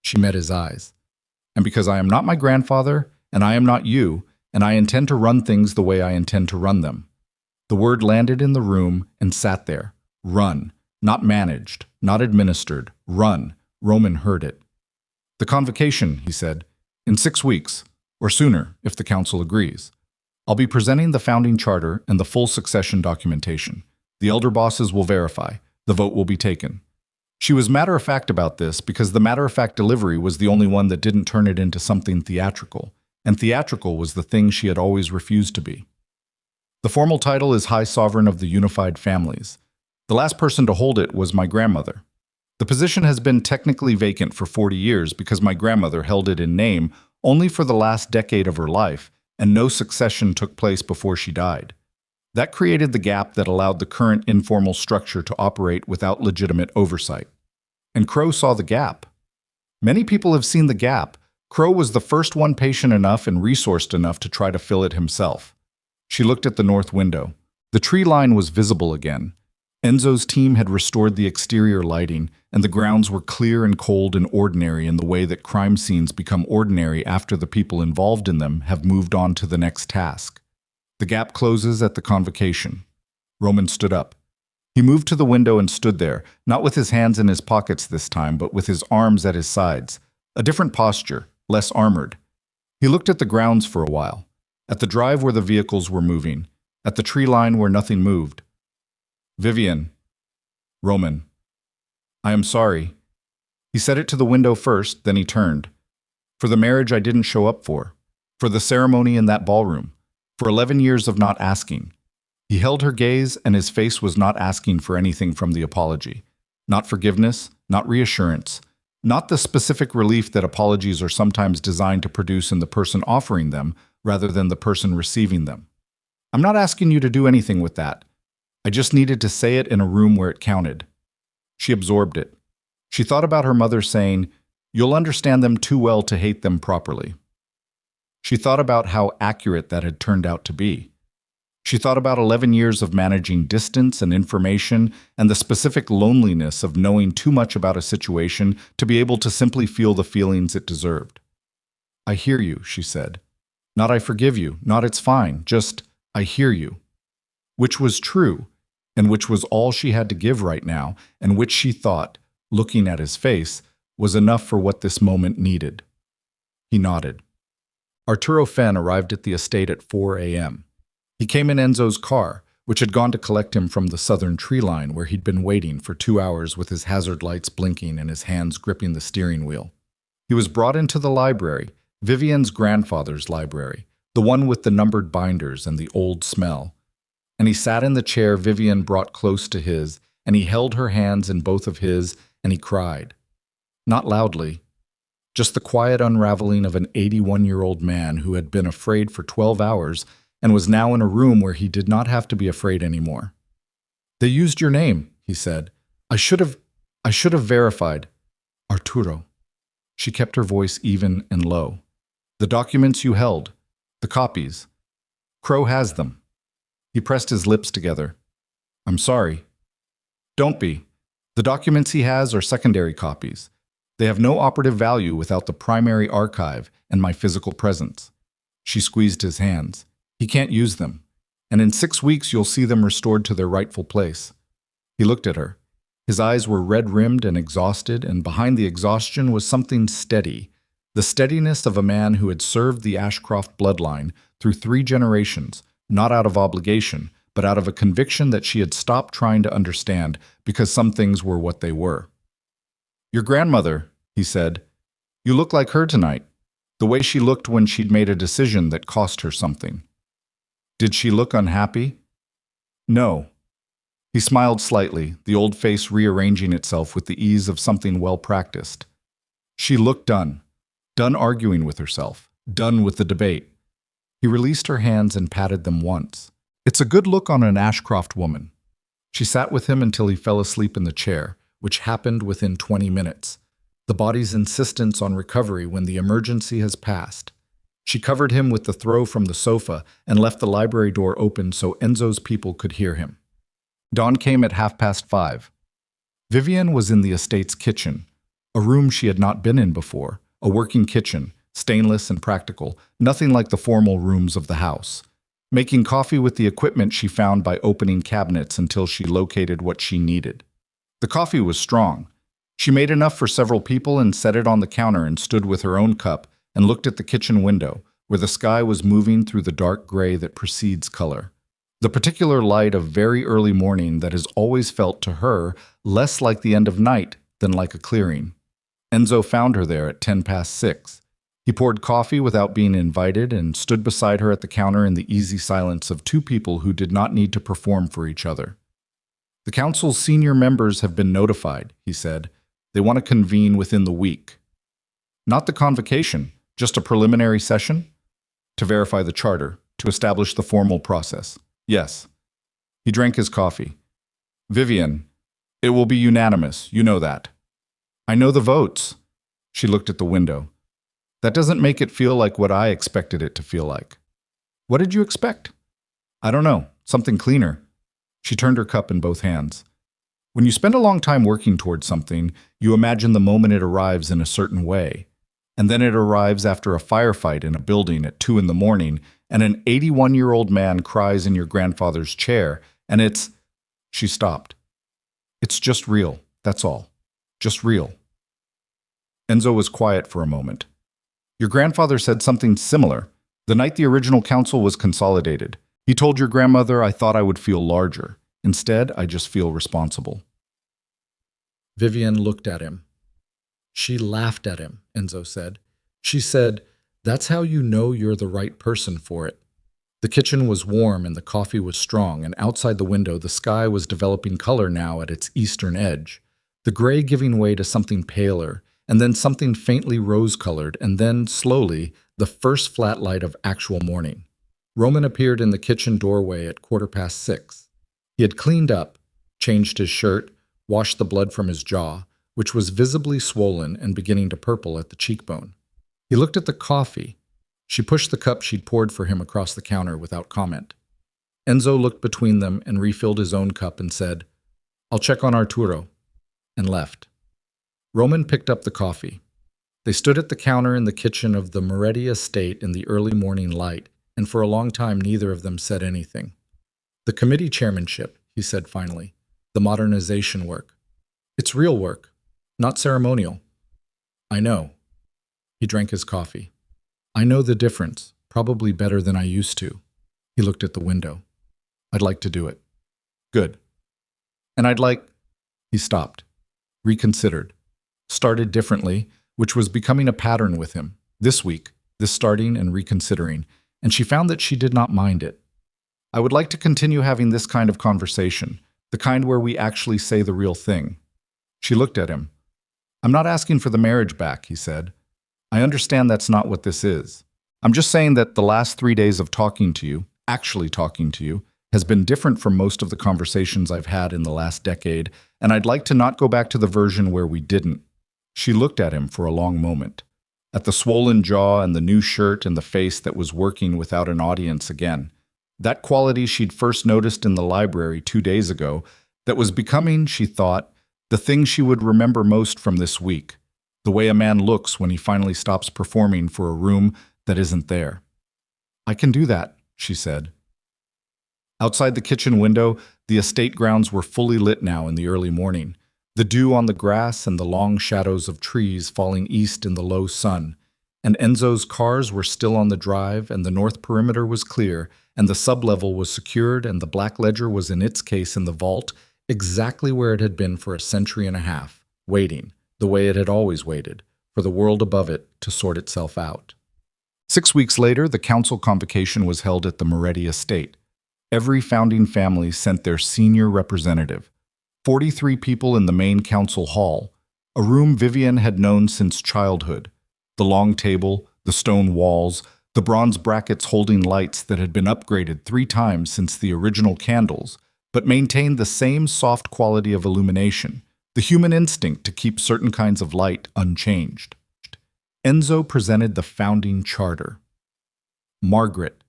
She met his eyes. And because I am not my grandfather, and I am not you, and I intend to run things the way I intend to run them. The word landed in the room and sat there. Run. Not managed, not administered. Run. Roman heard it. The convocation, he said, in 6 weeks, or sooner, if the council agrees. I'll be presenting the founding charter and the full succession documentation. The elder bosses will verify. The vote will be taken. She was matter-of-fact about this because the matter-of-fact delivery was the only one that didn't turn it into something theatrical, and theatrical was the thing she had always refused to be. The formal title is High Sovereign of the Unified Families. The last person to hold it was my grandmother. The position has been technically vacant for 40 years because my grandmother held it in name only for the last decade of her life, and no succession took place before she died. That created the gap that allowed the current informal structure to operate without legitimate oversight. And Crow saw the gap. Many people have seen the gap. Crow was the first one patient enough and resourced enough to try to fill it himself. She looked at the north window. The tree line was visible again. Enzo's team had restored the exterior lighting, and the grounds were clear and cold and ordinary in the way that crime scenes become ordinary after the people involved in them have moved on to the next task. The gap closes at the convocation. Roman stood up. He moved to the window and stood there, not with his hands in his pockets this time, but with his arms at his sides. A different posture, less armored. He looked at the grounds for a while. At the drive where the vehicles were moving, at the tree line where nothing moved. Vivian. Roman. I am sorry. He said it to the window first, then he turned. For the marriage I didn't show up for. For the ceremony in that ballroom. For 11 years of not asking. He held her gaze, and his face was not asking for anything from the apology. Not forgiveness, not reassurance, not the specific relief that apologies are sometimes designed to produce in the person offering them, rather than the person receiving them. I'm not asking you to do anything with that. I just needed to say it in a room where it counted. She absorbed it. She thought about her mother saying, "You'll understand them too well to hate them properly." She thought about how accurate that had turned out to be. She thought about 11 years of managing distance and information and the specific loneliness of knowing too much about a situation to be able to simply feel the feelings it deserved. "I hear you," she said. Not "I forgive you," not "it's fine," just "I hear you." Which was true, and which was all she had to give right now, and which she thought, looking at his face, was enough for what this moment needed. He nodded. Arturo Fenn arrived at the estate at 4 a.m. He came in Enzo's car, which had gone to collect him from the southern tree line where he'd been waiting for 2 hours with his hazard lights blinking and his hands gripping the steering wheel. He was brought into the library, Vivian's grandfather's library, the one with the numbered binders and the old smell. And he sat in the chair Vivian brought close to his, and he held her hands in both of his, and he cried. Not loudly, just the quiet unraveling of an 81-year-old man who had been afraid for 12 hours and was now in a room where he did not have to be afraid anymore. "They used your name," he said. I should have verified. Arturo." She kept her voice even and low. "The documents you held, the copies. Crow has them." He pressed his lips together. "I'm sorry." "Don't be. The documents he has are secondary copies. They have no operative value without the primary archive and my physical presence." She squeezed his hands. "He can't use them. And in 6 weeks you'll see them restored to their rightful place." He looked at her. His eyes were red-rimmed and exhausted, and behind the exhaustion was something steady. The steadiness of a man who had served the Ashcroft bloodline through 3 generations, not out of obligation, but out of a conviction that she had stopped trying to understand because some things were what they were. "Your grandmother," he said. "You look like her tonight, the way she looked when she'd made a decision that cost her something." "Did she look unhappy?" "No." He smiled slightly, the old face rearranging itself with the ease of something well-practiced. "She looked done. Done arguing with herself. Done with the debate." He released her hands and patted them once. "It's a good look on an Ashcroft woman." She sat with him until he fell asleep in the chair, which happened within 20 minutes. The body's insistence on recovery when the emergency has passed. She covered him with the throw from the sofa and left the library door open so Enzo's people could hear him. Dawn came at 5:30. Vivian was in the estate's kitchen, a room she had not been in before, a working kitchen, stainless and practical, nothing like the formal rooms of the house. Making coffee with the equipment she found by opening cabinets until she located what she needed. The coffee was strong. She made enough for several people and set it on the counter and stood with her own cup and looked at the kitchen window, where the sky was moving through the dark gray that precedes color. The particular light of very early morning that has always felt to her less like the end of night than like a clearing. Enzo found her there at 6:10. He poured coffee without being invited and stood beside her at the counter in the easy silence of two people who did not need to perform for each other. The council's senior members have been notified, he said. They want to convene within the week. Not the convocation, just a preliminary session? To verify the charter, to establish the formal process. Yes. He drank his coffee. Vivian, it will be unanimous, you know that. I know the votes. She looked at the window. That doesn't make it feel like what I expected it to feel like. What did you expect? I don't know, something cleaner. She turned her cup in both hands. When you spend a long time working towards something, you imagine the moment it arrives in a certain way. And then it arrives after a firefight in a building at 2 a.m, and an 81-year-old man cries in your grandfather's chair, and it's... She stopped. It's just real, that's all. Just real. Enzo was quiet for a moment. Your grandfather said something similar. The night the original council was consolidated. He told your grandmother I thought I would feel larger. Instead, I just feel responsible. Vivian looked at him. She laughed at him, Enzo said. She said, "That's how you know you're the right person for it." The kitchen was warm and the coffee was strong, and outside the window the sky was developing color now at its eastern edge, the gray giving way to something paler, and then something faintly rose-colored, and then, slowly, the first flat light of actual morning. Roman appeared in the kitchen doorway at 6:15. He had cleaned up, changed his shirt, washed the blood from his jaw, which was visibly swollen and beginning to purple at the cheekbone. He looked at the coffee. She pushed the cup she'd poured for him across the counter without comment. Enzo looked between them and refilled his own cup and said, "I'll check on Arturo," and left. Roman picked up the coffee. They stood at the counter in the kitchen of the Moretti estate in the early morning light, and for a long time neither of them said anything. "The committee chairmanship," he said finally, "the modernization work. It's real work, not ceremonial." "I know." He drank his coffee. "I know the difference, probably better than I used to." He looked at the window. "I'd like to do it." "Good. And I'd like..." He stopped, reconsidered, started differently, which was becoming a pattern with him, this week, this starting and reconsidering, and she found that she did not mind it. "I would like to continue having this kind of conversation, the kind where we actually say the real thing." She looked at him. "I'm not asking for the marriage back," he said. "I understand that's not what this is. I'm just saying that the last 3 days of talking to you, actually talking to you, has been different from most of the conversations I've had in the last decade, and I'd like to not go back to the version where we didn't." She looked at him for a long moment, at the swollen jaw and the new shirt and the face that was working without an audience again. That quality she'd first noticed in the library 2 days ago, that was becoming, she thought, the thing she would remember most from this week, the way a man looks when he finally stops performing for a room that isn't there. "I can do that," she said. Outside the kitchen window, the estate grounds were fully lit now in the early morning, the dew on the grass and the long shadows of trees falling east in the low sun, and Enzo's cars were still on the drive, and the north perimeter was clear, and the sublevel was secured, and the black ledger was in its case in the vault, exactly where it had been for a century and a half, waiting, the way it had always waited, for the world above it to sort itself out. 6 weeks later, the council convocation was held at the Moretti estate. Every founding family sent their senior representative. 43 people in the main council hall, a room Vivian had known since childhood. The long table, the stone walls, the bronze brackets holding lights that had been upgraded 3 times since the original candles, but maintained the same soft quality of illumination, the human instinct to keep certain kinds of light unchanged. Enzo presented the founding charter. Margaret,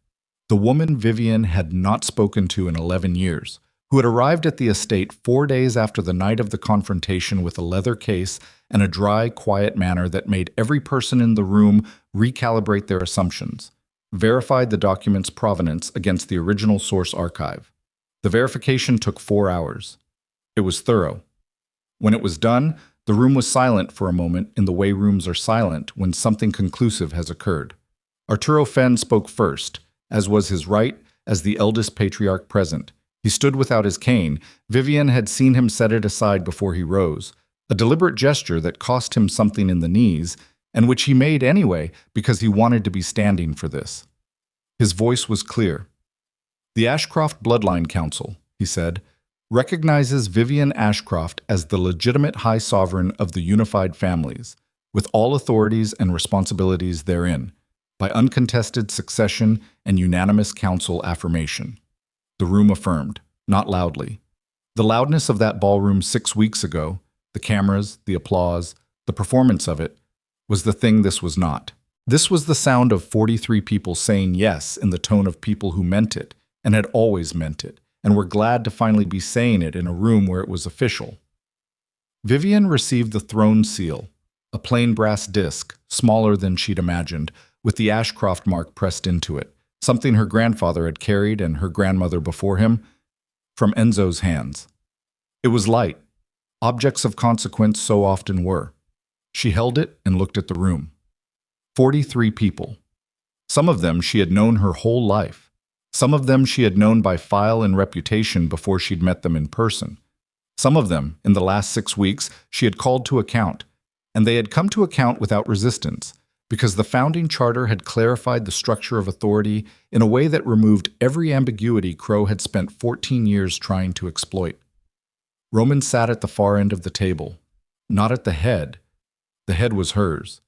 the woman Vivian had not spoken to in 11 years, who had arrived at the estate 4 days after the night of the confrontation with a leather case and a dry, quiet manner that made every person in the room recalibrate their assumptions, verified the document's provenance against the original source archive. The verification took 4 hours. It was thorough. When it was done, the room was silent for a moment in the way rooms are silent when something conclusive has occurred. Arturo Fenn spoke first, as was his right, as the eldest patriarch present. He stood without his cane. Vivian had seen him set it aside before he rose, a deliberate gesture that cost him something in the knees, and which he made anyway because he wanted to be standing for this. His voice was clear. The Ashcroft Bloodline Council, he said, recognizes Vivian Ashcroft as the legitimate High Sovereign of the unified families, with all authorities and responsibilities therein, by uncontested succession and unanimous council affirmation. The room affirmed, not loudly. The loudness of that ballroom 6 weeks ago, the cameras, the applause, the performance of it, was the thing this was not. This was the sound of 43 people saying yes in the tone of people who meant it, and had always meant it, and were glad to finally be saying it in a room where it was official. Vivian received the throne seal, a plain brass disc, smaller than she'd imagined, with the Ashcroft mark pressed into it, something her grandfather had carried and her grandmother before him, from Enzo's hands. It was light. Objects of consequence so often were. She held it and looked at the room. 43 people. Some of them she had known her whole life. Some of them she had known by file and reputation before she'd met them in person. Some of them, in the last 6 weeks, she had called to account, and they had come to account without resistance, because the founding charter had clarified the structure of authority in a way that removed every ambiguity Crow had spent 14 years trying to exploit. Roman sat at the far end of the table, not at the head. The head was hers.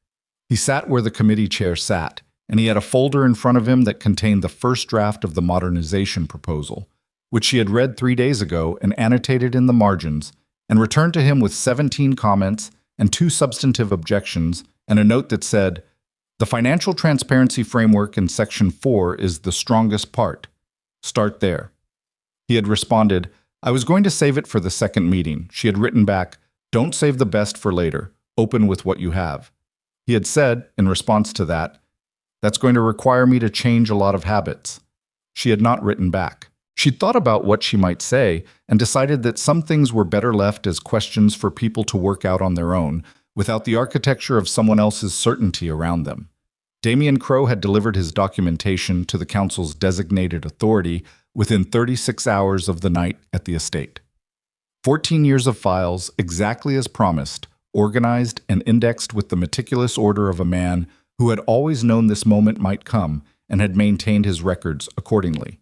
He sat where the committee chair sat, and he had a folder in front of him that contained the first draft of the modernization proposal, which she had read 3 days ago and annotated in the margins, and returned to him with 17 comments and 2 substantive objections, and a note that said, "The financial transparency framework in Section 4 is the strongest part. Start there." He had responded, "I was going to save it for the second meeting." She had written back, "Don't save the best for later. Open with what you have." He had said, in response to that, "That's going to require me to change a lot of habits." She had not written back. She'd thought about what she might say and decided that some things were better left as questions for people to work out on their own, without the architecture of someone else's certainty around them. Damian Crow had delivered his documentation to the council's designated authority within 36 hours of the night at the estate. 14 years of files, exactly as promised, organized and indexed with the meticulous order of a man who had always known this moment might come and had maintained his records accordingly.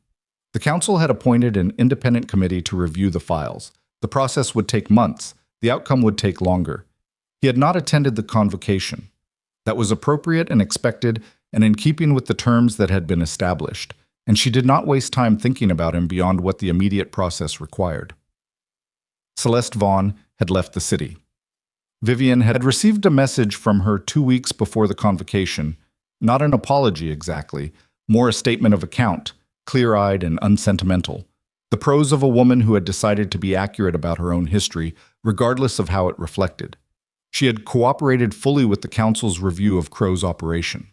The council had appointed an independent committee to review the files. The process would take months. The outcome would take longer. He had not attended the convocation. That was appropriate and expected and in keeping with the terms that had been established, and she did not waste time thinking about him beyond what the immediate process required. Celeste Vaughn had left the city. Vivian had received a message from her 2 weeks before the convocation, not an apology exactly, more a statement of account, clear-eyed and unsentimental, the prose of a woman who had decided to be accurate about her own history, regardless of how it reflected. She had cooperated fully with the council's review of Crow's operation.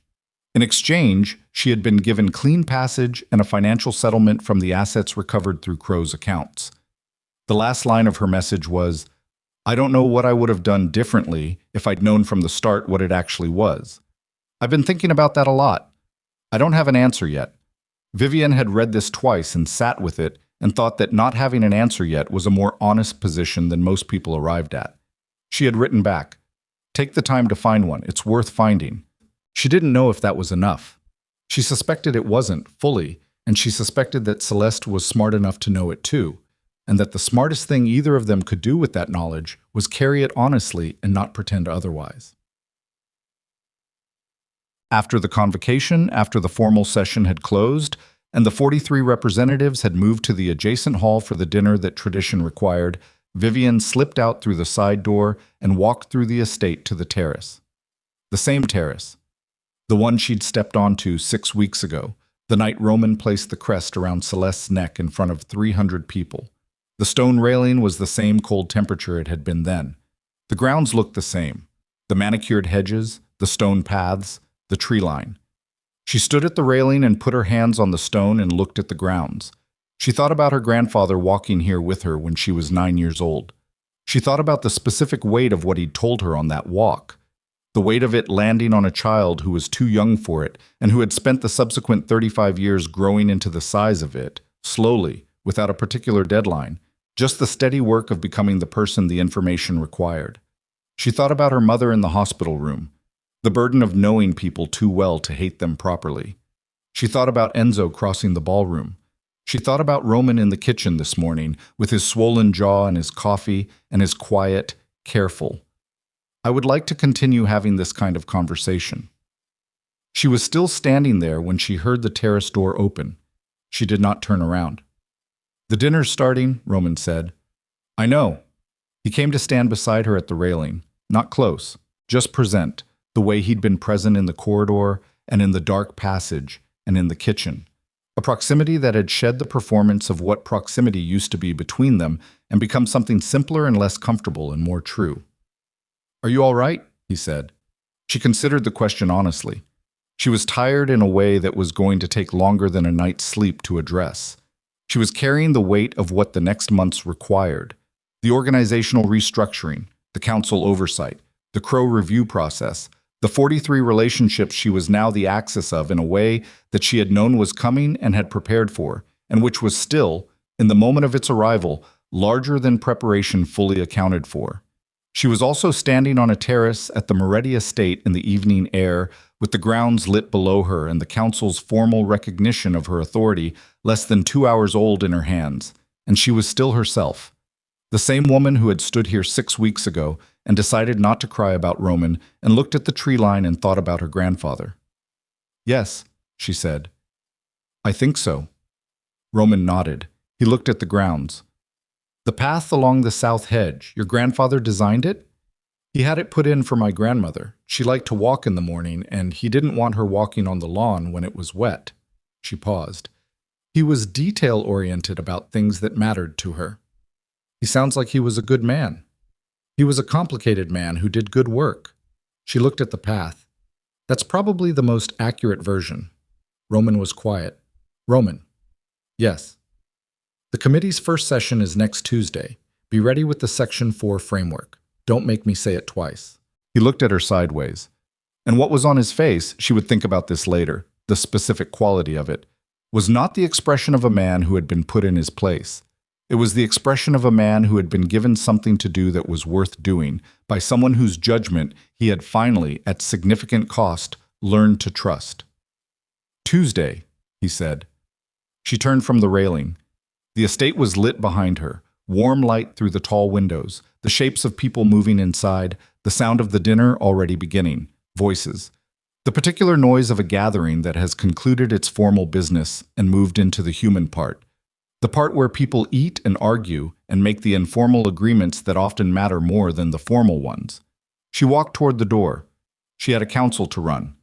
In exchange, she had been given clean passage and a financial settlement from the assets recovered through Crow's accounts. The last line of her message was, "I don't know what I would have done differently if I'd known from the start what it actually was. I've been thinking about that a lot. I don't have an answer yet." Vivian had read this twice and sat with it and thought that not having an answer yet was a more honest position than most people arrived at. She had written back, "Take the time to find one. It's worth finding." She didn't know if that was enough. She suspected it wasn't, fully, and she suspected that Celeste was smart enough to know it too, and that the smartest thing either of them could do with that knowledge was carry it honestly and not pretend otherwise. After the convocation, after the formal session had closed, and the 43 representatives had moved to the adjacent hall for the dinner that tradition required, Vivian slipped out through the side door and walked through the estate to the terrace. The same terrace. The one she'd stepped onto 6 weeks ago, the night Roman placed the crest around Celeste's neck in front of 300 people. The stone railing was the same cold temperature it had been then. The grounds looked the same. The manicured hedges, the stone paths, the tree line. She stood at the railing and put her hands on the stone and looked at the grounds. She thought about her grandfather walking here with her when she was 9 years old. She thought about the specific weight of what he'd told her on that walk. The weight of it landing on a child who was too young for it and who had spent the subsequent 35 years growing into the size of it, slowly, without a particular deadline, just the steady work of becoming the person the information required. She thought about her mother in the hospital room. the burden of knowing people too well to hate them properly. She thought about Enzo crossing the ballroom. She thought about Roman in the kitchen this morning, with his swollen jaw and his coffee and his quiet, careful. I would like to continue having this kind of conversation. She was still standing there when she heard the terrace door open. She did not turn around. "The dinner's starting," Roman said. "I know." He came to stand beside her at the railing, not close, just present, the way he'd been present in the corridor and in the dark passage and in the kitchen. A proximity that had shed the performance of what proximity used to be between them and become something simpler and less comfortable and more true. "Are you all right?" he said. She considered the question honestly. She was tired in a way that was going to take longer than a night's sleep to address. She was carrying the weight of what the next months required. The organizational restructuring, the council oversight, the Crow review process, the 43 relationships she was now the axis of in a way that she had known was coming and had prepared for, and which was still, in the moment of its arrival, larger than preparation fully accounted for. She was also standing on a terrace at the Moretti estate in the evening air, with the grounds lit below her and the council's formal recognition of her authority less than 2 hours old in her hands, and she was still herself. The same woman who had stood here 6 weeks ago and decided not to cry about Roman and looked at the tree line and thought about her grandfather. "Yes," she said. "I think so." Roman nodded. He looked at the grounds. "The path along the south hedge, your grandfather designed it?" "He had it put in for my grandmother. She liked to walk in the morning, and he didn't want her walking on the lawn when it was wet." She paused. "He was detail-oriented about things that mattered to her." "He sounds like he was a good man." "He was a complicated man who did good work." She looked at the path. "That's probably the most accurate version." Roman was quiet. "Roman." "Yes." "The committee's first session is next Tuesday. Be ready with the Section 4 framework. Don't make me say it twice." He looked at her sideways. And what was on his face, she would think about this later, the specific quality of it, was not the expression of a man who had been put in his place. It was the expression of a man who had been given something to do that was worth doing by someone whose judgment he had finally, at significant cost, learned to trust. "Tuesday," he said. She turned from the railing. The estate was lit behind her, warm light through the tall windows, the shapes of people moving inside, the sound of the dinner already beginning, voices. The particular noise of a gathering that has concluded its formal business and moved into the human part. The part where people eat and argue and make the informal agreements that often matter more than the formal ones. She walked toward the door. She had a council to run.